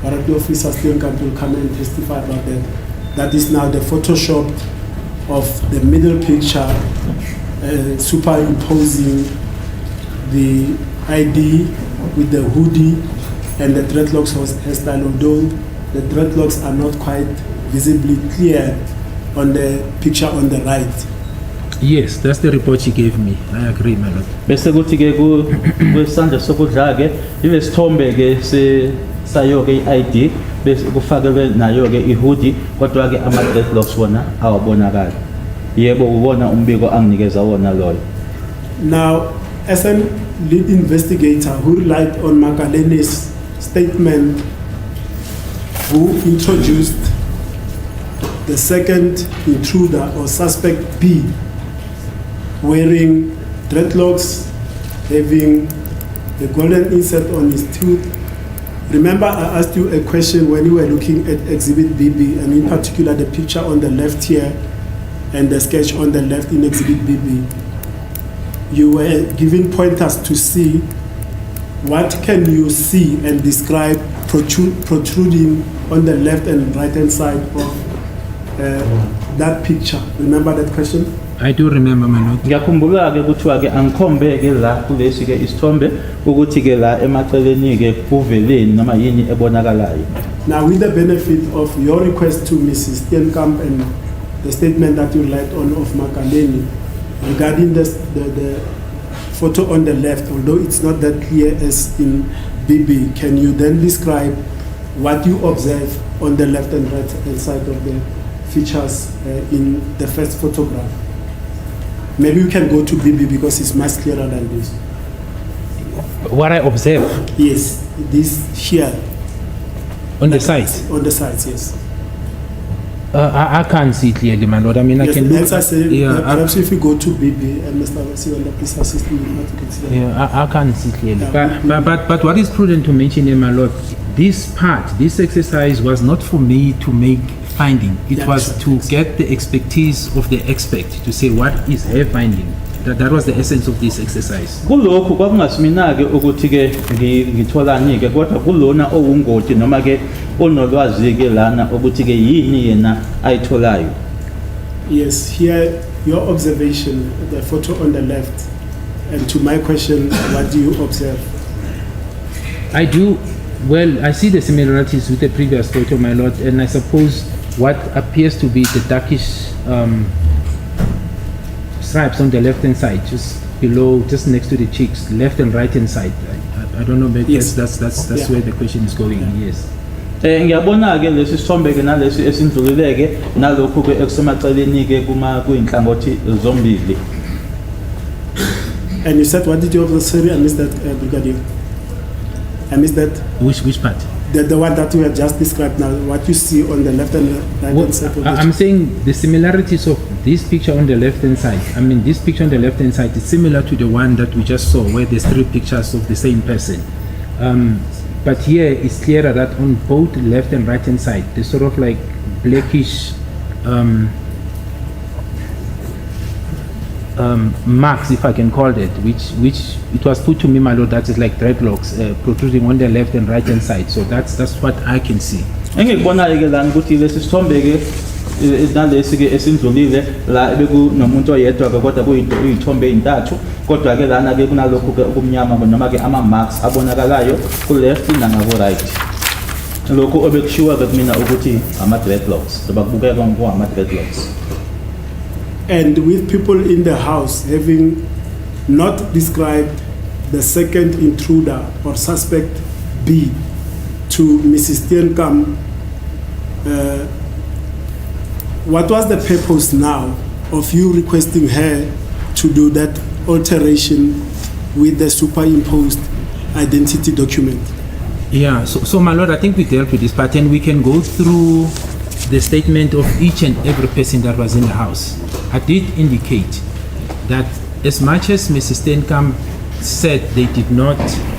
Warrant Officer Steenkamp will come and testify about that. That is now the Photoshop of the middle picture superimposing the ID with the hoodie and the dreadlocks hairstyle, although the dreadlocks are not quite visibly clear on the picture on the right. Yes, that's the report she gave me. I agree, my lord. Bese kuthi ke kwesandla sokudla ke ilesithombe ke sayo ke ID bese kufakelwe nayo ke ihoodie kodwa ke ama dreadlocks wona awabonakala. Yebo ubona umbiko anginikeza wona loyo. Now, as a lead investigator who relied on Makalene's statement, who introduced the second intruder or suspect B, wearing dreadlocks, having the golden insert on his tooth. Remember, I asked you a question when you were looking at Exhibit BB, and in particular the picture on the left here and the sketch on the left in Exhibit BB. You were giving pointers to see what can you see and describe protruding on the left and right hand side of that picture. Remember that question? I do remember, my lord. Ngiyakhumbula ke kuthiwa ke angikhombe ke la kulesi ke isithombe ukuthi ke la emaceleni ke kuveleni noma yini ebonakalayo. Now, with the benefit of your request to Mrs. Steenkamp and the statement that you relied on of Makaleni regarding the photo on the left, although it's not that clear as in BB, can you then describe what you observe on the left and right hand side of the features in the first photograph. Maybe we can go to BB because it's much clearer than this. What I observe Yes, this here. on the side, On the sides, yes. I can't see clearly, my lord. I mean, Yes, I can look. as I say, Yeah, perhaps if you go to BB and Mr. Wasiwanda, please assist me with what you can see. Yeah, I can't see clearly. Yeah. But what is prudent to mention here, my lord, this part, this exercise was not for me to make finding. It Yeah, was sure. to get the expertise of the expert to say what is her finding. That was the essence of this exercise. Kulokhu kwakungasimina ke ukuthi ke ngitholani ke kodwa kulona owungoti noma ke onolwazi ke lana ukuthi ke yini yena ayitholayo. Yes, here your observation, the photo on the left, and to my question, what do you observe? I do, well, I see the similarities with the previous photo, my lord, and I suppose what appears to be the darkish stripes on the left hand side, just below, just next to the cheeks, left and right hand side. I don't know, maybe Yes. that's Yeah. where the question is going. Yes. Ngiyabona ke lesi sithombe ke nalesi esindlulileke nalokhu ke ekusemaceleni ke kuma kuyinhlangothi zombili. And you said, what did you observe? Sorry, I missed that, Brigadier. I missed that. Which part? The one that you have just described now, what you see on the left and right Well, hand side of I'm saying the similarities of this picture on the left hand side. I mean, this picture on the left hand side is similar to the one that we just saw, where there's three pictures of the same person. But here it's clearer that on both left and right hand side, there's sort of like blackish marks, if I can call it, which it was put to me, my lord, that is like dreadlocks protruding on the left and right hand side. So that's what I can see. Engikubona ke lana ukuthi lesi sithombe ke nalesi ke esindlulile la bekunomuntu oyedwa ke kodwa kuyithombe ezintathu kodwa ke lana ke kunalokhu ke okumnyama noma ke ama marks abonakalayo ku left nangako right. Lokho obekushiwa ke kumina ukuthi ama dreadlocks ngoba kubukeka ngama dreadlocks. And with people in the house having not described the second intruder or suspect B to Mrs. Steenkamp, what was the purpose now of you requesting her to do that alteration with the superimposed identity document? Yeah, so my lord, I think we dealt with this part, and we can go through the statement of each and every person that was in the house. I did indicate that as much as Mrs. Steenkamp said they did not,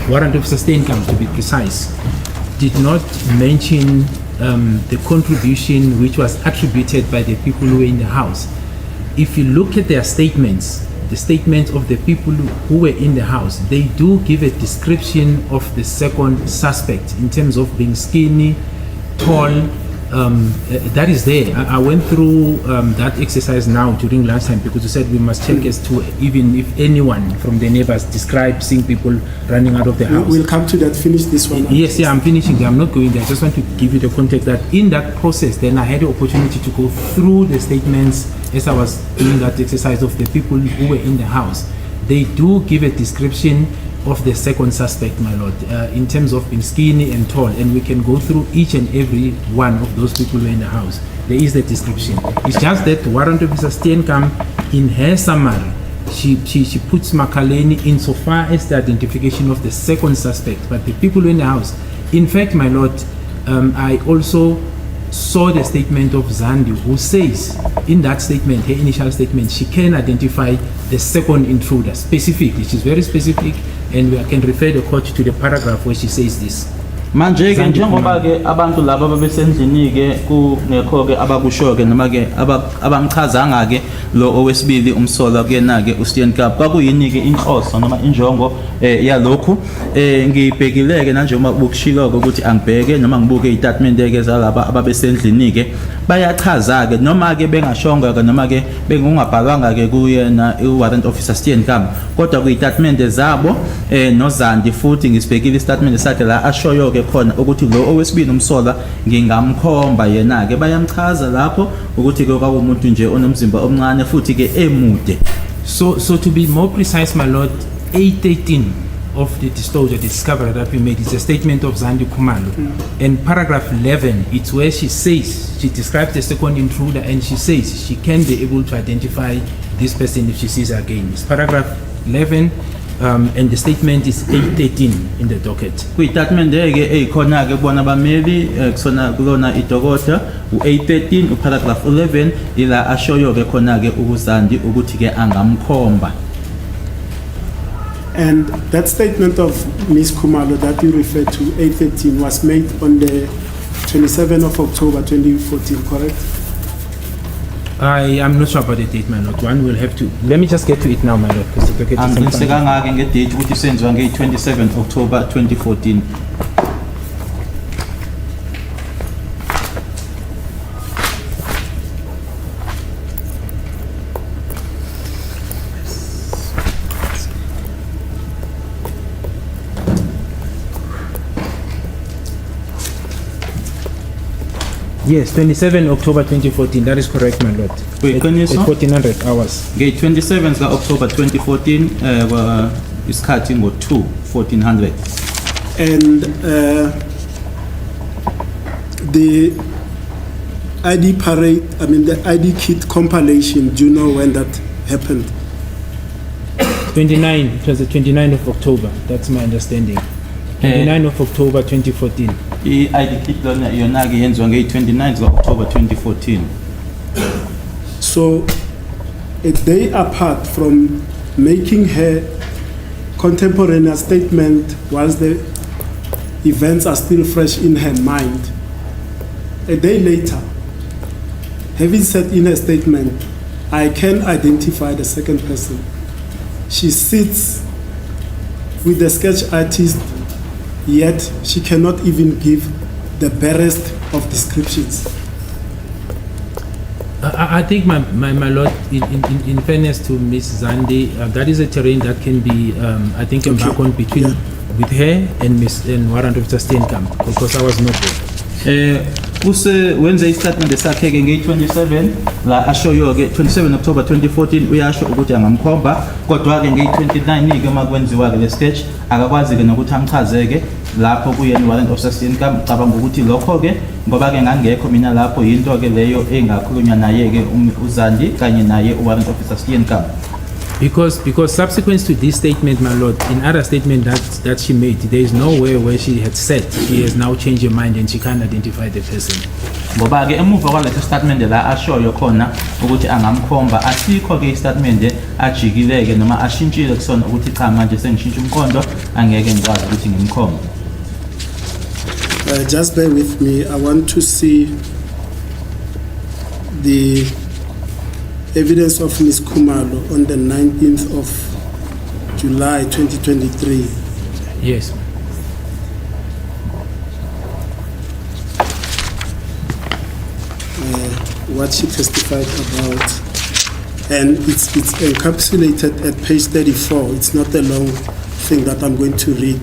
Warrant Officer Steenkamp to be precise, did not mention the contribution which was attributed by the people who were in the house. If you look at their statements, the statements of the people who were in the house, they do give a description of the second suspect in terms of being skinny, tall. That is there. I went through that exercise now during lunchtime because you said we must check as to even if anyone from the neighbors described seeing people running out of the house. We'll come to that. Finish this one. Yes, yeah, I'm finishing there. I'm not going there. I just want to give you the context that in that process, then I had the opportunity to go through the statements as I was doing that exercise of the people who were in the house. They do give a description of the second suspect, my lord, in terms of being skinny and tall, and we can go through each and every one of those people who were in the house. There is the description. It's just that Warrant Officer Steenkamp, in her summary, she puts Makaleni insofar as the identification of the second suspect, but the people who were in the house. In fact, my lord, I also saw the statement of Zandi, who says in that statement, her initial statement, she can identify the second intruder specifically. She's very specific, and we can refer the court to the paragraph where she says this. Manje ke njengoba ke abantu laba babesendlini ke kungekho ke abakusho ke noma ke abamchazanga ke lo owesibili umsola kuyena ke uSteenkamp kwakuyini ke inhloso noma injongo yalokhu ngibhekile ke nanjengoba bukushilo ukuthi angibheke noma ngibuke istatement ke zalaba ababesendlini ke bayachaza ke noma ke bengashonga ke noma ke bengungabhalwanga ke kuyena iwarrant officer Steenkamp kodwa kuyistatement zabo noZandi futhi ngisibhekile istatement sakhe la ashoyo ke khona ukuthi lo owesibili umsola ngingamkhomba yena ke bayamchaza lapho ukuthi ke kwakumuntu nje onomzimba omncane futhi ke emude. So to be more precise, my lord, A13 of the disclosure, the discovery that we made, is a statement of Zandi Kumalo. And paragraph 11, it's where she says, she describes the second intruder and she says she can be able to identify this person if she sees her again. It's paragraph 11, and the statement is 813 in the docket. Kwi-statement ke eyikhona ke bona bameli kusona kulona idokota u-813 uparagraph 11 ila ashoyo ke khona ke uZandi ukuthi ke angamkhomba. And that statement of Ms. Kumalo that you referred to, 813, was made on the 27th of October 2014, correct? I am not sure about the date, my lord. One will have to. Let me just get to it now, my lord. Because the docket is Angisekanga ke ngedate ukuthi senziwa nge-27 October 2014. Yes, 27 October 2014. That is correct, my lord. Wait, At can you say? 1400 hours. Nge-27 October 2014 isikhathi ngo-2 1400. And the ID parade, I mean the ID kit compilation, do you know when that happened? 29. It was the 29th of October. That's my understanding. 29 of October 2014. I-ID kit lona yona ke yenziwa nge-29 October 2014. So a day apart from making her contemporaneous statement whilst the events are still fresh in her mind, a day later, having said in her statement, I can identify the second person, she sits with the sketch artist, yet she cannot even give the barest of descriptions. I think, my lord, in fairness to Ms. Zandi, that is a terrain that can be, I think, embarked on between with her and Warrant Officer Steenkamp, because I was not there. Wenze istatement sakhe ke nge-27 la ashoyo ke 27 October 2014 uyasho ukuthi angamkhomba, kodwa ke nge-29 ke makwenziwa ke le sketch akakwazi ke nokuthi amchazeke lapho kuyena Warrant Officer Steenkamp. Cabanga ukuthi lokho ke ngoba ke ngangekho mina lapho yinto ke leyo engakhulunywa naye ke uZandi kanye naye Warrant Officer Steenkamp. Because subsequent to this statement, my lord, in other statement that she made, there is nowhere where she had said she has now changed her mind and she can't identify the person. Ngoba ke emuva kwaleso statement la ashoyo khona ukuthi angamkhomba, asikho ke istatement ajikileke noma ashintshile kusona ukuthi cha manje sengishintsha umkhondo angeke ngikwazi ukuthi ngimkhombe. Just bear with me. I want to see the evidence of Ms. Kumalo on the 19th of July 2023. Yes. What she testified about, and it's encapsulated at page 34. It's not a long thing that I'm going to read.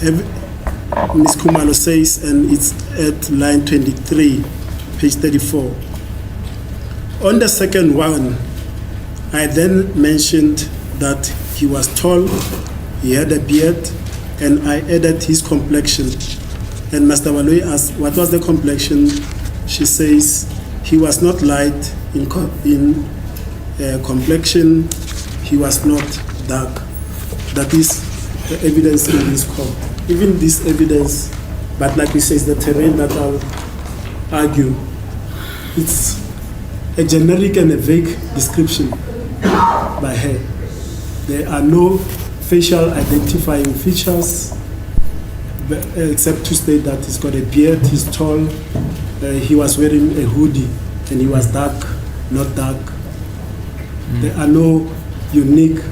Ms. Kumalo says, and it's at line 23, page 34. On the second one, I then mentioned that he was tall, he had a beard, and I added his complexion. And Master Waloi asked, what was the complexion? She says, he was not light in complexion, he was not dark. That is the evidence in this court. Even this evidence, but like we say, it's the terrain that I'll argue. It's a generic and a vague description by her. There are no facial identifying features, except to state that he's got a beard, he's tall, he was wearing a hoodie, and he was dark, not dark. There are no unique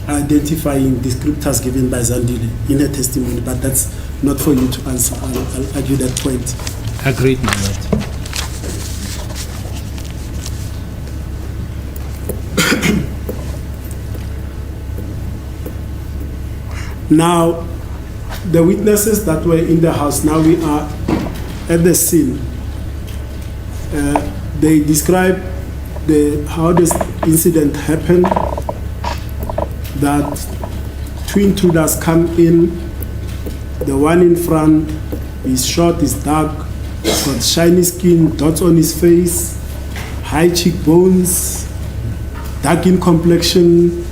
identifying descriptors given by Zandile in her testimony, but that's not for you to answer. I'll argue that point. Agreed, my lord. Now, the witnesses that were in the house, now we are at the scene. They describe how this incident happened, that two intruders come in. The one in front is short, is dark, got shiny skin, dots on his face, high cheekbones, dark in complexion,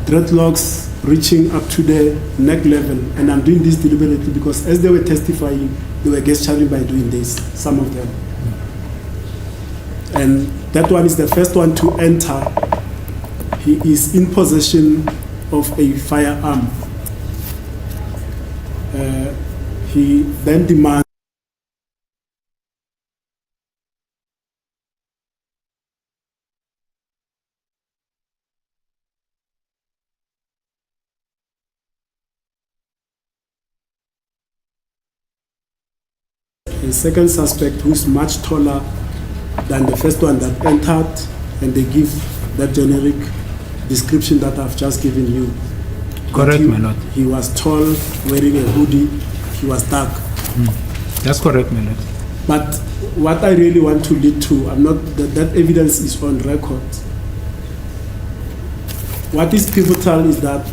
dreadlocks reaching up to the neck level. And I'm doing this deliberately because as they were testifying, they were gesturing by doing this, some of them. And that one is the first one to enter. He is in possession of a firearm. He then demands a second suspect who's much taller than the first one that entered, and they give that generic description that I've just given you. Correct, my lord. He was tall, wearing a hoodie, he was dark. That's correct, my lord. But what I really want to lead to, that evidence is on record. What is pivotal is that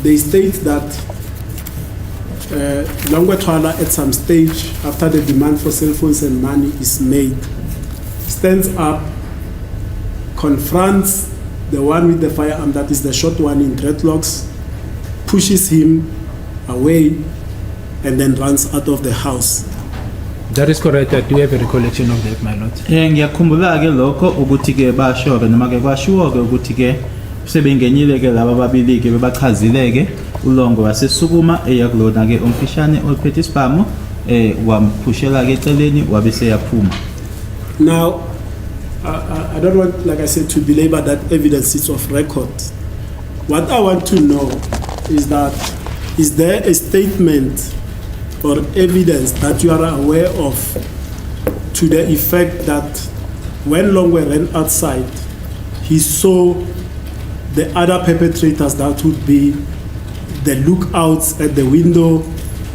they state that Longwetwala at some stage, after the demand for cell phones and money is made, stands up, confronts the one with the firearm, that is the short one in dreadlocks, pushes him away, and then runs out of the house. That is correct. I do have a recollection of that, my lord. Ngiyakhumbula ke lokho ukuthi ke basho ke noma ke kwashiwo ke ukuthi ke sebengenile ke laba babili ke bebachazile ke uLongo wasesukuma eyakulona ke umfishane ophethe isibhamu wamphushela ke eceleni wabe seyaphuma. Now I don't want, like I said, to belabor that evidence. It's of record. What I want to know is that, is there a statement or evidence that you are aware of to the effect that when Longwe ran outside, he saw the other perpetrators, that would be the lookouts at the window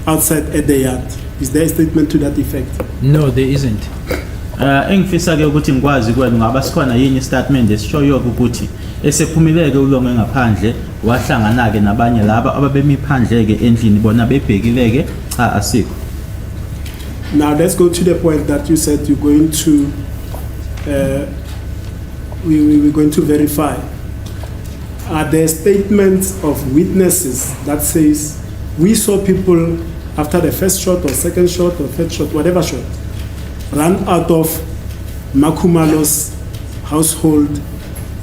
outside at the yard? Is there a statement to that effect? No, there isn't. Engifisa ke ukuthi ngikwazi kwena ngaba sikhona yini statement esishoyo ukuthi esephumileke uLongo ngaphandle wahlangana ke nabanye laba ababemi phandle ke endlini bona bebhekileke cha asikho. Now let's go to the point that you said you're going to we're going to verify. Are there statements of witnesses that says we saw people after the first shot or second shot or third shot, whatever shot, run out of Makumalo's household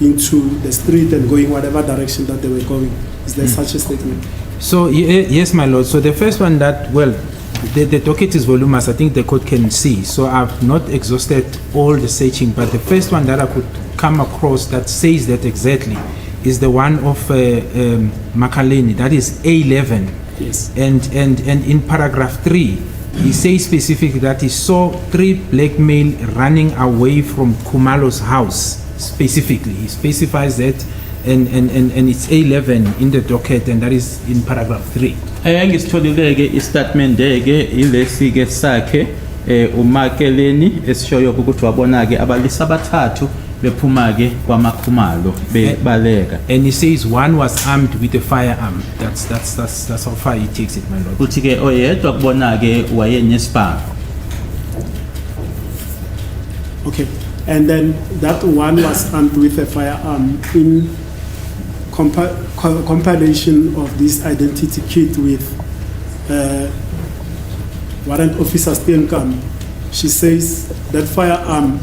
into the street and going whatever direction that they were going? Is there such a statement? So, yes, my lord. So the first one that, well, the docket is voluminous. I think the court can see. So I've not exhausted all the searching, but the first one that I could come across that says that exactly is the one of Makaleni. That is A11. Yes. And in paragraph 3, he says specifically that he saw 3 black male running away from Kumalo's house. Specifically, he specifies that, and it's A11 in the docket, and that is in paragraph 3. Ngisitholile ke istatement ke ilesi ke sakhe uMakeleni esishoyo ukuthi wabona ke abalisa bathathu bephuma ke kwamakhumalo bebaleka. And he says one was armed with a firearm. That's how far he takes it, my lord. Kuthi ke oyedwa kubona ke wayenesibhamu. Okay. And then that one was armed with a firearm. In compilation of this identity kit with Warrant Officer Steenkamp, she says that firearm,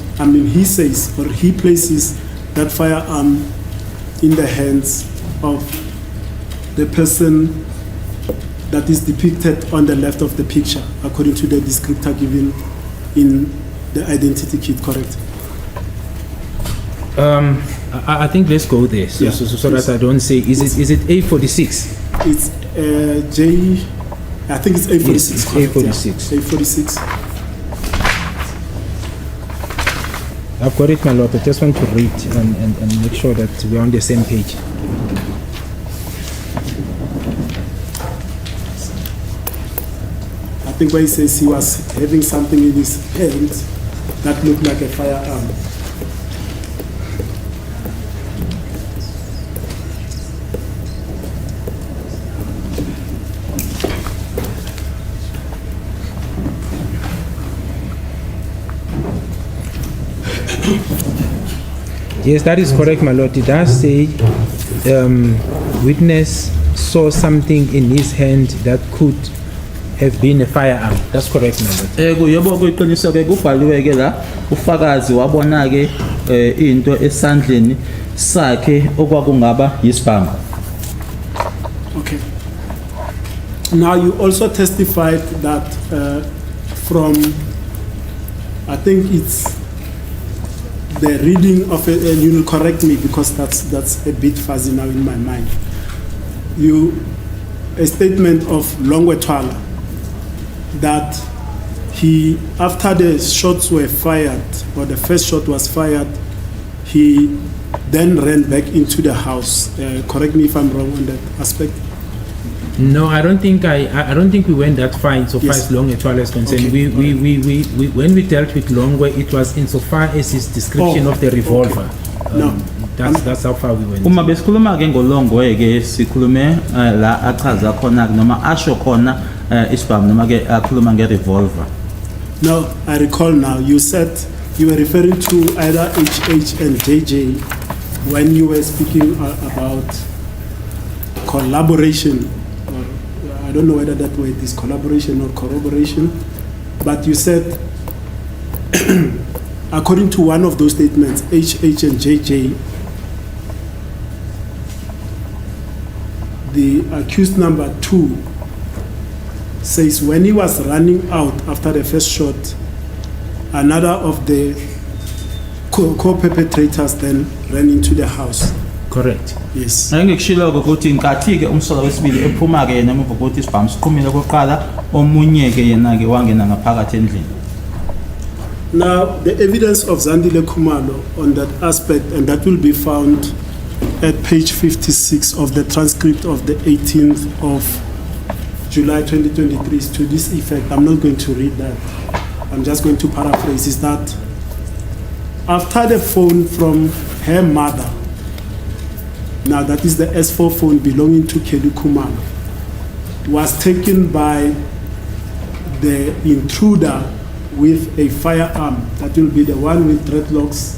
he says, or he places that firearm in the hands of the person that is depicted on the left of the picture, according to the descriptor given in the identity kit, correct? I think let's go there, so that I don't say. Is it A46? It's I think it's A46. Yes, A46. Yeah. A46. I've got it, my lord. I just want to read and make sure that we're on the same page. I think where he says he was having something in his hand that looked like a firearm. Yes, that is correct, my lord. It does say witness saw something in his hand that could have been a firearm. That's correct, my lord. Kuyebo kuyiqiniso ke kubhaliwe ke la ufakazi wabona ke into esandleni sakhe okwakungaba yisibhamu. Okay. Now you also testified that from, I think it's the reading of it, and you will correct me because that's a bit fuzzy now in my mind. A statement of Longwetwala that he, after the shots were fired, or the first shot was fired, he then ran back into the house. Correct me if I'm wrong on that aspect. No, I don't think we went that far insofar Yes. as Longwetwala is concerned. Okay. We when we dealt with Longwe, it was insofar as his description Oh, of the revolver. No. That's how far we went. Uma besikhuluma ke ngolongwe ke sikhulume la achaza khona noma asho khona isibhamu noma ke akhuluma nge-revolver. No, I recall now. You said you were referring to either HH and JJ when you were speaking about collaboration. Or, I don't know whether that word is collaboration or corroboration, but you said, according to one of those statements, HH and JJ, the accused number 2 says when he was running out after the first shot, another of the co-perpetrators then ran into the house. Correct. Yes. Ngikushilo ukuthi nkathi ke umsolo wesibili ephuma ke yena emva kokuthi isibhamu siqhumile kokuqala omunye ke yena ke wangena ngaphakathi endlini. Now, the evidence of Zandile Khumalo on that aspect, and that will be found at page 56 of the transcript of the 18th of July 2023, is to this effect. I'm not going to read that. I'm just going to paraphrase. Is that after the phone from her mother, now that is the S4 phone belonging to Kelly Khumalo, was taken by the intruder with a firearm, that will be the one with dreadlocks.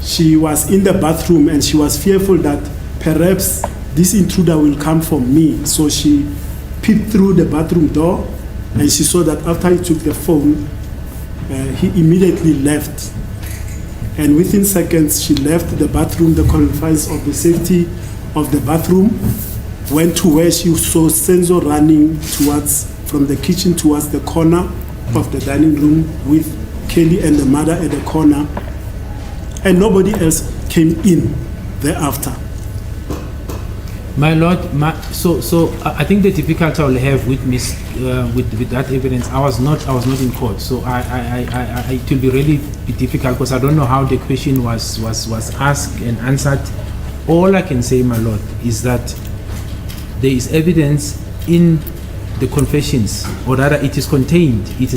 She was in the bathroom and she was fearful that perhaps this intruder will come for me. So she peeped through the bathroom door and she saw that after he took the phone, he immediately left. And within seconds, she left the bathroom, the confines of the safety of the bathroom, went to where she saw Senzo running from the kitchen towards the corner of the dining room with Kelly and the mother at the corner, and nobody else came in thereafter. My lord, so I think the difficulty I will have with with that evidence. I was not in court, so it will be really difficult because I don't know how the question was asked and answered. All I can say, my lord, is that there is evidence in the confessions, or rather it is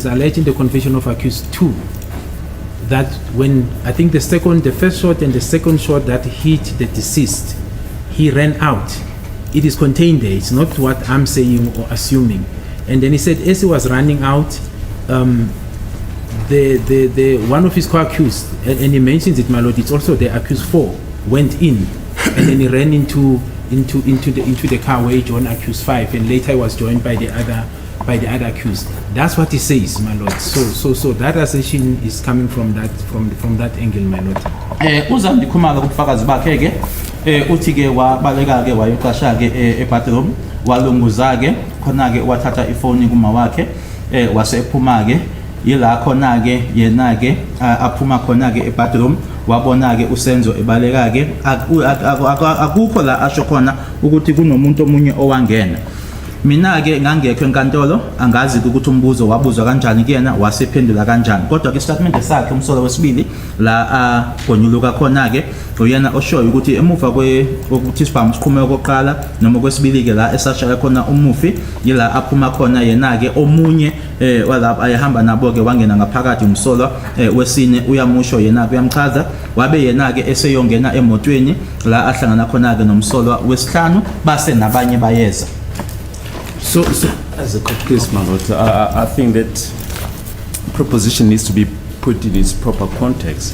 alleged in the confession of accused 2, that when I think the first shot and the second shot that hit the deceased, he ran out. It is contained there. It's not what I'm saying or assuming. And then he said as he was running out, the one of his co-accused, and he mentions it, my lord, it's also the accused 4, went in, and then he ran into the car where he joined accused 5, and later he was joined by the other accused. That's what he says, my lord. So that assertion is coming from that angle, my lord. Uzandi Khumalo kubufakazi bakhe ke uthi ke wabaleka ke wayoqasha ke ebathroom walunguza ke khona ke wathatha ifoni kuma wakhe wasephuma ke yila khona ke yena ke aphuma khona ke ebathroom wabona ke uSenzo ebaleka ke akukho la asho khona ukuthi kunomuntu omunye owangena. Mina ke ngangekho enkantolo, angazi ukuthi umbuzo wabuzwa kanjani kuyena wasephendula kanjani, kodwa ke statement sakhe umsolo wesibili la agonyuluka khona ke uyena oshoyo ukuthi emuva ukuthi isibhamu siqhume okoqala noma kwesibili ke la esashaya khona umufi yila aphuma khona yena ke omunye walapha ayahamba nabo ke wangena ngaphakathi umsolo wesine uyamusho yena kuyamchaza wabe yena ke eseyongena emotweni la ahlangana khona ke nomsolo wesihlanu base nabanye bayeza. So as a please, my lord, I think that proposition needs to be put in its proper context.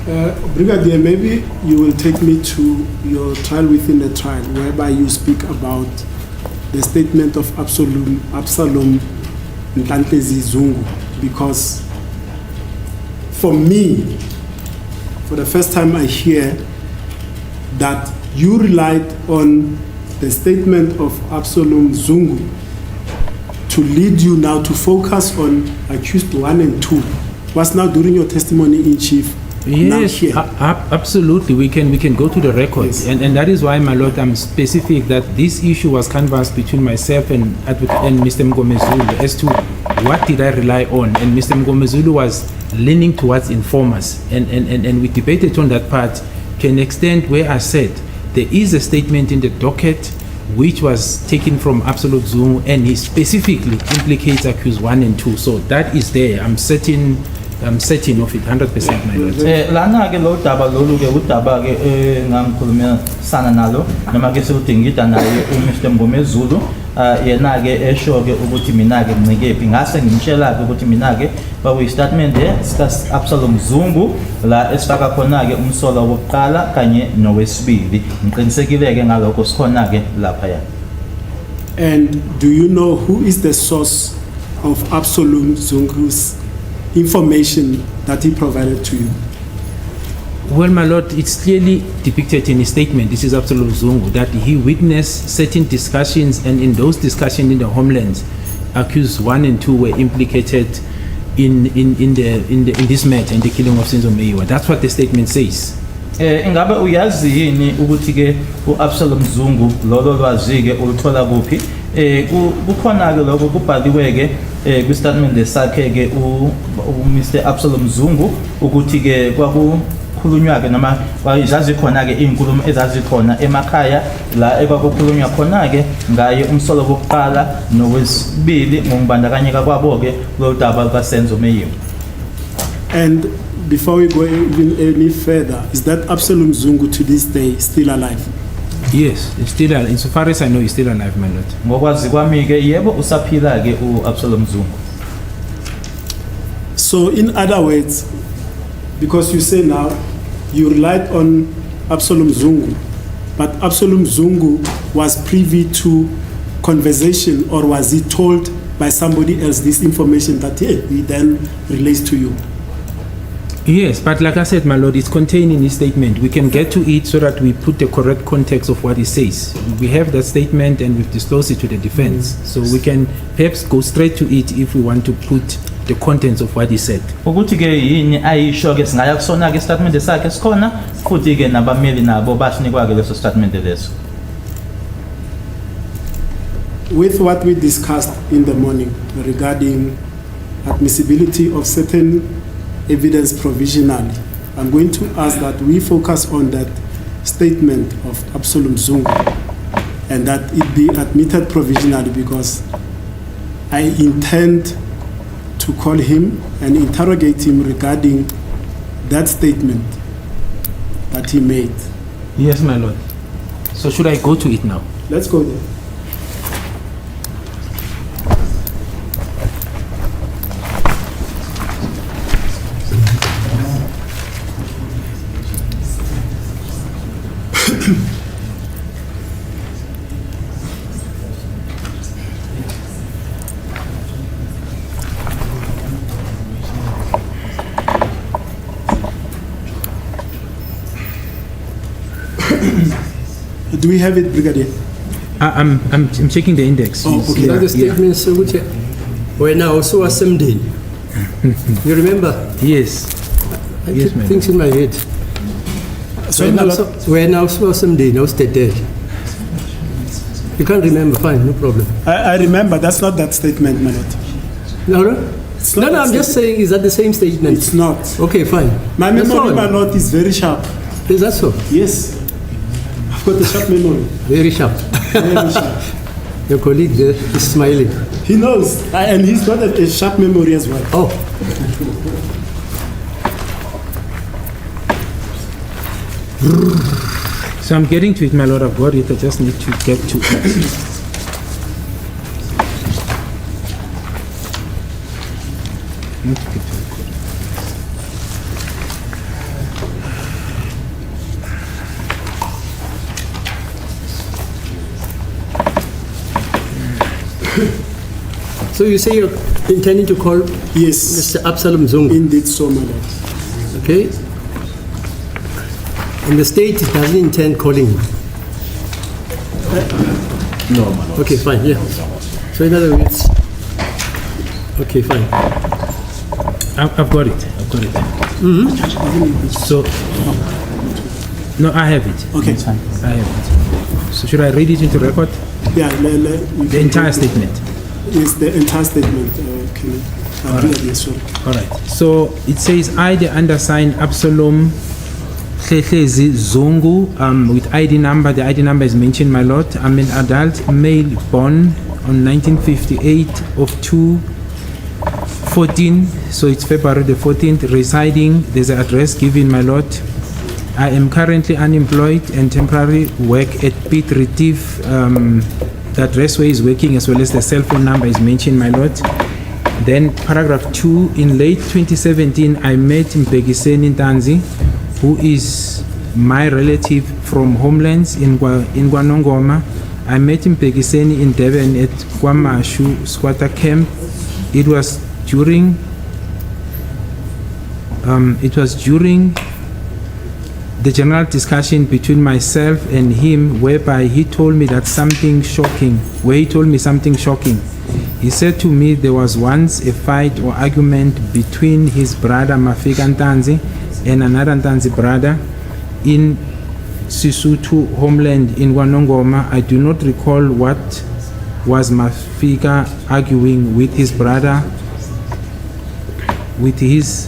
Brigadier, maybe you will take me to your trial within the trial, whereby you speak about the statement of Absalom Ntlantezi Zungu, because for me, for the first time I hear that you relied on the statement of Absalom Zungu to lead you now to focus on accused 1 and 2. Was now during your testimony in chief. Yes, absolutely. We can go to the records, Yes. and that is why, my lord, I'm specific that this issue was canvassed between myself and Mr. Mgomezulu as to what did I rely on, and Mr. Mgomezulu was leaning towards informers, and we debated on that part to an extent where I said there is a statement in the docket which was taken from Absolute Zungu, and he specifically implicates accused 1 and 2. So that is there. I'm certain of it 100%, my lord. Lana ke lo daba lolu ke udaba ke ngamkhulumela sana nalo noma ke sewudingida naye uMr Mgomezulu yena ke esho ke ukuthi mina ke ngincikephi ngase ngimtshela ke ukuthi mina ke bakuyi statement sika Absalom Zungu la esifaka khona ke umsolo wokuqala kanye nowesibili ngiqinisekile ke ngalokho sikhona ke lapha ya. And do you know who is the source of Absalom Zungu's information that he provided to you? Well, my lord, it's clearly depicted in his statement. This is Absolute Zungu that he witnessed certain discussions, and in those discussions in the homelands, accused 1 and 2 were implicated in this matter, in the killing of Senzo Meyiwa. That's what the statement says. Ingabe uyazi yini ukuthi ke uAbsalom Zungu lolo lwazi ke uluthola kuphi? Kukhona ke lokho kubhaliwe ke kwi statement sakhe ke uMr Absalom Zungu ukuthi ke kwakukhulunywa ke noma kwayizazi khona ke inkulumo ezazikhona emakhaya la ekwakukhulunywa khona ke ngaye umsolo wokuqala nowesibili ngokubandakanyeka kwabo ke lo daba kaSenzo Meyiwa. And before we go even any further, is that Absalom Zungu to this day still alive? Yes, it's still alive. Insofar as I know, he's still alive, my lord. Ngokwazi kwami ke yebo usaphila ke uAbsalom Zungu. So in other words, because you say now you relied on Absalom Zungu, but Absalom Zungu was privy to conversation, or was he told by somebody else this information that he then relays to you? Yes, but like I said, my lord, it's contained in his statement. We can get to it so that we put the correct context of what he says. We have that statement and we've disclosed it to the defense. So we can perhaps go straight to it if we want to put the contents of what he said. Ukuthi ke yini ayisho ke singaya kusona ke statement sakhe sikhona futhi ke nabameli nabo basinikwa ke leso statement leso. With what we discussed in the morning regarding admissibility of certain evidence provisionally, I'm going to ask that we focus on that statement of Absalom Zungu and that it be admitted provisionally, because I intend to call him and interrogate him regarding that statement that he made. Yes, my lord. So should I go to it now? Let's go there. Do we have it, Brigadier? I'm checking the index. Oh, okay. So the statement so which when I also was same day. You remember? Yes. I Yes, keep ma'am. things in my head. So When I also was same day, now stated. You can't remember, fine, no problem. I remember, that's not that statement, my lord. No? It's No, not that I'm just saying, is that the same statement? It's not. Okay, fine. My That's memory, all. my lord, is very sharp. Is that so? Yes. I've got a sharp memory. Very sharp. Very sharp. Your colleague there is smiling. He knows, and he's got a sharp memory as well. Oh, So I'm getting to it, my lord. I've got it. I just need to get to it. Need to get to it. So you say you're intending to call Yes, Mr. Absalom Zungu, indeed so, my lord. okay? And the state doesn't intend calling him. No, my lord. Okay, fine, yeah. So in other words, okay, fine. I've got it. So, no, I have it. Okay. It's fine. I have it. So should I read it into record? Yeah, The entire statement. Yes, the entire statement. Yes, sorry. All right. So it says, I, the undersigned Absalom Hlehlezi Zungu, with ID number. The ID number is mentioned, my lord. I'm an adult male born on 1958 of 2/14. So it's February the 14th. Residing. There's an address given, my lord. I am currently unemployed and temporary work at Piet Retief. The address where he's working as well as the cell phone number is mentioned, my lord. Then paragraph 2, in late 2017, I met Mpegiseni Ntanzi, who is my relative from Homelands in Gwanongoma. I met Mpegiseni in Devon at Kwamashu squatter camp. It was during the general discussion between myself and him, whereby he told me something shocking. He said to me there was once a fight or argument between his brother Mafika Ntanzi and another Ntanzi brother in Sisutu homeland in Gwanongoma. I do not recall what was Mafika arguing with his brother, with his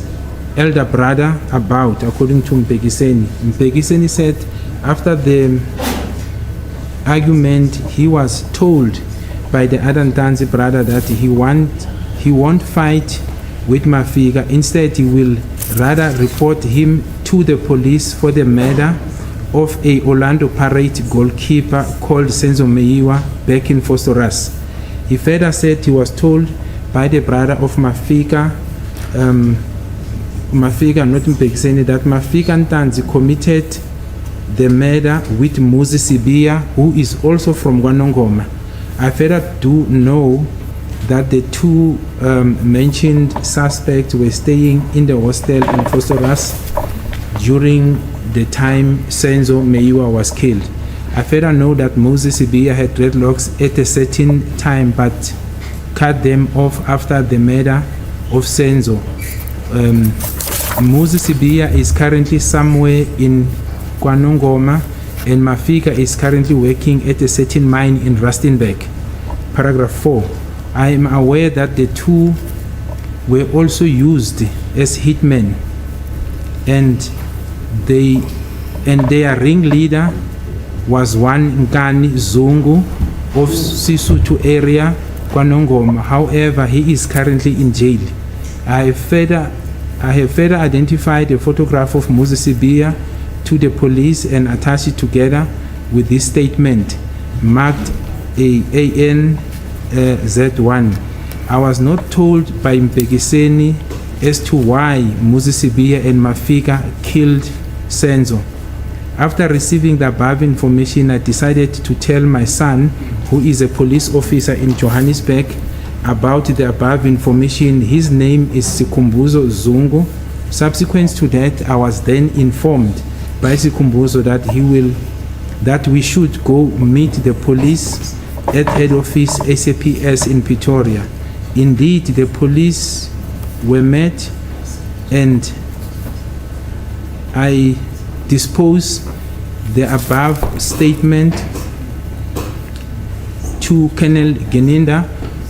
elder brother about, according to Mpegiseni. Mpegiseni said after the argument he was told by the other Ntanzi brother that he won't fight with Mafika. Instead, he will rather report him to the police for the murder of a Orlando Pirates goalkeeper called Senzo Meyiwa back in Phosphorus. He further said he was told by the brother of Mafika, not Mpegiseni, that Mafika Ntanzi committed the murder with Muzi Sibia, who is also from Gwanongoma. I further do know that the two mentioned suspects were staying in the hostel in Phosphorus during the time Senzo Meyiwa was killed. I further know that Muzi Sibia had dreadlocks at a certain time but cut them off after the murder of Senzo. Muzi Sibia is currently somewhere in Gwanongoma and Mafika is currently working at a certain mine in Rustenburg. Paragraph 4. I am aware that the two were also used as hitmen and their ringleader was one Nkani Zungu of Sisutu area, Gwanongoma. However, he is currently in jail. I have further identified a photograph of Muzi Sibia to the police and attached it together with this statement marked ANZ1. I was not told by Mpegiseni as to why Muzi Sibia and Mafika killed Senzo. After receiving the above information, I decided to tell my son, who is a police officer in Johannesburg, about the above information. His name is Sikumbuzo Zungu. Subsequent to that, I was then informed by Sikumbuzo that we should go meet the police at head office SABC in Pretoria. Indeed, the police were met and I disposed the above statement to Colonel Geninda,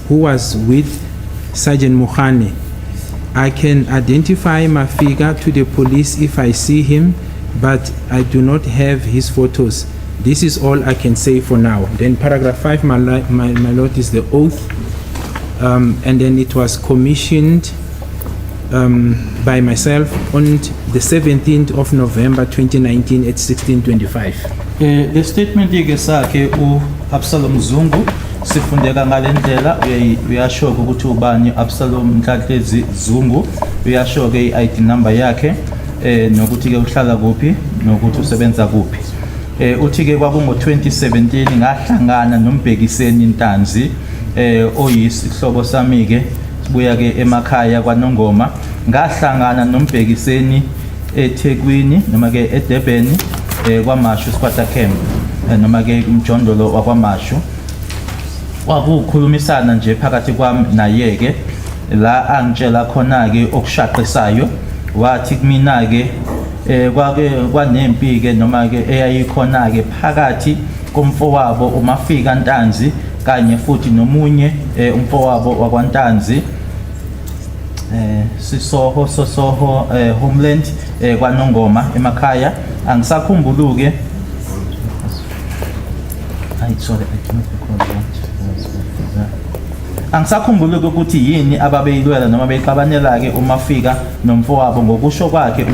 who was with Sergeant Mohane. I can identify Mafika to the police if I see him, but I do not have his photos. This is all I can say for now. Then paragraph 5, my lord, is the oath. And then it was commissioned by myself on the 17th of November 2019 at 16:25. Le statement yake sakhe Absalom Zungu sifundeka ngalendlela uyashoka ukuthi ubani Absalom Hlehlezi Zungu, uyashoka i-ID number yakhe nokuthi ke uhlala kuphi nokuthi usebenza kuphi. Uthi ke kwakungo 2017 ngahlangana noMbhekiseni Ntanzi oyisihlobo sami ke sibuya ke emakhaya kwaNongoma ngahlangana nombhekiseni eThekwini noma ke eDurban kwaMashu Squatter Camp noma ke umjondolo wakwaMashu wakukhulumisana nje phakathi kwami naye ke la angitshela khona ke okushaqisayo wathi kumina ke kwake kwanempi ke noma ke eyayikhona ke phakathi komfowabo uMafika Ntanzi kanye futhi nomunye umfowabo wakwaNtanzi Sisoho Homeland kwaNongoma emakhaya angisakhumbuluke angisakhumbuluke ukuthi yini ababeyilwela noma beyixabanela ke uMafika nomfowabo ngokusho kwakhe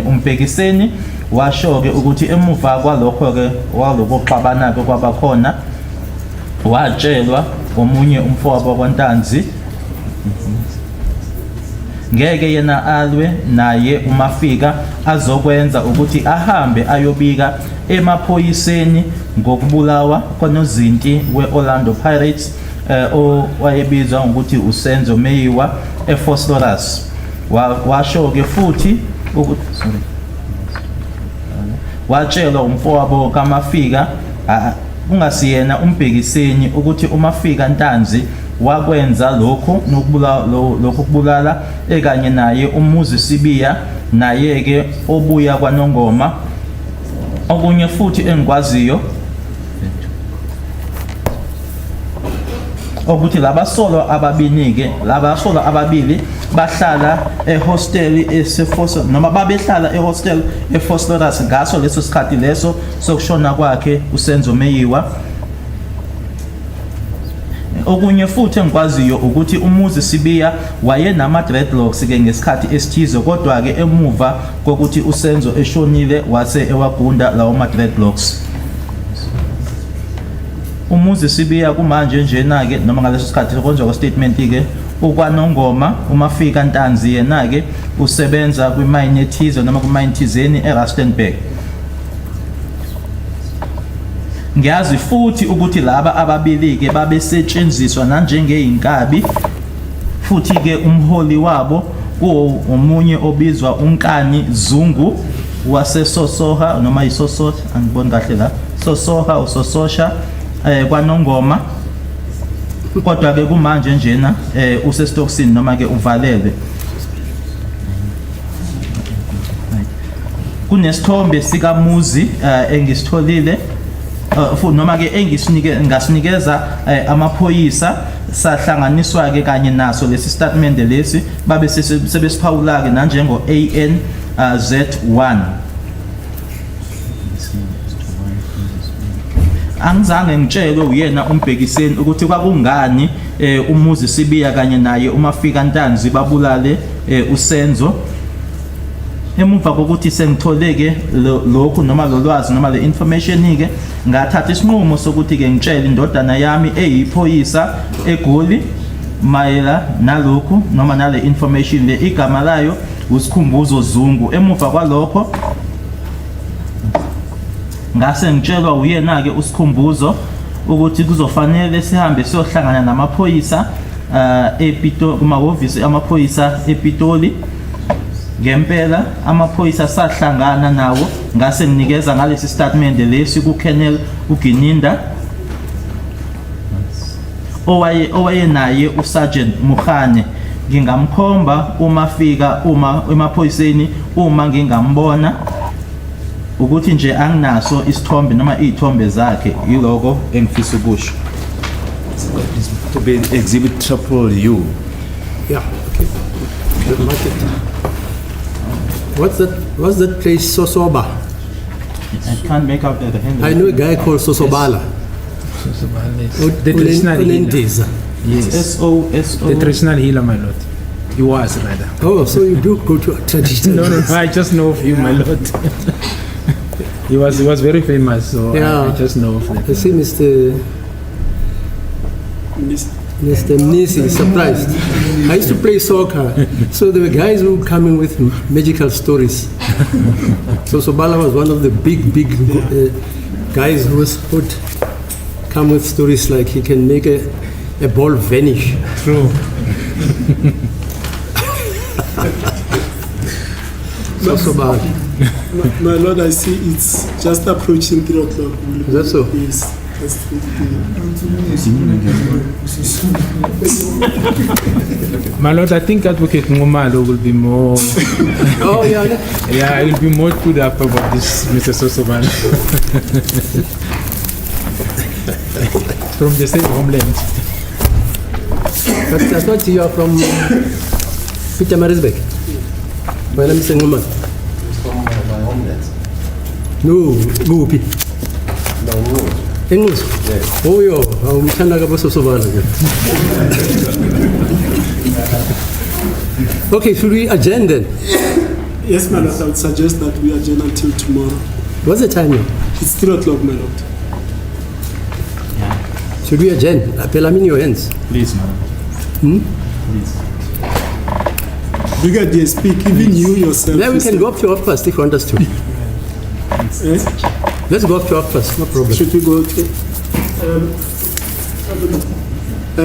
umbhekiseni washo ke ukuthi emuva kwalokho ke waloko xabana ke kwabakhona watshelwa omunye umfowabo wakwaNtanzi ngeke yena alwe naye uMafika azokwenza ukuthi ahambe ayobika emaphoyiseni ngokubulawa konozinti weOrlando Pirates owayebizwa ngokuthi uSenzo Meyiwa eFosloras washo ke futhi ukuthi watshelwa umfowabo kaMafika kungasiyena umbhekiseni ukuthi uMafika Ntanzi wakwenza lokho kubulala ekanye naye umuzi Sibiya naye ke obuya kwaNongoma okunye futhi engikwaziyo ukuthi labasolo ababili bahlala ehostel eseFosloras noma babehlala ehostel eFosloras ngaso leso sikhathi leso sokushona kwakhe uSenzo Meyiwa. Okunye futhi engikwaziyo ukuthi umuzi Sibiya wayenama dreadlocks ke ngesikhathi esithize kodwa ke emuva kokuthi uSenzo eshonile wase ewagunda lawo ma dreadlocks. Umuzi Sibiya kumanje njena ke noma ngaleso sikhathi konjwa kwa statement ke ukwaNongoma uMafika Ntanzi yena ke usebenza kwimine ethize noma kwimine thizeni eRustenburg. Ngiyazi futhi ukuthi laba ababili ke babesetshenziswa nanjengeinkabi futhi ke umholi wabo umunye obizwa uNkani Zungu waseSosoha noma iSosoha angiboni kahle la Sosoha uSososha kwaNongoma kodwa ke kumanje njena usesitoksini noma ke uvalelwe. Kunesithombe sikamuzi engisitholile noma ke ngasinikeza amaphoyisa sahlanganiswa ke kanye naso lesi statement lesi babe sebesiphawula ke nanjengo ANZ1 angizange ngitshelwe uyena umbhekiseni ukuthi kwakungani umuzi Sibiya kanye naye uMafika Ntanzi babulale uSenzo. Emuva kokuthi sengitholeke lokhu noma lolwazi noma le information ke ngathatha isinqumo sokuthi ke ngitshele indodana yami eyiphoyisa eGoli mayela nalokhu noma nale information le igama layo uSikhumbuzo Zungu. Emuva kwalokho ngase ngitshelwa uyena ke uSikhumbuzo ukuthi kuzofanele sihambe siyohlangana namaphoyisa ePitoli kumahhovisi amaphoyisa ePitoli. Ngempela amaphoyisa sahlangana nawo ngase nginikeza ngalesi statement lesi kuKolonel uGininda owaye naye uSergeant Mukhane. Ngingamkhomba uMafika emaphoyiseni uma ngingambona ukuthi nje anginaso isithombe noma izithombe zakhe yiloko engifisa ukusho. To be exhibit triple U. Yeah, okay. The market. What's that place, Sosoba? I can't make out the hand. I know a guy called Sosobala. The traditional healer. Yes. S-O. The traditional healer, my lord. He was rather. Oh, so you do go to a traditional? No, I just know of him, my lord. He was very famous, so yeah. I just know of that. I see Mr. Mnisi is surprised. I used to play soccer, so there were guys who were coming with magical stories. So Sobala was one of the big guys who would come with stories like he can make a ball vanish. True. So bad. My lord, I see it's just approaching 3 o'clock. Is that so? Yes. That's the- My lord, I think Advocate Ngumalo will be more. Oh, yeah. Yeah, I will be more put up about this, Mr. Sosoban. From the same homeland. But I thought you are from Peter Marisbeck. My name is Nguman. From my homeland. No, Gupi. No. English. Yes. Oh, yo, I'm Chanda Gabosobana. Okay, should we adjourn then? Yes, my lord, I would suggest that we adjourn until tomorrow. What's the time now? It's 3 o'clock, my lord. Should we adjourn? Pellam in your hands. Please, madam. Please. Brigadier, speak. Even you yourself. Then we can go up to 1:30 if you want us to. Eh? Let's go up to 1:30, no problem. Should we go to...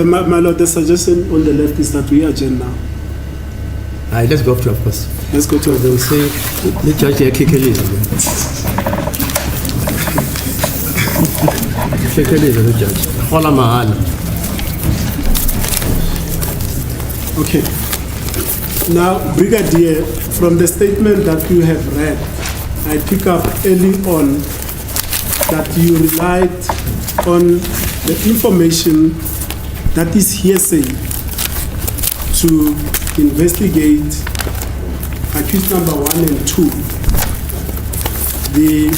my lord, the suggestion on the left is that we adjourn now. Aye, let's go up to 1:30. Let's go to... They will say, the judge here, Kekeliza. Kekeliza, the judge. Hola Mahala. Okay. Now, Brigadier, from the statement that you have read, I pick up early on that you relied on the information that is hearsay to investigate accused number 1 and 2. The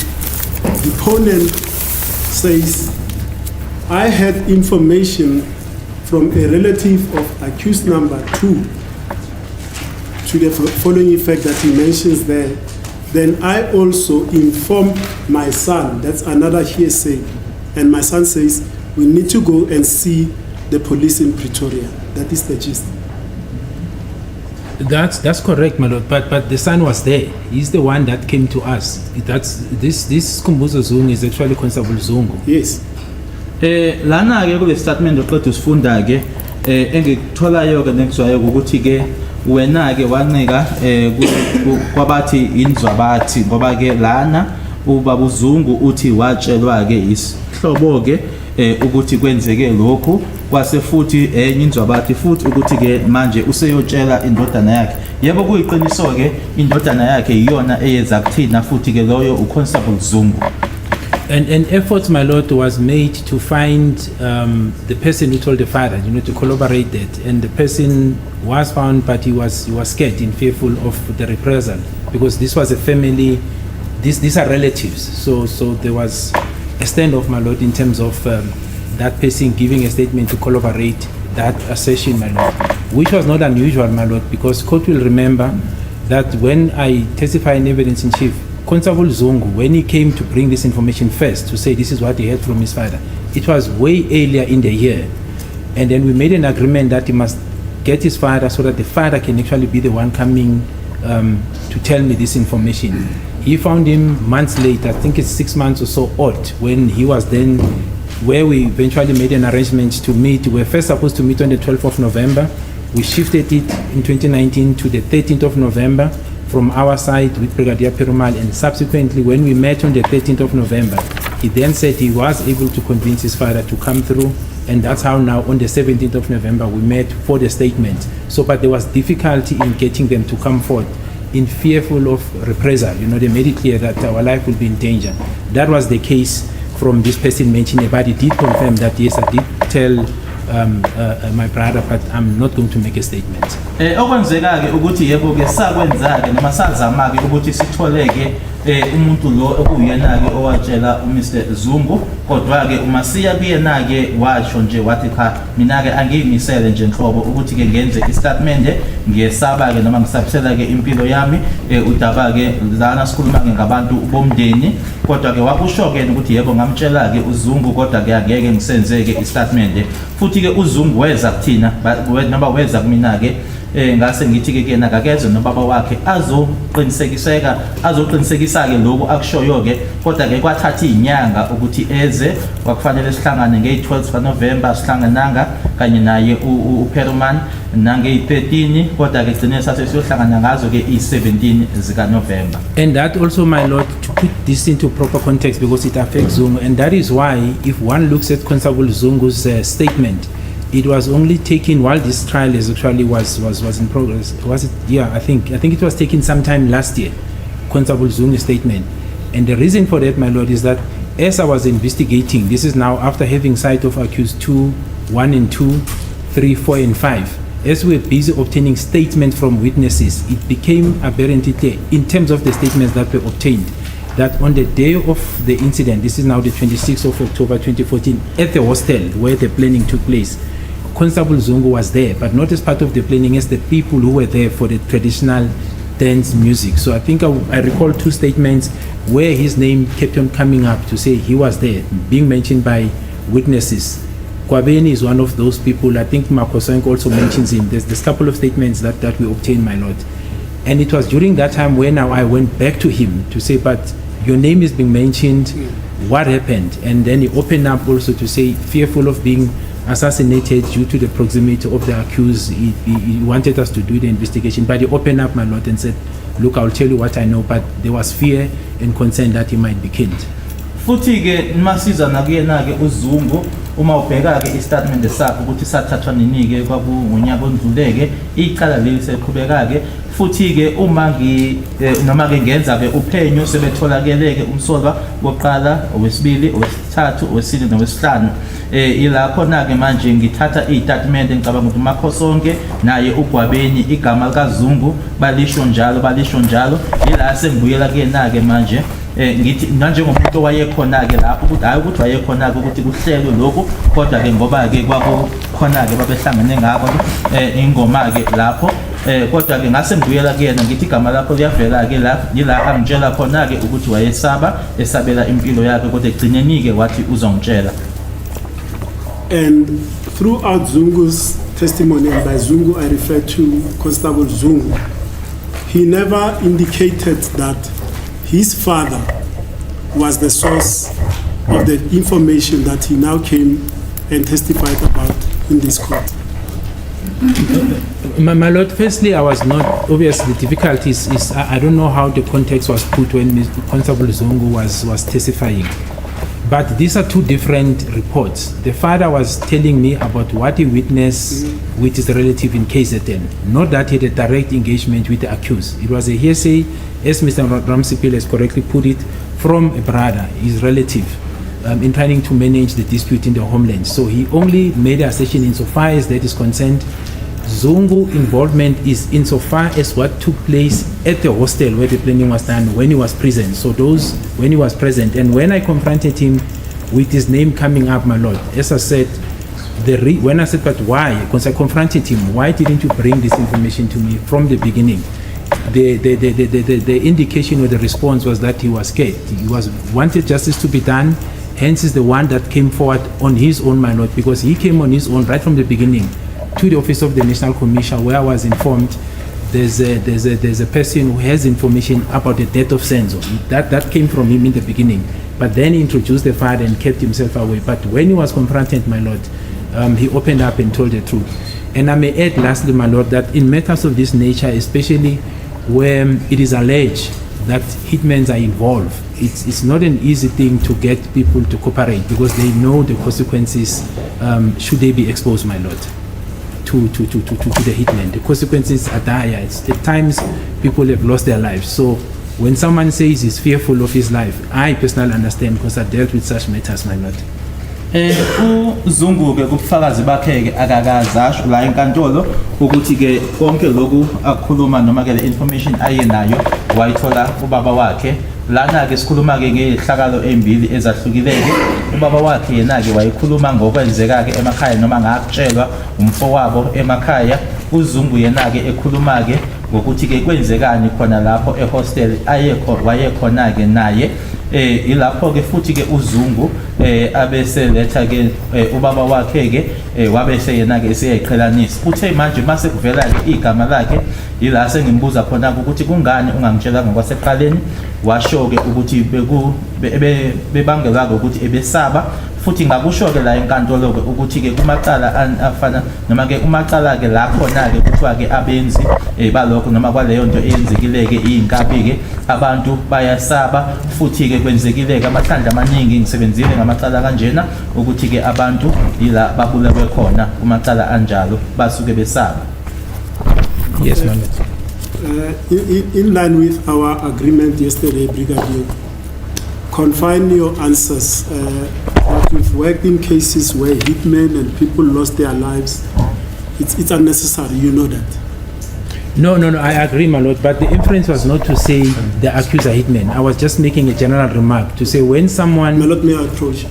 deponent says, I had information from a relative of accused number 2 to the following effect that he mentions there. Then I also informed my son, that's another hearsay, and my son says, we need to go and see the police in Pretoria. That is the gist. That's correct, my lord. But the son was there. He's the one that came to us. That's this Kumbuzo Zungu is actually Constable Zungu. Yes. Lana ke kule statement oqeda usifunda ke engikutholayo ke nekuzwayo ukuthi ke wena ke wancika kwabathi inzwabathi ngoba ke lana ubaba uZungu uthi watshelwa ke isihlobo ke ukuthi kwenzeke lokhu kwase futhi enye inzwabathi futhi ukuthi ke manje useyotshela indodana yakhe yebo kuyiqiniso ke indodana yakhe iyona eyeza kuthina futhi ke loyo uConstable Zungu. And efforts, my lord, was made to find the person who told the father, to collaborate that. And the person was found, but he was scared and fearful of the reprisal because this was a family. These are relatives. So there was a standoff, my lord, in terms of that person giving a statement to collaborate that assertion, my lord, which was not unusual, my lord, because court will remember that when I testify in evidence in chief, Constable Zungu, when he came to bring this information first to say this is what he heard from his father, it was way earlier in the year. And then we made an agreement that he must get his father so that the father can actually be the one coming to tell me this information. He found him months later, I think it's 6 months or so odd, when he was then, where we eventually made an arrangement to meet. We were first supposed to meet on the 12th of November. We shifted it in 2019 to the 13th of November. From our side with Brigadier Perumal, and subsequently when we met on the 13th of November, he then said he was able to convince his father to come through, and that's how now on the 17th of November we met for the statement. So, but there was difficulty in getting them to come forth in fearful of reprisal. They made it clear that our life will be in danger. That was the case from this person mentioned, but he did confirm that yes, I did tell my brother, but I'm not going to make a statement. Okwenzeka ke ukuthi yebo ke sakwenza ke noma sazama ke ukuthi sitholeke umuntu lo okuyena ke owatshela uMr Zungu, kodwa ke uma siya kuyena ke washo nje wathi cha mina ke angiyimisele nje nhlobo ukuthi ke ngenze istatement ngiyesaba ke noma ngisabisela ke impilo yami udaba ke lana sikhuluma ke ngabantu bomndeni, kodwa ke wakusho ke ukuthi yebo ngamtshela ke uZungu kodwa ke angeke ngisenze ke istatement futhi ke uZungu weza kuthina noma weza kumina ke ngase ngithi ke kena akeze nobaba wakhe azoqinisekisa ke lokhu akushoyo ke kodwa ke kwathatha izinyanga ukuthi eze kwakufanele sihlangane nge-12 kaNovember sihlangananga kanye naye uPerman nange-13 kodwa ke gcine sase siyohlangana ngazo ke i-17 zikaNovember. And that also, my lord, to put this into proper context because it affects Zungu, and that is why if one looks at Constable Zungu's statement, it was only taken while this trial is actually was in progress. Was it? Yeah, I think it was taken sometime last year, Constable Zungu's statement. And the reason for that, my lord, is that as I was investigating, this is now after having sight of accused 1 and 2, 3, 4 and 5. As we were busy obtaining statements from witnesses, it became apparently clear in terms of the statements that were obtained that on the day of the incident, this is now the 26th of October 2014, at the hostel where the planning took place, Constable Zungu was there, but not as part of the planning as the people who were there for the traditional dance music. So I think I recall 2 statements where his name kept on coming up to say he was there, being mentioned by witnesses. Kwabeni is one of those people. I think Makosenko also mentions him. There's a couple of statements that we obtained, my lord. And it was during that time when I went back to him to say, but your name is being mentioned, what happened? And then he opened up also to say, fearful of being assassinated due to the proximity of the accused. He wanted us to do the investigation, but he opened up, my lord, and said, look, I'll tell you what I know, but there was fear and concern that he might be killed. Futhi ke masiza nakuyena ke uZungu uma ubheka ke istatement sakhe ukuthi sathathwa nini ke kwakunyaka ondluleke icala leli seqhubeka ke futhi ke uma noma ke ngenza ke uphenyo sebetholakele ke umsolwa wokuqala owesibili owesithathu owesine nowesihlanu ila khona ke manje ngithatha istatement ngicabanga ukuthi Makhosonke naye uGwabeni igama likaZungu balisho njalo ila sengibuyela kuyena ke manje ngithi njengomuntu owayekhona ke lapho ukuthi hayi ukuthi wayekhona ke ukuthi kuhlelwe lokho kodwa ke ngoba ke kwakukhona ke babehlangene ngakho ingoma ke lapho kodwa ke ngase ngibuyela kuyena ngithi igama lakho liyavela ke la angitshela khona ke ukuthi esabela impilo yakhe kodwa egcineni ke wathi uzongitshela. And throughout Zungu's testimony, and by Zungu I refer to Constable Zungu, he never indicated that his father was the source of the information that he now came and testified about in this court. My lord, firstly, I was not, obviously the difficulties is, I don't know how the context was put when Constable Zungu was testifying. But these are 2 different reports. The father was telling me about what he witnessed with his relative in KZN, not that he had a direct engagement with the accused. It was a hearsay, as Mr. Ramsipil has correctly put it, from a brother, his relative, in trying to manage the dispute in the homeland. So he only made an assertion insofar as that is concerned. Zungu involvement is insofar as what took place at the hostel where the planning was done when he was present. So those when he was present, and when I confronted him with his name coming up, my lord, as I said, when I said, but why? Because I confronted him, why didn't you bring this information to me from the beginning? The indication or the response was that he was scared. He wanted justice to be done. Hence is the one that came forward on his own, my lord, because he came on his own right from the beginning to the office of the National Commission, where I was informed there's a person who has information about the death of Senzo. That came from him in the beginning, but then he introduced the father and kept himself away. But when he was confronted, my lord, he opened up and told the truth. And I may add lastly, my lord, that in matters of this nature, especially where it is alleged that hitmen are involved, it's not an easy thing to get people to cooperate because they know the consequences should they be exposed, my lord, to the hitmen. The consequences are dire. At times people have lost their lives. So when someone says he's fearful of his life, I personally understand because I dealt with such matters, my lord. uZungu ke kubufakazi bakhe ke akakazasho la enkantolo ukuthi ke konke lokhu akukhuluma noma ke le information ayenayo wayithola ubaba wakhe lana ke sikhuluma ke ngehlakalo embili ezahlukileke ubaba wakhe yena ke wayikhuluma ngokwenzeka ke emakhaya noma ngakutshelwa umfowabo emakhaya uZungu yena ke ekhuluma ke ngokuthi ke kwenzekani khona lapho ehostel wayekhona ke naye ilapho ke futhi ke uZungu abese letha ke ubaba wakhe ke wabese yena ke siyayiqhelanisa uthe manje mase kuvela ke igama lakhe ila sengimbuza khona ukuthi kungani ungangitshelanga kwaseqaleni washo ke ukuthi bebangela ukuthi ebesaba futhi ngakusho ke la enkantolo ke ukuthi ke kumacala afana noma ke umacala ke la khona ke kuthiwa ke abenzi balokho noma kwaleyo nto eyenzekile ke inkapi ke abantu bayasaba futhi ke kwenzekile ke amahlandla amaningi ngisebenzile ngamacala kanjena ukuthi ke abantu ila babulawe khona kumacala anjalo basuke besaba. Yes, my lord. In line with our agreement yesterday, Brigadier, confine your answers. That we've worked in cases where hitmen and people lost their lives. It's unnecessary, you know that. No, I agree, my lord, but the inference was not to say the accused are hitmen. I was just making a general remark to say when someone... My lord, may I approach?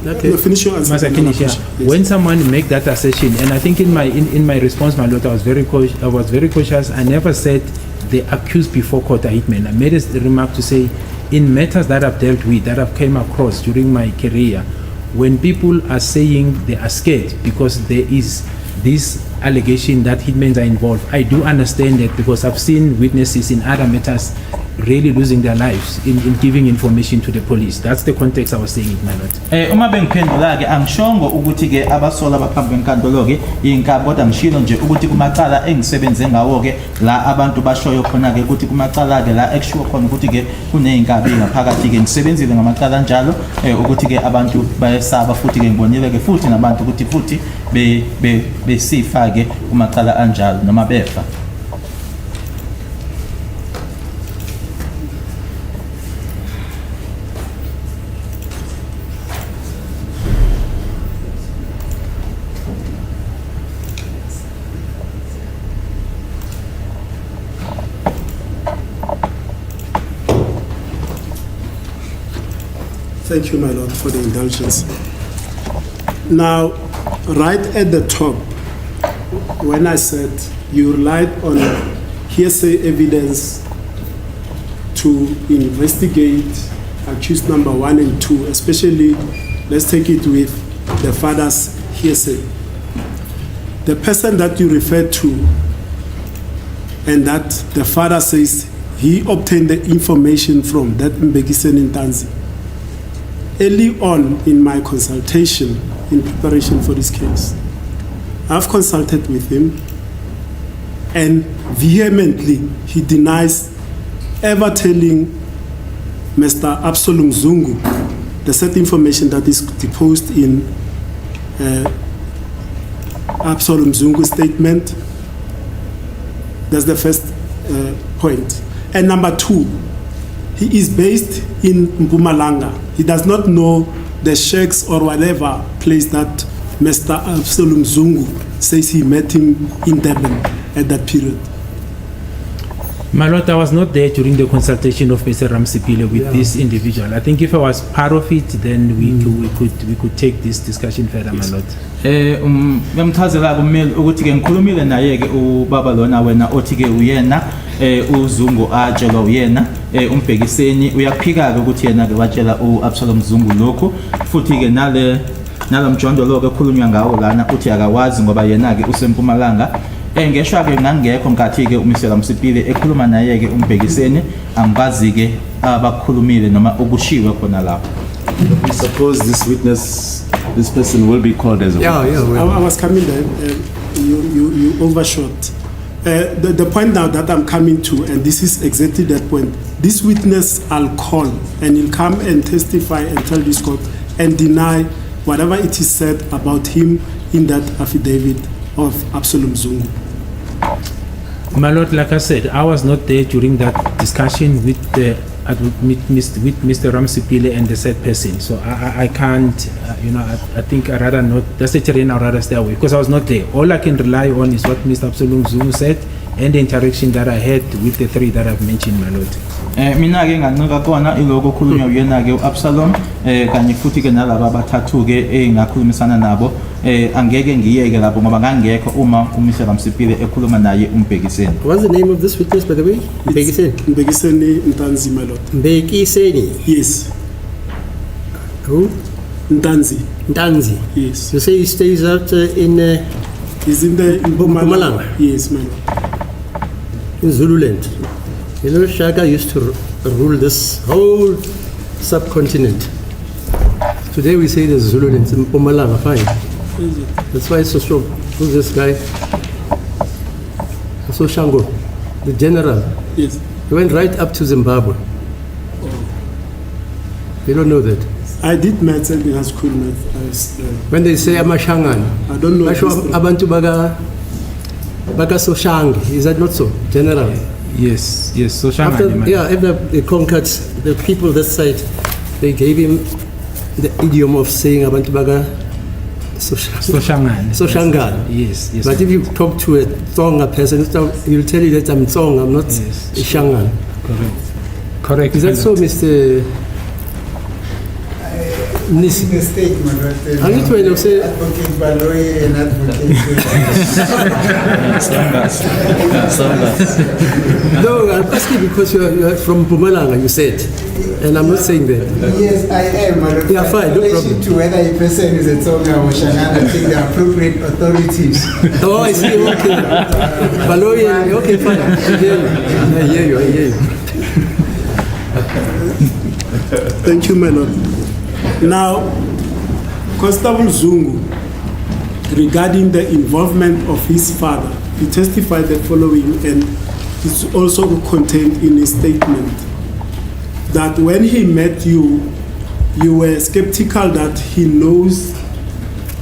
Okay. You finish your answer. Must I finish, yeah? Yes. When someone make that assertion, and I think in my response, my lord, I was very cautious. I never said the accused before court are hitmen. I made a remark to say in matters that I've dealt with, that I've came across during my career, when people are saying they are scared because there is this allegation that hitmen are involved, I do understand that because I've seen witnesses in other matters really losing their lives in giving information to the police. That's the context I was saying it, my lord. Uma bengiphendula ke angishongo ukuthi ke abasola baphambi kwenkantolo ke inkabi kodwa ngishilo nje ukuthi kumacala engisebenze ngawo ke la abantu bashoyo khona ke ukuthi kumacala ke la ekshuwa khona ukuthi ke kuneyinkabi ngaphakathi ke ngisebenzile ngamacala njalo ukuthi ke abantu bayesaba futhi ke ngibonile ke futhi nabantu ukuthi futhi besifa ke kumacala anjalo noma befa. Thank you, my lord, for the indulgence. Now, right at the top, when I said you relied on hearsay evidence to investigate accused number 1 and 2, especially, let's take it with the father's hearsay. The person that you referred to and that the father says he obtained the information from, that Mbekiseni Ntanzi. Early on in my consultation in preparation for this case, I've consulted with him and vehemently he denies ever telling Mr. Absalom Zungu the set information that is deposed in Absalom Zungu's statement. That's the first point. And number 2, he is based in Mpumalanga. He does not know the sheikhs or whatever place that Mr. Absalom Zungu says he met him in Durban at that period. My lord, I was not there during the consultation of Mr. Ramsipile with this individual. I think if I was part of it, then we could take this discussion further, my lord. Ngamchazela kumele ukuthi ke ngikhulumile naye ke ubaba lona wena othi ke uyena uZungu atshelwa uyena umbhekiseni uyaphika ke ukuthi yena ke watshela uAbsalom Zungu lokho futhi ke nalomjondo lo ke khulunywa ngawo lana uthi akawazi ngoba yena ke usempumalanga ngeshwa ke ngangekho nkathi ke uMr Ramsipile ekhuluma naye ke umbhekiseni angazi ke abakhulumile noma okushiwe khona lapho. We suppose this person will be called as well. I was coming there, you overshot. The point now that I'm coming to, and this is exactly that point, this witness I'll call and he'll come and testify and tell this court and deny whatever it is said about him in that affidavit of Absalom Zungu. My lord, like I said, I was not there during that discussion with Mr. Ramsipile and the said person, so I can't, I think I'd rather not, that's the terrain I'd rather stay away, because I was not there. All I can rely on is what Mr. Absalom Zungu said and the interaction that I had with the 3 that I've mentioned, my lord. Mina ke nganuka khona iloko khulunywa uyena ke uAbsalom kanye futhi ke nalabo abathathu ke engakhulumisana nabo angeke ngiyeke lapho ngoba ngangekho uma uMr Ramsipile ekhuluma naye umbhekiseni. What's the name of this witness, by the way? Mbekiseni Ntanzi, my lord. Mbekiseni? Yes. Who? Ntanzi. Ntanzi. Yes. You say he stays out in He's in the Mpumalanga? Yes, my lord. in Zululand. You know, Shaka used to rule this whole subcontinent. Today we say there's Zululand in Mpumalanga, fine. That's why it's so strong. Who's this guy? So Shango, the general. Yes. He went right up to Zimbabwe. You don't know that. I did maths and in school maths. When they say Amashangan, I don't know. Basho history. abantu baga Soshangi, is that not so? General. Yes, so After they conquered the people that side, they gave him the idiom of saying abantu baga Soshangan. Yes. But if you talk to a Tsonga person, he'll tell you that I'm Tsonga, I'm not Yes. a Shangan. Correct. Is that so, Mr. Nisi? The statement, Are you trying to say? Advocate Baloyi and advocate. No, I'm asking because you're from Mpumalanga, you said. And I'm not saying that. Yes, I am. Yeah, fine, no In relation problem. to whether a person is a Tsonga or Shangana, I think the appropriate authorities. Oh, I see, okay. Baloyi, okay, fine. I hear you. Thank you, my lord. Now, Constable Zungu, regarding the involvement of his father, he testified the following, and it's also contained in his statement, that when he met you, you were skeptical that he knows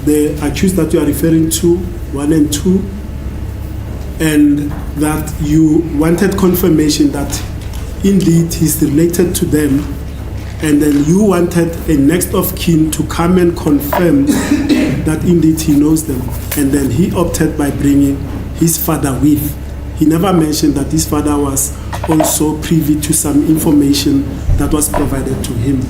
the accused that you are referring to, 1 and 2, and that you wanted confirmation that indeed he's related to them, and then you wanted a next of kin to come and confirm that indeed he knows them, and then he opted by bringing his father with. He never mentioned that his father was also privy to some information that was provided to him.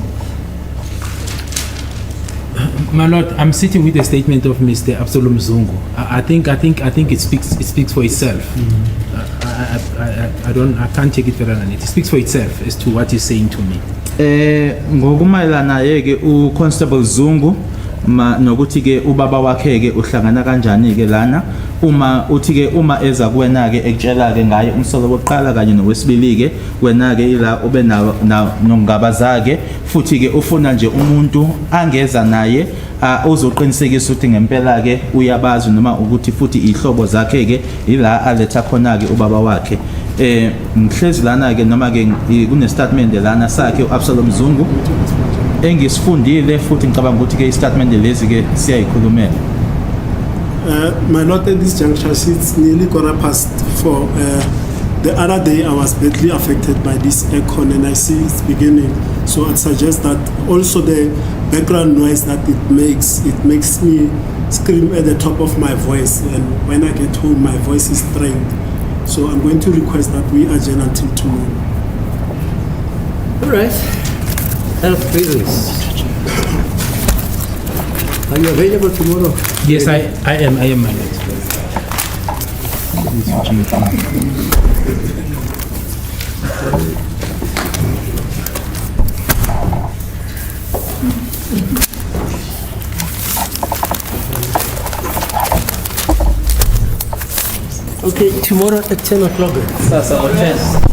My lord, I'm sitting with the statement of Mr. Absalom Zungu. I think it speaks for itself. I can't take it further than it. It speaks for itself as to what he's saying to me. Ngokumayelana yeke uConstable Zungu nokuthi ke ubaba wakhe ke uhlangana kanjani ke lana uma uthi ke uma eza kuwena ke ekutshela ke ngaye umsolo wokuqala kanye nowesibili ke wena ke ila ube nongaba zake futhi ke ufuna nje umuntu angeza naye ozoqinisekisa ukuthi ngempela ke uyabazi noma ukuthi futhi ihlobo zakhe ke ila aletha khona ke ubaba wakhe ngihlezi lana ke noma ke kune statement lana sakhe uAbsalom Zungu engisifundile futhi ngicabanga ukuthi ke istatement lezi ke siyayikhulumela. My lord, at this juncture, it's nearly 4:15. The other day, I was badly affected by this aircon, and I see it's beginning. So I'd suggest that also the background noise that it makes me scream at the top of my voice, and when I get home, my voice is strained. So I'm going to request that we adjourn until tomorrow. All right. Health reasons. Are you available tomorrow? Yes, I am, my lord. Okay, tomorrow at 10 o'clock. Sasa 10.